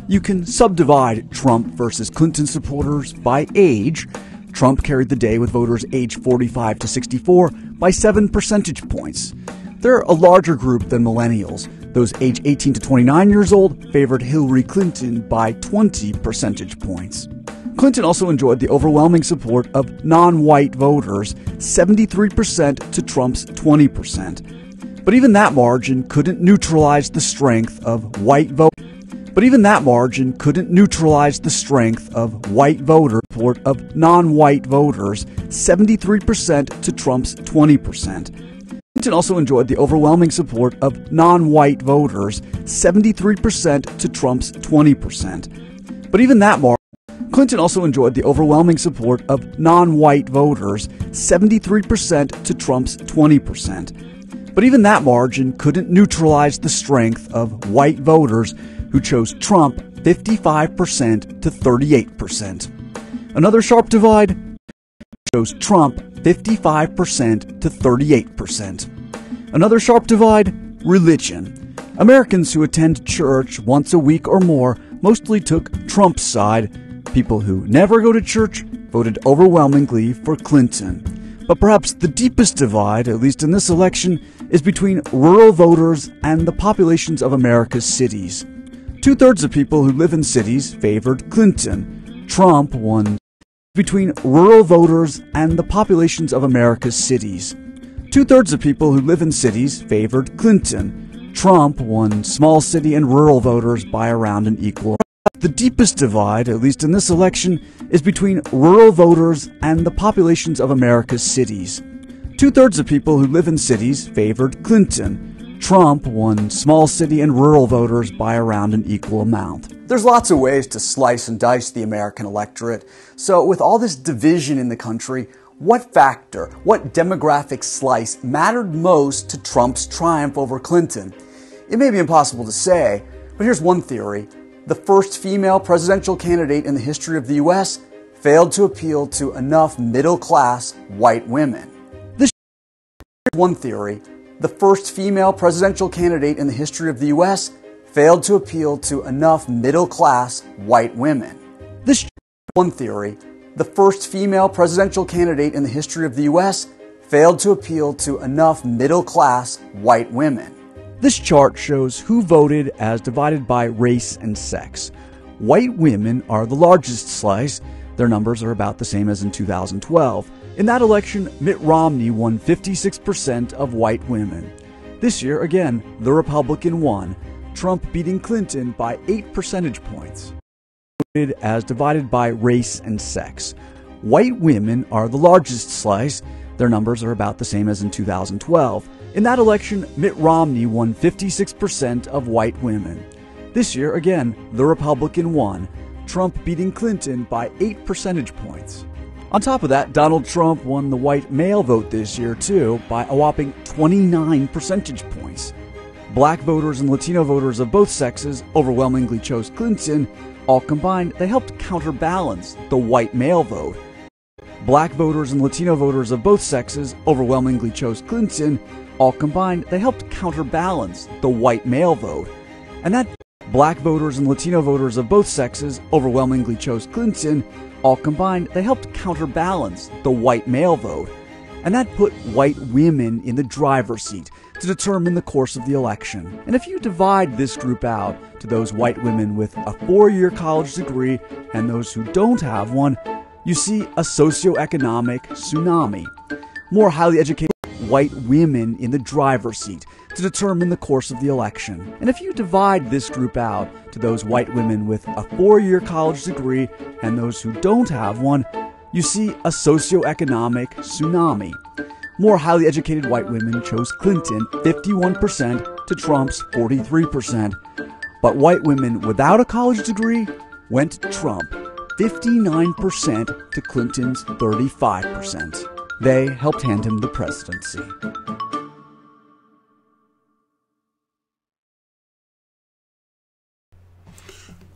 You can subdivide Trump versus Clinton supporters by age. Trump carried the day with voters aged 45 to 64 by 7 percentage points. They're a larger group than millennials. Those aged 18 to 29 years old favored Hillary Clinton by 20 percentage points. Clinton also enjoyed the overwhelming support of non-white voters, 73% to Trump's 20%. But even that margin couldn't neutralize the strength of white voters. Support of non-white voters, 73% to Trump's 20%. Clinton also enjoyed the overwhelming support of non-white voters, 73% to Trump's 20%. But even that margin Clinton also enjoyed the overwhelming support of non-white voters, 73% to Trump's 20%. But even that margin couldn't neutralize the strength of white voters who chose Trump 55% to 38%. Another sharp divide chose Trump 55% to 38%. Another sharp divide, religion. Americans who attend church once a week or more mostly took Trump's side. People who never go to church voted overwhelmingly for Clinton. But perhaps the deepest divide, at least in this election, is between rural voters and the populations of America's cities. 2/3 of people who live in cities favored Clinton. Trump won. Between rural voters and the populations of America's cities. 2/3 of people who live in cities favored Clinton. Trump won small city and rural voters by around an equal. The deepest divide, at least in this election, is between rural voters and the populations of America's cities. 2/3 of people who live in cities favored Clinton. Trump won small city and rural voters by around an equal amount. There's lots of ways to slice and dice the American electorate. So with all this division in the country, what factor, what demographic slice mattered most to Trump's triumph over Clinton? It may be impossible to say, but here's one theory. The first female presidential candidate in the history of the U.S. failed to appeal to enough middle-class white women. Here's one theory. The first female presidential candidate in the history of the U.S. failed to appeal to enough middle-class white women. This one theory. The first female presidential candidate in the history of the U.S. failed to appeal to enough middle-class white women. This chart shows who voted as divided by race and sex. White women are the largest slice. Their numbers are about the same as in 2012. In that election, Mitt Romney won 56% of white women. This year, again, the Republican won, Trump beating Clinton by 8 percentage points. Voted as divided by race and sex. White women are the largest slice. Their numbers are about the same as in 2012. In that election, Mitt Romney won 56% of white women. This year, again, the Republican won, Trump beating Clinton by 8 percentage points. On top of that, Donald Trump won the white male vote this year, too, by a whopping 29 percentage points. Black voters and Latino voters of both sexes overwhelmingly chose Clinton. All combined, they helped counterbalance the white male vote. Black voters and Latino voters of both sexes overwhelmingly chose Clinton. All combined, they helped counterbalance the white male vote. And that black voters and Latino voters of both sexes overwhelmingly chose Clinton. All combined, they helped counterbalance the white male vote. And that put white women in the driver's seat to determine the course of the election. And if you divide this group out to those white women with a 4-year college degree and those who don't have one, you see a socioeconomic tsunami. More highly educated white women in the driver's seat to determine the course of the election. And if you divide this group out to those white women with a 4-year college degree and those who don't have one, you see a socioeconomic tsunami. More highly educated white women chose Clinton 51% to Trump's 43%. But white women without a college degree went Trump 59% to Clinton's 35%. They helped hand him the presidency.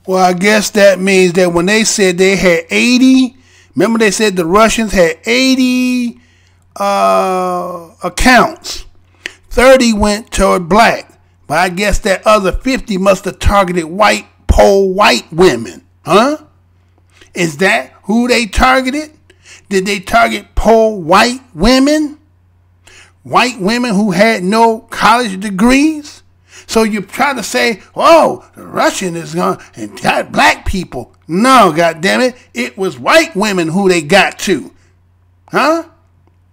Well, I guess that means that when they said they had 80, remember they said the Russians had 80 accounts. 30 went toward black. But I guess that other 50 must have targeted poor white women. Huh? Is that who they targeted? Did they target poor white women? White women who had no college degrees? So you try to say, oh, the Russian is going to got black people. No, goddammit, it was white women who they got to. Huh?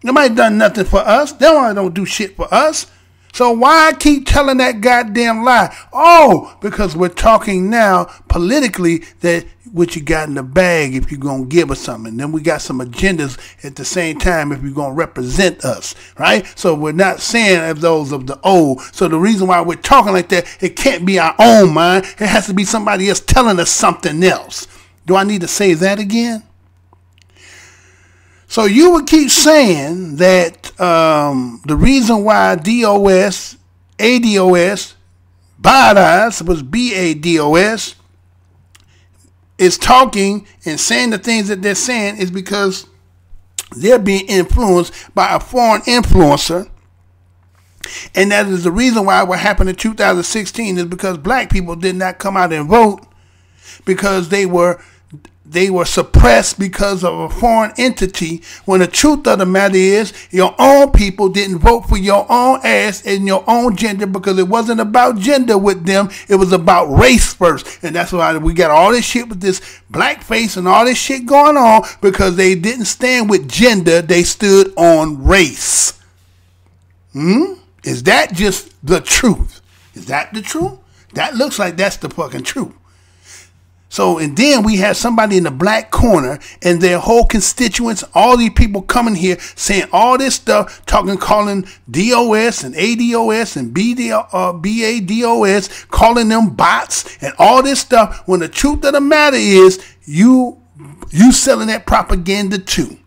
Nobody done nothing for us. They don't do shit for us. So why keep telling that goddamn lie? Oh, because we're talking now politically that what you got in the bag if you're going to give us something. Then we got some agendas at the same time if you're going to represent us, right? So we're not saying of those of the old. So the reason why we're talking like that, it can't be our own mind. It has to be somebody else telling us something else. Do I need to say that again? So you would keep saying that the reason why ADOS, Bados was BADOS, is talking and saying the things that they're saying is because they're being influenced by a foreign influencer. And that is the reason why what happened in 2016 is because black people did not come out and vote because they were suppressed because of a foreign entity, when the truth of the matter is your own people didn't vote for your own ass and your own gender because it wasn't about gender with them. It was about race first. And that's why we got all this shit with this blackface and all this shit going on, because they didn't stand with gender. They stood on race. Is that just the truth? Is that the truth? That looks like that's the fucking truth. So, and then we have somebody in the black corner and their whole constituents, all these people coming here saying all this stuff, calling DOS and ADOS and BADOS, calling them bots and all this stuff, when the truth of the matter is you selling that propaganda too.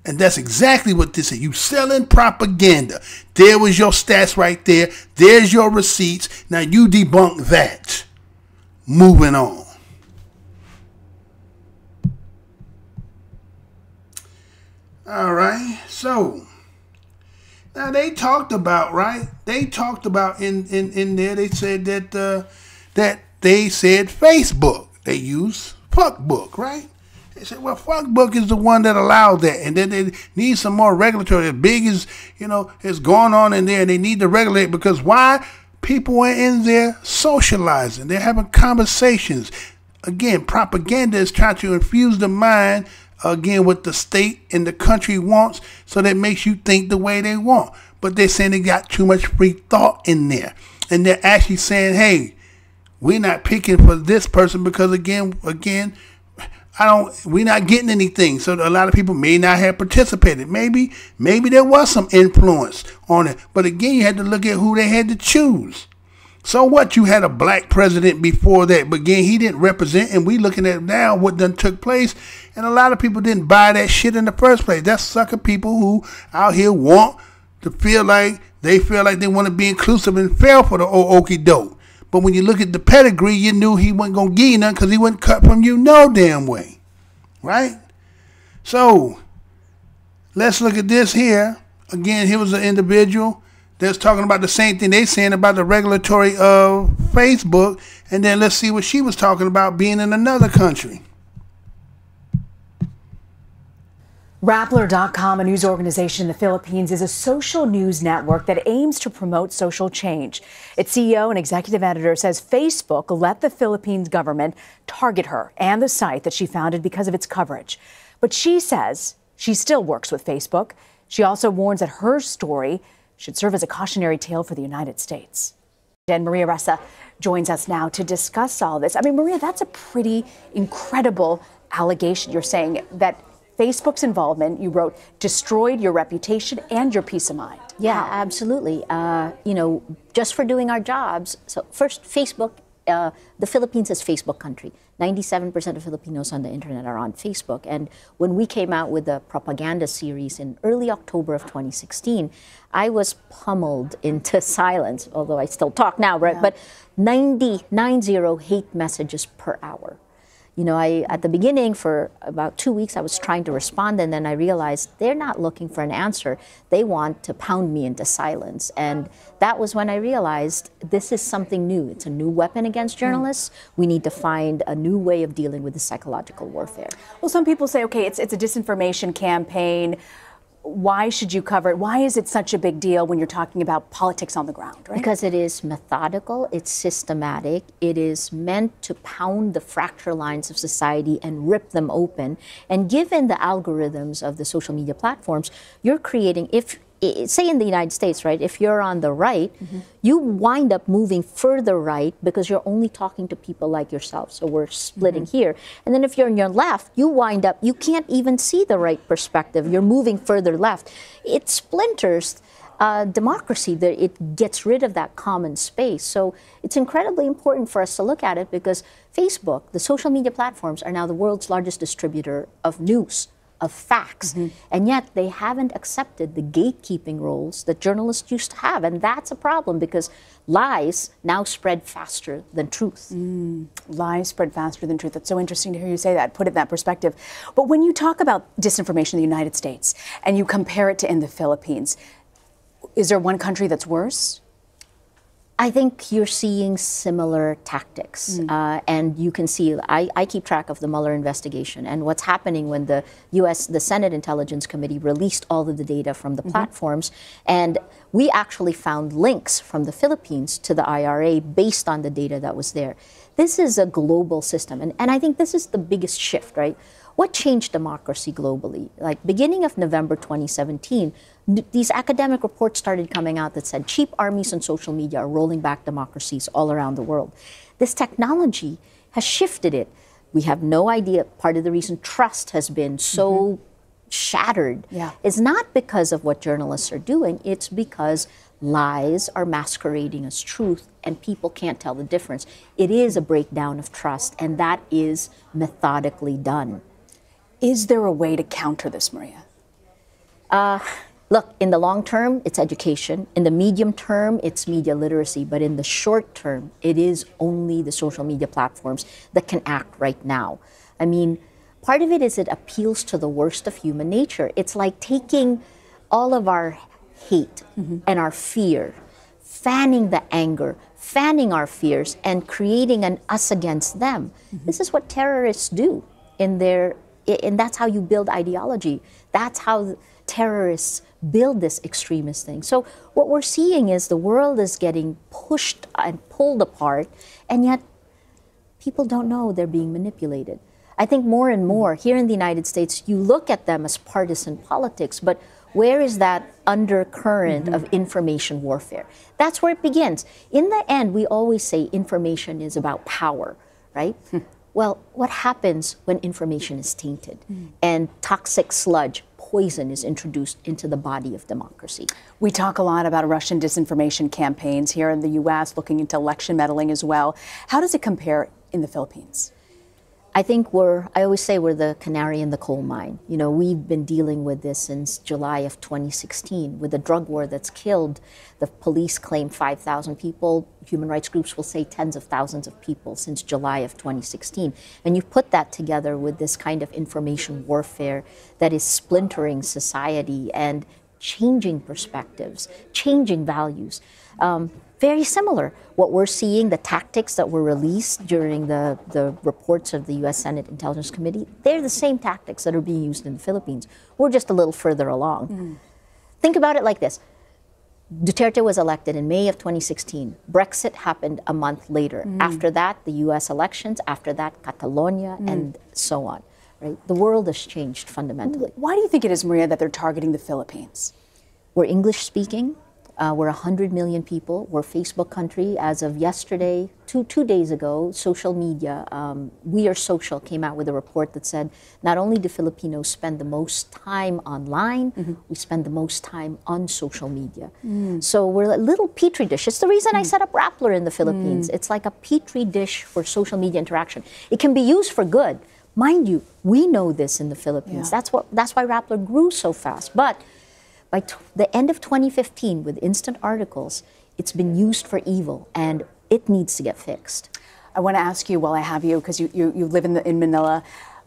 And that's exactly what this is. You selling propaganda. There was your stats right there. There's your receipts. Now you debunk that. Moving on. All right, so now they talked about, right? They talked about in there. They said that they said Facebook. They use fuckbook, right? They said, well, fuckbook is the one that allowed that, and then they need some more regulatory. As big as is going on in there, and they need to regulate because why? People are in there socializing. They're having conversations. Again, propaganda is trying to infuse the mind. Again, what the state and the country wants, so that makes you think the way they want. But they're saying they got too much free thought in there. And they're actually saying, hey, we're not picking for this person because again, we're not getting anything. So a lot of people may not have participated. Maybe there was some influence on it. But again, you had to look at who they had to choose. So what? You had a black president before that, but again, he didn't represent, and we looking at now what done took place, and a lot of people didn't buy that shit in the first place. That's sucker people who out here want to feel like they want to be inclusive and fell for the old okie doke. But when you look at the pedigree, you knew he wasn't gonna give you nothing because he wasn't cut from you no damn way, right? So let's look at this here again. Here was an individual that's talking about the same thing they saying about the regulatory of Facebook. And then let's see what she was talking about being in another country. Rappler.com, a news organization in the Philippines, is a social news network that aims to promote social change. Its CEO and executive editor says Facebook let the Philippines government target her and the site that she founded because of its coverage. But she says she still works with Facebook. She also warns that her story should serve as a cautionary tale for the United States. And Maria Ressa joins us now to discuss all this. I mean, Maria, that's a pretty incredible allegation. You're saying that Facebook's involvement, you wrote, destroyed your reputation and your peace of mind. Yeah, absolutely. Just for doing our jobs. So first, Facebook the Philippines is Facebook country. 97% of Filipinos on the internet are on Facebook. And when we came out with the propaganda series in early October of 2016, I was pummeled into silence, although I still talk now, right? Yeah. But 90 hate messages per hour. You know, at the beginning, for about 2 weeks, I was trying to respond, and then I realized they're not looking for an answer. They want to pound me into silence. And that was when I realized this is something new. It's a new weapon against journalists. We need to find a new way of dealing with the psychological warfare. Well, some people say, okay, it's a disinformation campaign. Why should you cover it? Why is it such a big deal when you're talking about politics on the ground, right? Because it is methodical, it's systematic, it is meant to pound the fracture lines of society and rip them open. And given the algorithms of the social media platforms, you're creating, say in the United States, right, if you're on the right, you wind up moving further right because you're only talking to people like yourself. So we're splitting here. And then if you're on your left, you wind up, you can't even see the right perspective. You're moving further left. It splinters democracy. It gets rid of that common space. So it's incredibly important for us to look at it because Facebook, the social media platforms, are now the world's largest distributor of news, of facts, and yet they haven't accepted the gatekeeping roles that journalists used to have, and that's a problem because lies now spread faster than truth. Lies spread faster than truth. That's so interesting to hear you say that, put it in that perspective. But when you talk about disinformation in the United States and you compare it to in the Philippines, is there one country that's worse? I think you're seeing similar tactics, and you can see, I keep track of the Mueller investigation and what's happening when the Senate Intelligence Committee released all of the data from the platforms, and we actually found links from the Philippines to the IRA based on the data that was there. This is a global system, and I think this is the biggest shift, right? What changed democracy globally? Like beginning of November 2017, these academic reports started coming out that said cheap armies on social media are rolling back democracies all around the world. This technology has shifted it. We have no idea. Part of the reason trust has been so shattered is not because of what journalists are doing, it's because lies are masquerading as truth and people can't tell the difference. It is a breakdown of trust, and that is methodically done. Is there a way to counter this, Maria? Look, in the long term, it's education. In the medium term, it's media literacy. But in the short term, it is only the social media platforms that can act right now. I mean, part of it is it appeals to the worst of human nature. It's like taking all of our hate and our fear, fanning the anger, fanning our fears, and creating an us against them. This is what terrorists do in their, and that's how you build ideology. That's how terrorists build this extremist thing. So what we're seeing is the world is getting pushed and pulled apart, and yet people don't know they're being manipulated. I think more and more here in the United States, you look at them as partisan politics, but where is that undercurrent of information warfare? That's where it begins. In the end, we always say information is about power, right? Well, what happens when information is tainted and toxic sludge, poison is introduced into the body of democracy? We talk a lot about Russian disinformation campaigns here in the U.S., looking into election meddling as well. How does it compare in the Philippines? I think I always say we're the canary in the coal mine. You know, we've been dealing with this since July of 2016 with the drug war that's killed. The police claim 5,000 people. Human rights groups will say tens of thousands of people since July of 2016. And you put that together with this kind of information warfare that is splintering society and changing perspectives, changing values. Very similar. What we're seeing, the tactics that were released during the reports of the U.S. Senate Intelligence Committee, they're the same tactics that are being used in the Philippines. We're just a little further along. Think about it like this. Duterte was elected in May of 2016. Brexit happened a month later. After that, the U.S. elections. After that, Catalonia, and so on. Right? The world has changed fundamentally. Why do you think it is, Maria, that they're targeting the Philippines? We're English-speaking. We're 100 million people. We're Facebook country. As of yesterday, two days ago, social media, We Are Social came out with a report that said not only do Filipinos spend the most time online, we spend the most time on social media. So we're a little petri dish. It's the reason I set up Rappler in the Philippines. It's like a petri dish for social media interaction. It can be used for good. Mind you, we know this in the Philippines. That's why Rappler grew so fast. But by the end of 2015, with instant articles, it's been used for evil, and it needs to get fixed. I want to ask you while I have you, because you live in Manila,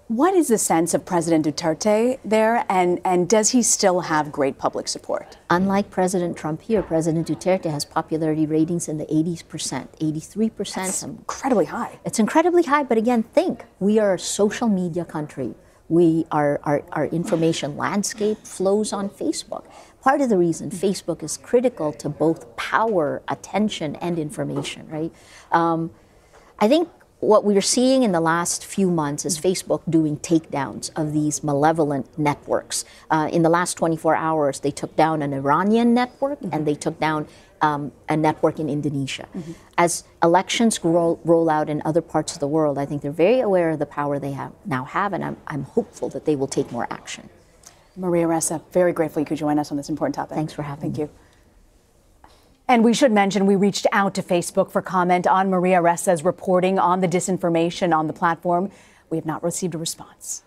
what is the sense of President Duterte there, and does he still have great public support? Unlike President Trump here, President Duterte has popularity ratings in the 80%, 83%. That's incredibly high. It's incredibly high, but again, think, we are a social media country. Our information landscape flows on Facebook. Part of the reason Facebook is critical to both power, attention, and information, right? I think what we're seeing in the last few months is Facebook doing takedowns of these malevolent networks. In the last 24 hours, they took down an Iranian network and they took down a network in Indonesia. As elections roll out in other parts of the world, I think they're very aware of the power they now have, and I'm hopeful that they will take more action. Maria Ressa, very grateful you could join us on this important topic. Thanks for having me. Thank you. And we should mention we reached out to Facebook for comment on Maria Ressa's reporting on the disinformation on the platform. We have not received a response.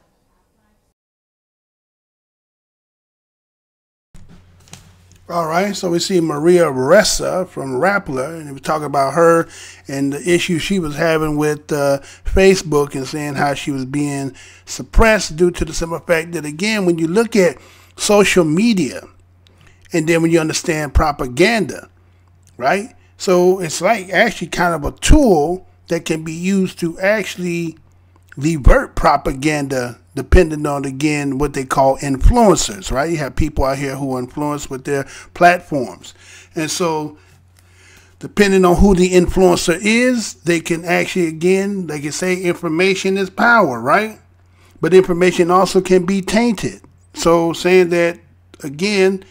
All right, so we see Maria Ressa from Rappler, and we talk about her and the issue she was having with Facebook and saying how she was being suppressed due to the simple fact that, again, when you look at social media and then when you understand propaganda, right? So it's like actually kind of a tool that can be used to actually revert propaganda, depending on, again, what they call influencers, right? You have people out here who are influenced with their platforms. And so depending on who the influencer is, they can actually, again, like you say, information is power, right? But information also can be tainted. So saying that, again,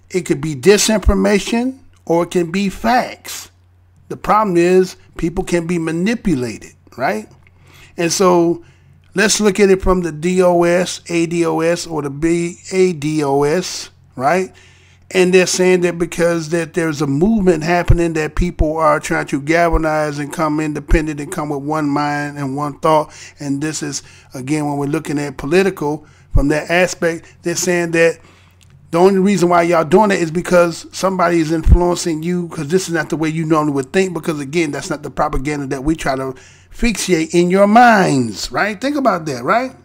it could be disinformation or it can be facts. The problem is people can be manipulated, right? And so let's look at it from the DOS, ADOS, or the BADOS, right? And they're saying that because that there's a movement happening that people are trying to galvanize and come independent and come with one mind and one thought. And this is, again, when we're looking at political from that aspect, they're saying that the only reason why y'all doing it is because somebody is influencing you, because this is not the way you normally would think, because, again, that's not the propaganda that we try to fixate in your minds, right? Think about that, right?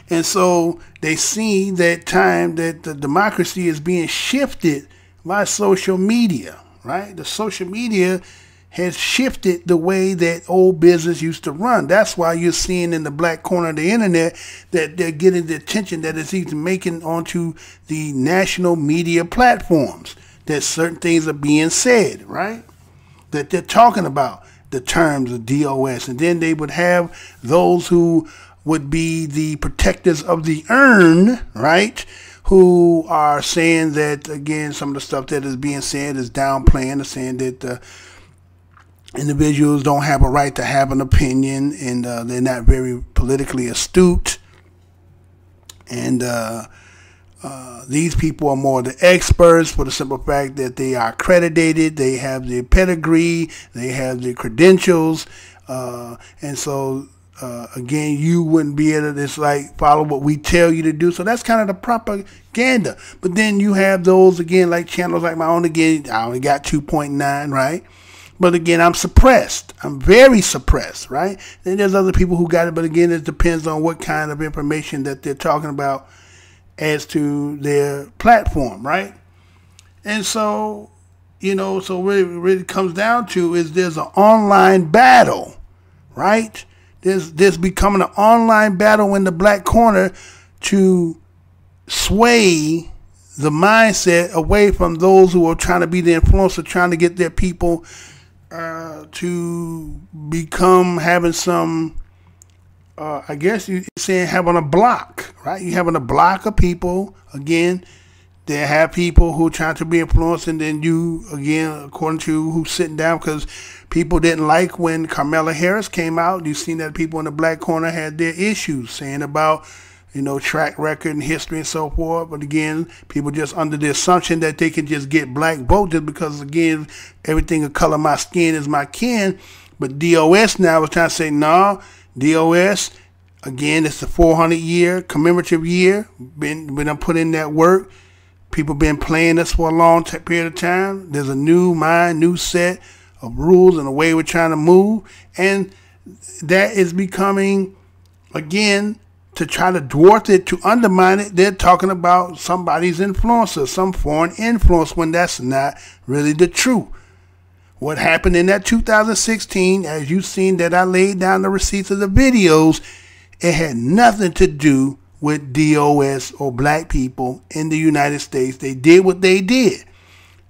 And so they see that time that the democracy is being shifted by social media, right? The social media has shifted the way that old business used to run. That's why you're seeing in the black corner of the internet that they're getting the attention that it's even making onto the national media platforms, that certain things are being said, right? That they're talking about the terms of DOS. And then they would have those who would be the protectors of the urn, right? Who are saying that, again, some of the stuff that is being said is downplaying, is saying that individuals don't have a right to have an opinion, and they're not very politically astute. And these people are more the experts for the simple fact that they are accredited, they have the pedigree, they have the credentials, and so again, you wouldn't be able to just like follow what we tell you to do. So that's kind of the propaganda. But then you have those, again, like channels like my own. Again, I only got 2.9, right? But again, I'm suppressed. I'm very suppressed, right? Then there's other people who got it, but again, it depends on what kind of information that they're talking about as to their platform, right? And so, you know, so what it really comes down to is there's an online battle, right? There's becoming an online battle in the black corner to sway the mindset away from those who are trying to be the influencer, trying to get their people to become having some, I guess you're saying having a block, right? You're having a block of people, again, they have people who try to be influenced, and then you, again, according to who's sitting down, because people didn't like when Kamala Harris came out. You've seen that people in the black corner had their issues saying about, you know, track record and history and so forth. But again, people just under the assumption that they can just get black vote just because, again, everything the color of my skin is my kin. But DOS now is trying to say, no, DOS, again, it's the 400-year commemorative year. Been put in that work. People been playing this for a long period of time. There's a new mind, new set of rules and the way we're trying to move. And that is becoming, again, to try to dwarf it, to undermine it, they're talking about somebody's influencer, some foreign influence, when that's not really the truth. What happened in that 2016, as you've seen that I laid down the receipts of the videos, it had nothing to do with DOS or black people in the United States. They did what they did.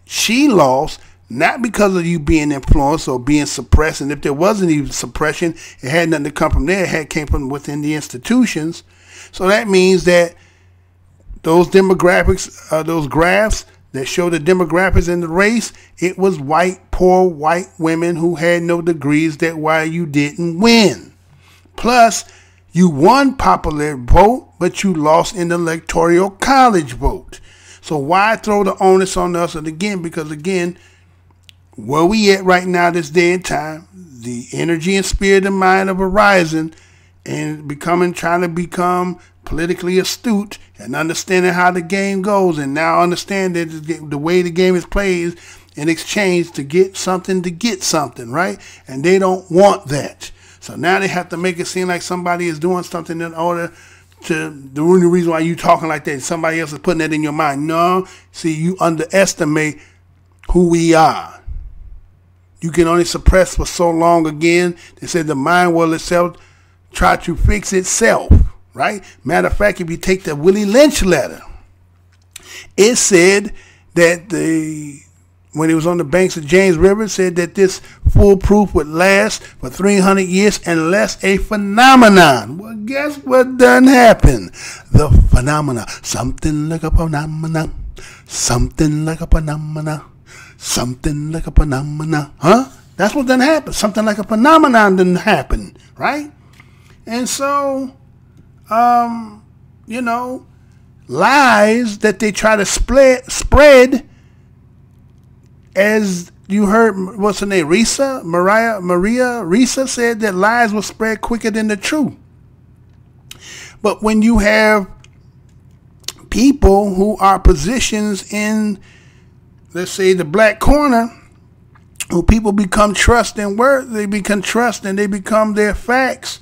She lost not because of you being influenced or being suppressed. And if there wasn't even suppression, it had nothing to come from there. It came from within the institutions. So that means that those demographics, those graphs that show the demographics and the race, it was white, poor white women who had no degrees. That's why you didn't win. Plus, you won popular vote, but you lost in the electoral college vote. So why throw the onus on us? And again, because again, where we at right now, this day and time, the energy and spirit and mind of Verizon, and trying to become politically astute and understanding how the game goes, and now understand that the way the game is played in exchange to get something, right? And they don't want that. So now they have to make it seem like somebody is doing something in order to, the only reason why you talking like that, somebody else is putting that in your mind. No, see, you underestimate who we are. You can only suppress for so long. Again, they said the mind will itself try to fix itself, right? Matter of fact, if you take the Willie Lynch letter, it said that when he was on the banks of James River, said that this foolproof would last for 300 years unless a phenomenon. Well, guess what done happened? The phenomena. Something like a phenomenon. Something like a phenomenon. Something like a phenomenon. Huh? That's what done happened. Something like a phenomenon didn't happen, right? And so, you know, lies that they try to spread, as you heard, what's her name, Maria Risa said that lies will spread quicker than the truth. But when you have people who are positions in, let's say, the black corner, who people become trust and word, they become trust and they become their facts,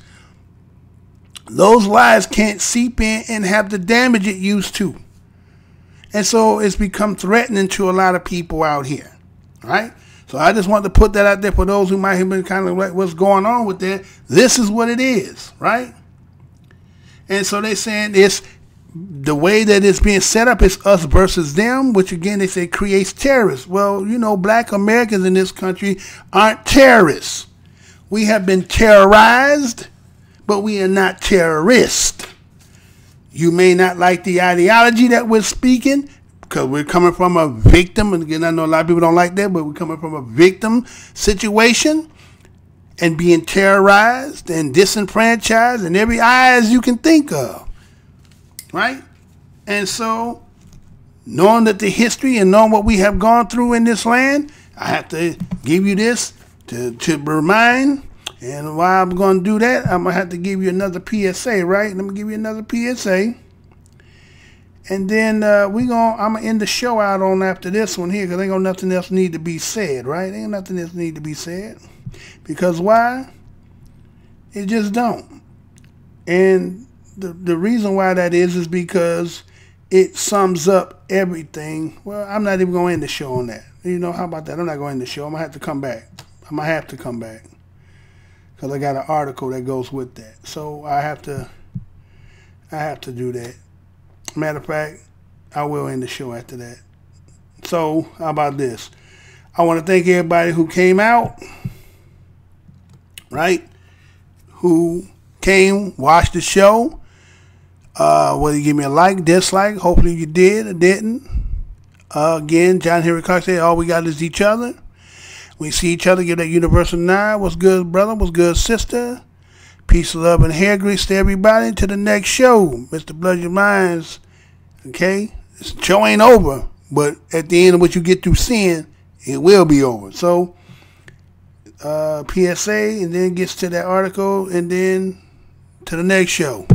those lies can't seep in and have the damage it used to. And so it's become threatening to a lot of people out here. Right? So I just want to put that out there for those who might have been kind of like, what's going on with that? This is what it is, right? And so they're saying it's the way that it's being set up is us versus them, which again they say creates terrorists. Well, you know, black Americans in this country aren't terrorists. We have been terrorized, but we are not terrorists. You may not like the ideology that we're speaking, because we're coming from a victim, and again, I know a lot of people don't like that, but we're coming from a victim situation and being terrorized and disenfranchised in every eyes you can think of, right? And so, knowing that the history and knowing what we have gone through in this land, I have to give you this to remind. And while I'm going to do that, I'm going to have to give you another PSA, right? Let me give you another PSA. And then I'm going to end the show out on after this one here, because ain't got nothing else need to be said, right? Ain't nothing else need to be said. Because why? It just don't. And the reason why that is because it sums up everything. Well, I'm not even going to end the show on that. You know, how about that? I'm not going to end the show. I'm going to have to come back. I'm going to have to come back, because I got an article that goes with that. So I have to do that. Matter of fact, I will end the show after that. So, how about this? I want to thank everybody who came out, right? Who came, watched the show. Whether you give me a like, dislike, hopefully you did or didn't. Again, John Henry Clark said, all we got is each other. We see each other, give that universal nod. What's good, brother? What's good, sister? Peace, love, and hair grease to everybody. To the next show, Mr. Blood Your Minds. Okay? This show ain't over, but at the end of what you get through seeing, it will be over. So, PSA, and then gets to that article, and then to the next show.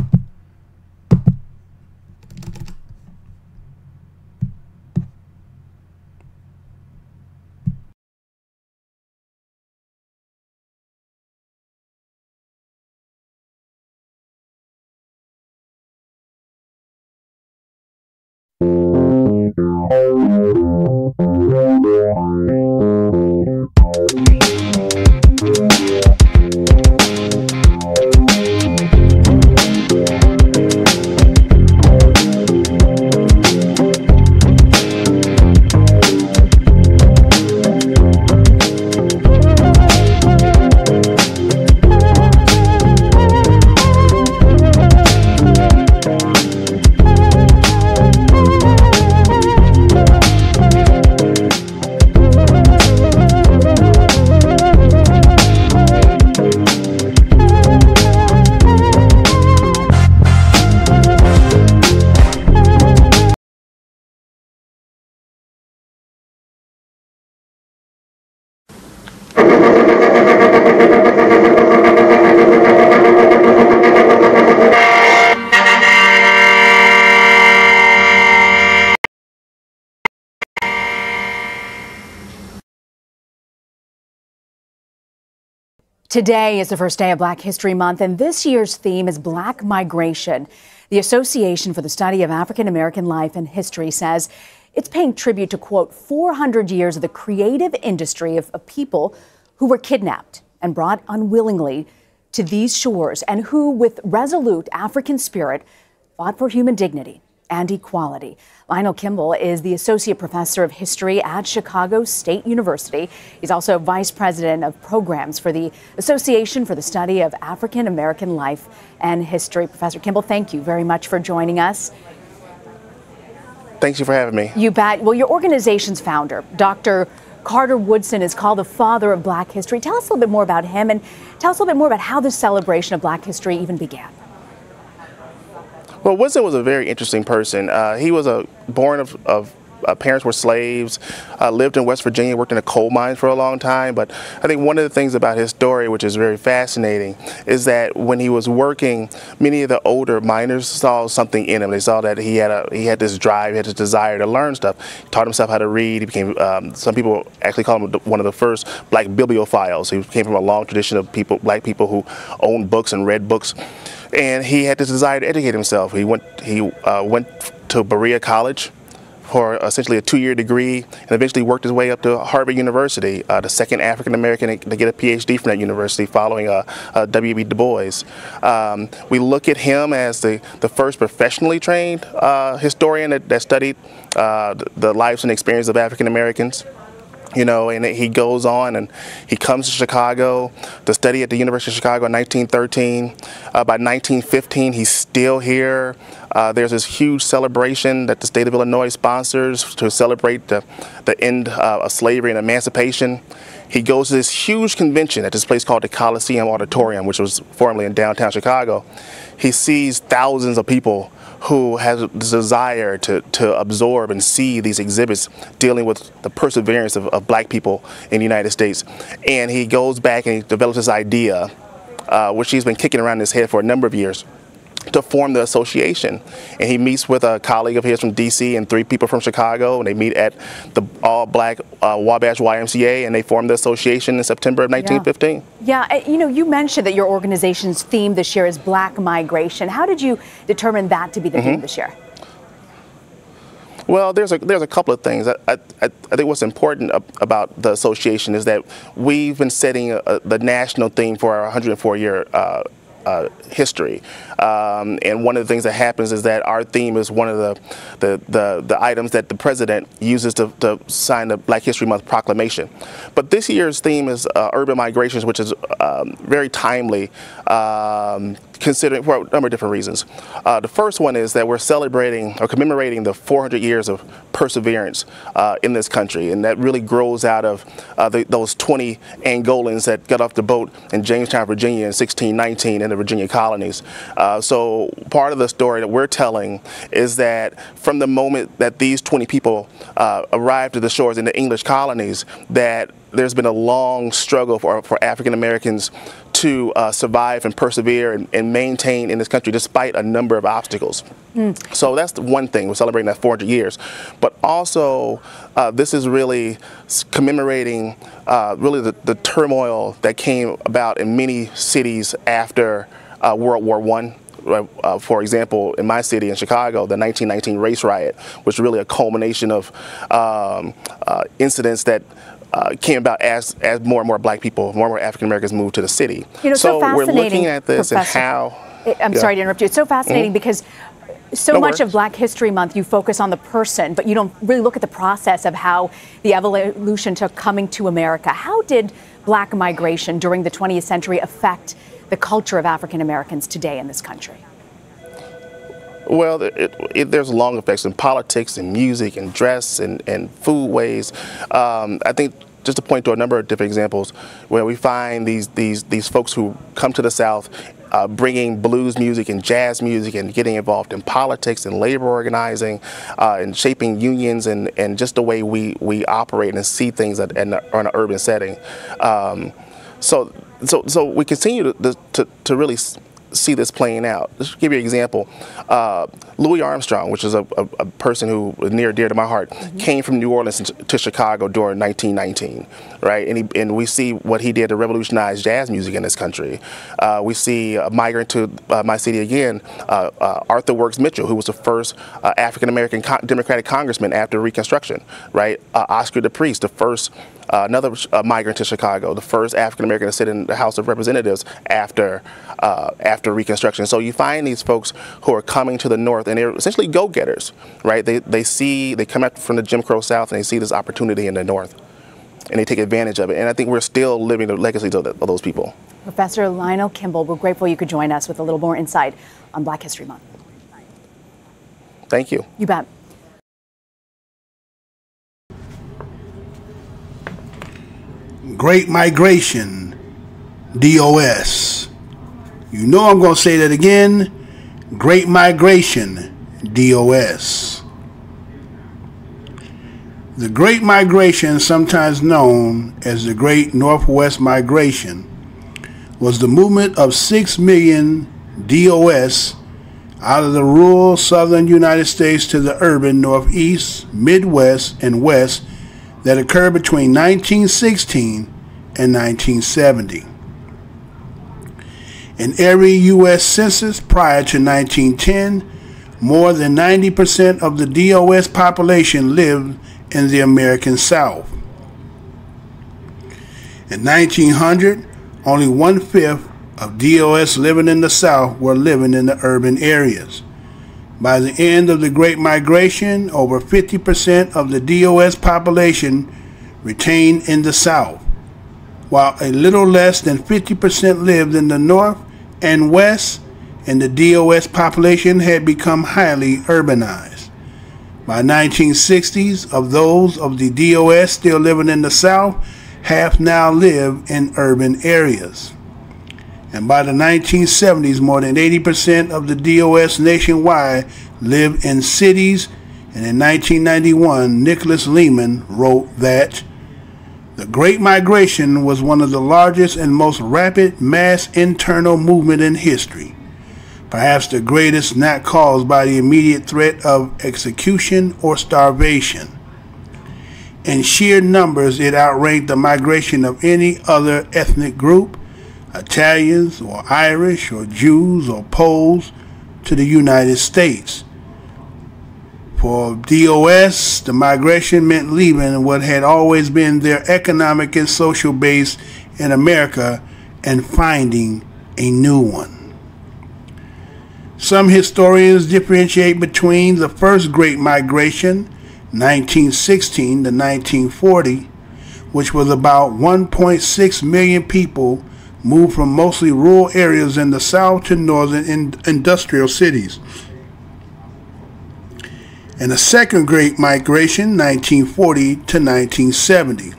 Today is the first day of Black History Month, and this year's theme is Black Migration. The Association for the Study of African American Life and History says it's paying tribute to, quote, 400 years of the creative industry of people who were kidnapped and brought unwillingly to these shores and who, with resolute African spirit, fought for human dignity and equality. Lionel Kimball is the Associate Professor of History at Chicago State University. He's also Vice President of Programs for the Association for the Study of African American Life and History. Professor Kimball, thank you very much for joining us. Thank you for having me. You bet. Well, your organization's founder, Dr. Carter Woodson, is called the father of Black history. Tell us a little bit more about him, and tell us a little bit more about how this celebration of Black history even began. Well, Woodson was a very interesting person. He was born of parents were slaves, lived in West Virginia, worked in a coal mine for a long time. But I think one of the things about his story, which is very fascinating, is that when he was working, many of the older miners saw something in him. They saw that he had this drive, he had this desire to learn stuff. He taught himself how to read. He became, some people actually call him one of the first black bibliophiles. He came from a long tradition of black people who owned books and read books. And he had this desire to educate himself. He went to Berea College for essentially a 2-year degree, and eventually worked his way up to Harvard University, the second African American to get a PhD from that university, following W.B. Du Bois. We look at him as the first professionally trained historian that studied the lives and experiences of African Americans. You know, and he goes on and he comes to Chicago to study at the University of Chicago in 1913. By 1915, he's still here. There's this huge celebration that the state of Illinois sponsors to celebrate the end of slavery and emancipation. He goes to this huge convention at this place called the Coliseum Auditorium, which was formerly in downtown Chicago. He sees thousands of people who has a desire to absorb and see these exhibits dealing with the perseverance of black people in the United States. And he goes back and he develops this idea, which he's been kicking around his head for a number of years, to form the association. And he meets with a colleague of his from DC and 3 people from Chicago, and they meet at the all-black Wabash YMCA, and they form the association in September of 1915. Yeah, you know, you mentioned that your organization's theme this year is Black Migration. How did you determine that to be the theme this year? Well, there's a couple of things. I think what's important about the association is that we've been setting the national theme for our 104-year history, and one of the things that happens is that our theme is one of the items that the president uses to sign the Black History Month proclamation. But this year's theme is urban migrations, which is very timely, considering for a number of different reasons. The first one is that we're celebrating or commemorating the 400 years of perseverance in this country, and that really grows out of those 20 Angolans that got off the boat in Jamestown, Virginia in 1619 in the Virginia colonies. So part of the story that we're telling is that from the moment that these 20 people arrived to the shores in the English colonies, that there's been a long struggle for African Americans to survive and persevere and maintain in this country despite a number of obstacles. So that's the one thing, we're celebrating that 400 years. But also, this is really commemorating really the turmoil that came about in many cities after World War I. For example, in my city, in Chicago, the 1919 race riot was really a culmination of incidents that came about as more and more black people, more and more African Americans moved to the city. You know, so we're looking at this Professor, and how... I'm sorry to interrupt you. It's so fascinating because so much of Black History Month, you focus on the person, but you don't really look at the process of how the evolution took coming to America. How did black migration during the 20th century affect the culture of African Americans today in this country? Well, there's long effects in politics and music and dress and food ways. I think just to point to a number of different examples where we find these folks who come to the South bringing blues music and jazz music and getting involved in politics and labor organizing and shaping unions and just the way we operate and see things in an urban setting. So we continue to really see this playing out. Let's give you an example. Louis Armstrong, which is a person who was near and dear to my heart, came from New Orleans to Chicago during 1919, right? And we see what he did to revolutionize jazz music in this country. We see a migrant to my city again, Arthur Works Mitchell, who was the first African-American Democratic congressman after Reconstruction, right? Oscar DePriest, the first another migrant to Chicago, the first African-American to sit in the House of Representatives after Reconstruction. So you find these folks who are coming to the North, and they're essentially go-getters, right? They come up from the Jim Crow South, and they see this opportunity in the North, and they take advantage of it. And I think we're still living the legacies of those people. Professor Lionel Kimball, we're grateful you could join us with a little more insight on Black History Month. Thank you. You bet. Great Migration, DOS. You know I'm going to say that again. Great Migration, DOS. The Great Migration, sometimes known as the Great Northwest Migration, was the movement of 6 million DOS out of the rural southern United States to the urban Northeast, Midwest, and West that occurred between 1916 and 1970. In every U.S. census prior to 1910, more than 90% of the DOS population lived in the American South. In 1900, only 1/5 of DOS living in the South were living in the urban areas. By the end of the Great Migration, over 50% of the DOS population retained in the South, while a little less than 50% lived in the North and West, and the DOS population had become highly urbanized. By 1960s, of those of the DOS still living in the South, half now live in urban areas. And by the 1970s, more than 80% of the DOS nationwide lived in cities, and in 1991, Nicholas Lehman wrote that the Great Migration was one of the largest and most rapid mass internal movement in history, perhaps the greatest not caused by the immediate threat of execution or starvation. In sheer numbers, it outranked the migration of any other ethnic group, Italians or Irish or Jews or Poles, to the United States. For DOS, the migration meant leaving what had always been their economic and social base in America and finding a new one. Some historians differentiate between the first Great Migration, 1916 to 1940, which was about 1.6 million people moved from mostly rural areas in the South to northern industrial cities. And the second Great Migration, 1940 to 1970,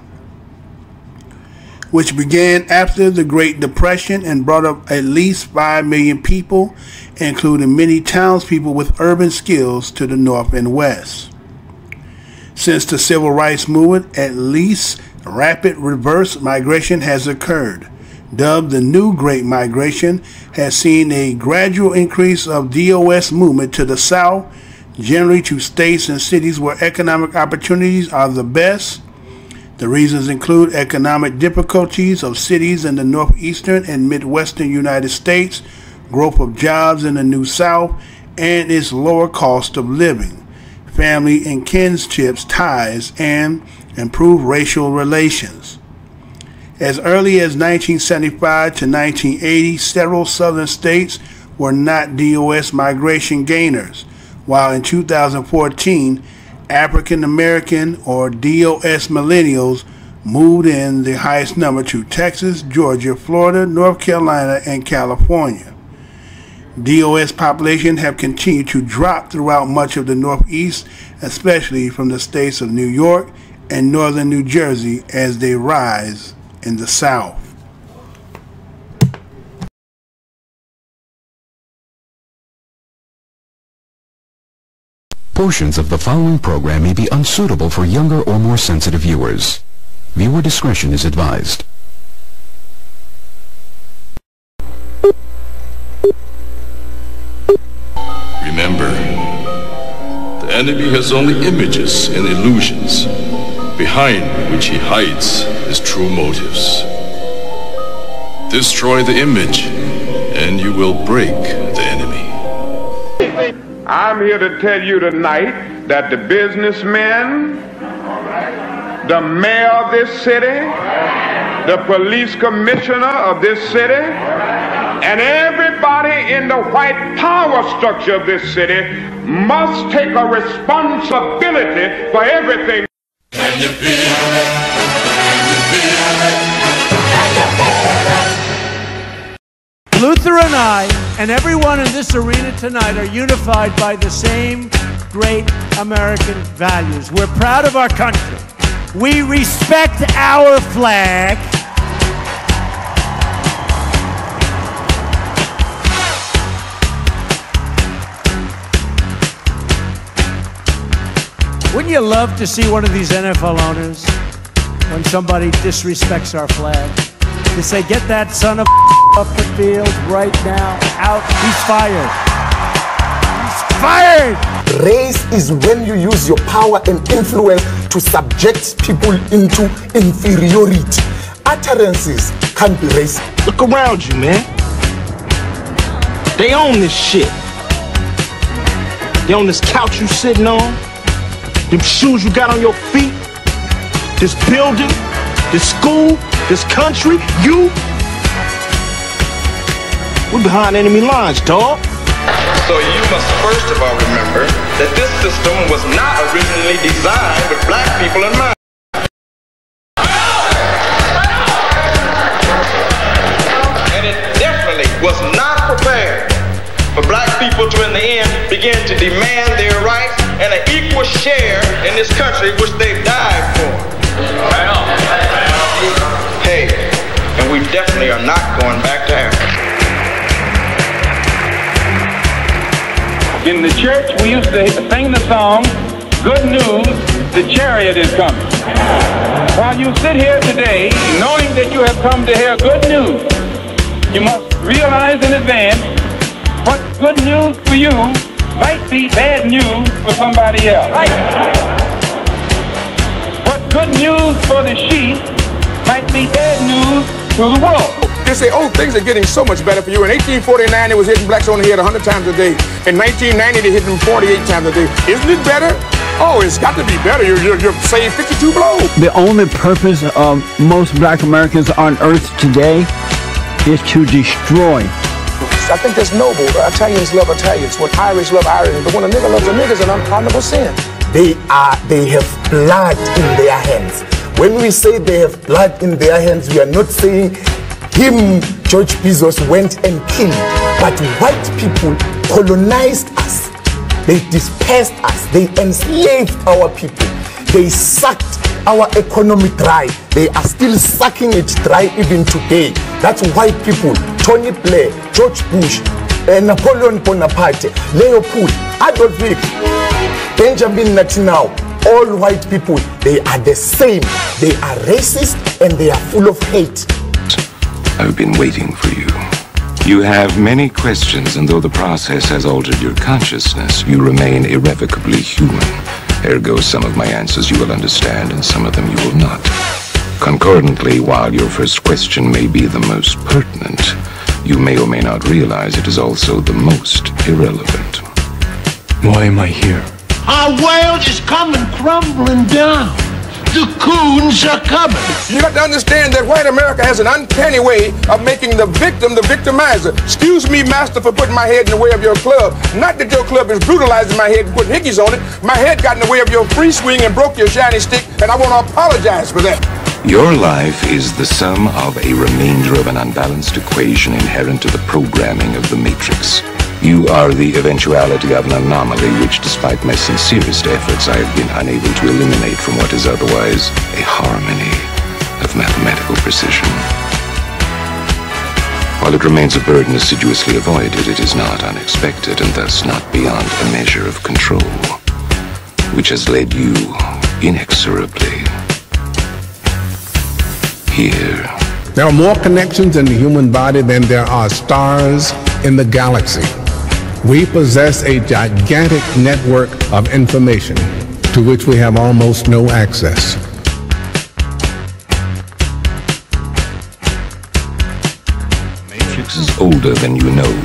which began after the Great Depression and brought up at least 5 million people, including many townspeople with urban skills to the north and west. Since the Civil Rights Movement, at least rapid reverse migration has occurred. Dubbed the New Great Migration, has seen a gradual increase of DOS movement to the South, generally to states and cities where economic opportunities are the best. The reasons include economic difficulties of cities in the northeastern and midwestern United States, growth of jobs in the New South, and its lower cost of living, family and kinship ties, and improved racial relations. As early as 1975 to 1980, several southern states were not DOS migration gainers, while in 2014, African American or DOS millennials moved in the highest number to Texas, Georgia, Florida, North Carolina, and California. DOS population have continued to drop throughout much of the Northeast, especially from the states of New York and northern New Jersey, as they rise in the South. Portions of the following program may be unsuitable for younger or more sensitive viewers. Viewer discretion is advised. Remember, the enemy has only images and illusions, behind which he hides his true motives. Destroy the image, and you will break the enemy. I'm here to tell you tonight that the businessmen, the mayor of this city, the police commissioner of this city, and everybody in the white power structure of this city must take a responsibility for everything. Can you feel it? Can you feel it? Luther and I and everyone in this arena tonight are unified by the same great American values. We're proud of our country. We respect our flag. Wouldn't you love to see one of these NFL owners, when somebody disrespects our flag, to say, get that son of off the field right now, out, he's fired. He's fired! Race is when you use your power and influence to subject people into inferiority. Utterances can't be racist. Look around you, man. They own this shit. They own this couch you sitting on, them shoes you got on your feet, this building, this school, this country, you. We're behind enemy lines, dog. So you must first of all remember that this system was not originally designed with black people in mind. And it definitely was not prepared for black people to in the end begin to demand their rights and an equal share in this country which they've died for. Right on. Hey, and we definitely are not going back to Africa. In the church, we used to sing the song, "Good news, the chariot is coming." While you sit here today, knowing that you have come to hear good news, you must realize in advance what good news for you might be bad news for somebody else. What good news for the sheep might be bad news to the wolf. They say, oh, things are getting so much better for you. In 1849, it was hitting blacks on the head 100 times a day. In 1990, they hit them 48 times a day. Isn't it better? Oh, it's got to be better. You're saying 52 blows. The only purpose of most black Americans on earth today is to destroy. I think that's noble. Italians love Italians. When Irish love Irish. But when a nigga loves a nigga, it's an unpardonable sin. They have blood in their hands. When we say they have blood in their hands, we are not saying him George Bezos went and killed. But white people colonized us. They dispersed us. They enslaved our people. They sucked our economy dry. They are still sucking it dry even today. That's white people. Tony Blair, George Bush, Napoleon Bonaparte, Leopold, Adolf Hitler, Benjamin Netanyahu. All white people, they are the same. They are racist and they are full of hate. I've been waiting for you. You have many questions, and though the process has altered your consciousness, you remain irrevocably human. Ergo, some of my answers you will understand, and some of them you will not. Concordantly, while your first question may be the most pertinent, you may or may not realize it is also the most irrelevant. Why am I here? Our world is coming crumbling down. The coons are coming. You got to understand that white America has an uncanny way of making the victim the victimizer. Excuse me, master, for putting my head in the way of your club. Not that your club is brutalizing my head and putting hickeys on it. My head got in the way of your free swing and broke your shiny stick, and I want to apologize for that. Your life is the sum of a remainder of an unbalanced equation inherent to the programming of the Matrix. You are the eventuality of an anomaly which, despite my sincerest efforts, I have been unable to eliminate from what is otherwise a harmony of mathematical precision. While it remains a burden assiduously avoided, it is not unexpected and thus not beyond a measure of control, which has led you inexorably here. There are more connections in the human body than there are stars in the galaxy. We possess a gigantic network of information to which we have almost no access. Matrix is older than you know.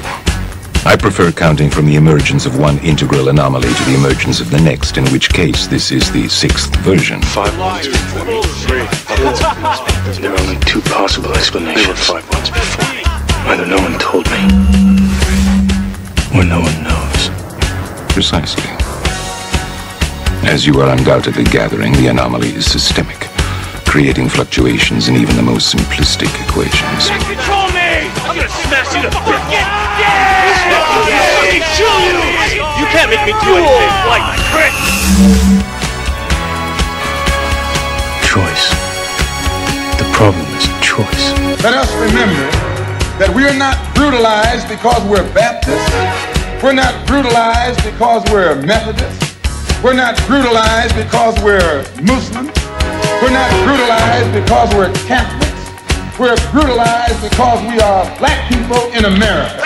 I prefer counting from the emergence of one integral anomaly to the emergence of the next, in which case this is the 6th version. 5 months before me. 3. There are only 2 possible explanations. There were 5 months before me. Either no one told me, or no one knows. Precisely. As you are undoubtedly gathering, the anomaly is systemic, creating fluctuations in even the most simplistic equations. Can't control me! I'm gonna smash you to bits! You can't make me do anything like prick! Choice. The problem is choice. Let us remember that we are not brutalized because we're Baptists. We're not brutalized because we're Methodists. We're not brutalized because we're Muslims. We're not brutalized because we're Catholics. We're brutalized because we are black people in America.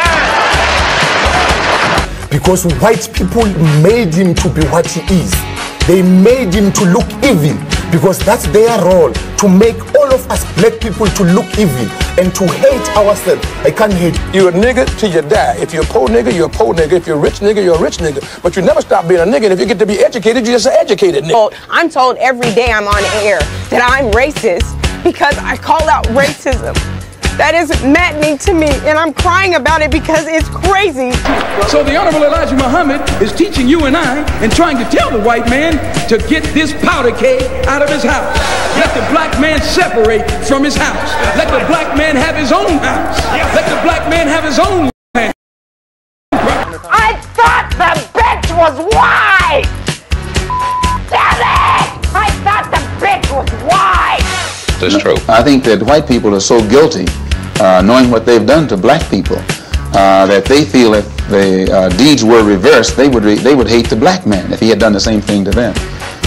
Because white people made him to be what he is. They made him to look evil, because that's their role, to make all of us black people to look evil and to hate ourselves. I can't hate. You're a nigga till you die. If you're a poor nigga, you're a poor nigga. If you're a rich nigga, you're a rich nigga. But you never stop being a nigga. And if you get to be educated, you're just an educated nigga. I'm told every day I'm on air that I'm racist because I call out racism. That is maddening to me, and I'm crying about it because it's crazy. So the Honorable Elijah Muhammad is teaching you and I and trying to tell the white man to get this powder keg out of his house. Let the black man separate from his house. Let the black man have his own house. Let the black man have his own land. I thought the bitch was white! Damn it! I thought the bitch was white! That's true. I think that white people are so guilty, knowing what they've done to black people, that they feel if the deeds were reversed, they would hate the black man if he had done the same thing to them.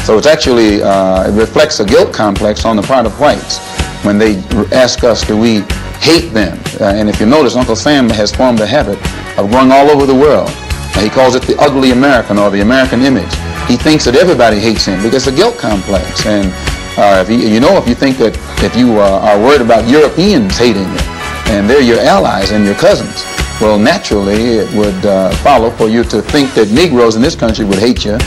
So it's actually, it reflects a guilt complex on the part of whites when they ask us, do we hate them? And if you notice, Uncle Sam has formed a habit of going all over the world. He calls it the ugly American, or the American image. He thinks that everybody hates him because it's a guilt complex. And if you think that if you are worried about Europeans hating you, and they're your allies and your cousins, well, naturally it would follow for you to think that Negroes in this country would hate you,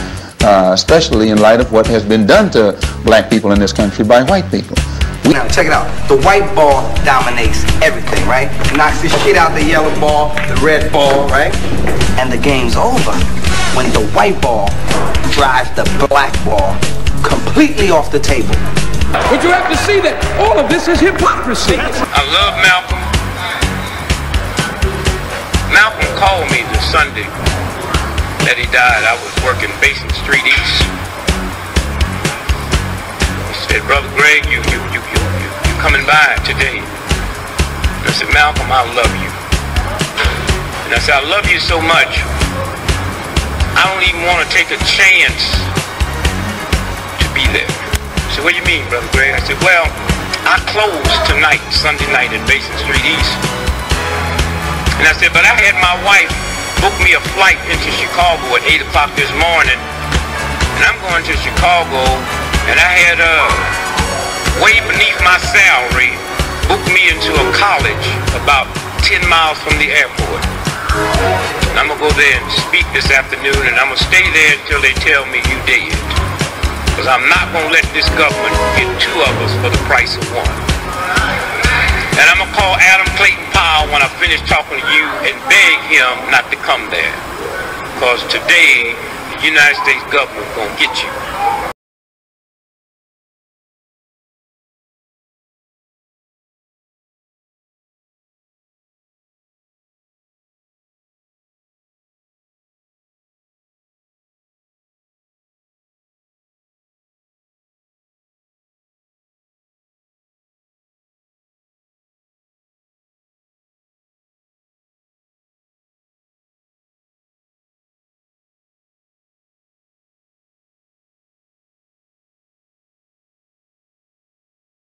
especially in light of what has been done to black people in this country by white people. Now check it out. The white ball dominates everything, right? It knocks this shit out the yellow ball, the red ball, right? And the game's over when the white ball drives the black ball completely off the table. But you have to see that all of this is hypocrisy. I love Malcolm. called me the Sunday that he died. I was working Basin Street East. He said, Brother Greg, you coming by today? And I said, Malcolm, I love you. And I said, I love you so much, I don't even want to take a chance to be there. He said, what do you mean, Brother Greg? I said, well, I close tonight, Sunday night at Basin Street East. And I said, but I had my wife book me a flight into Chicago at 8 o'clock this morning. And I'm going to Chicago, and I had way beneath my salary, booked me into a college about 10 miles from the airport. And I'm gonna go there and speak this afternoon, and I'm gonna stay there until they tell me you dead. Because I'm not gonna let this government get two of us for the price of one. And I'm gonna call Adam Clayton Powell when I finish talking to you and beg him not to come there. Because today, the United States government gonna get you.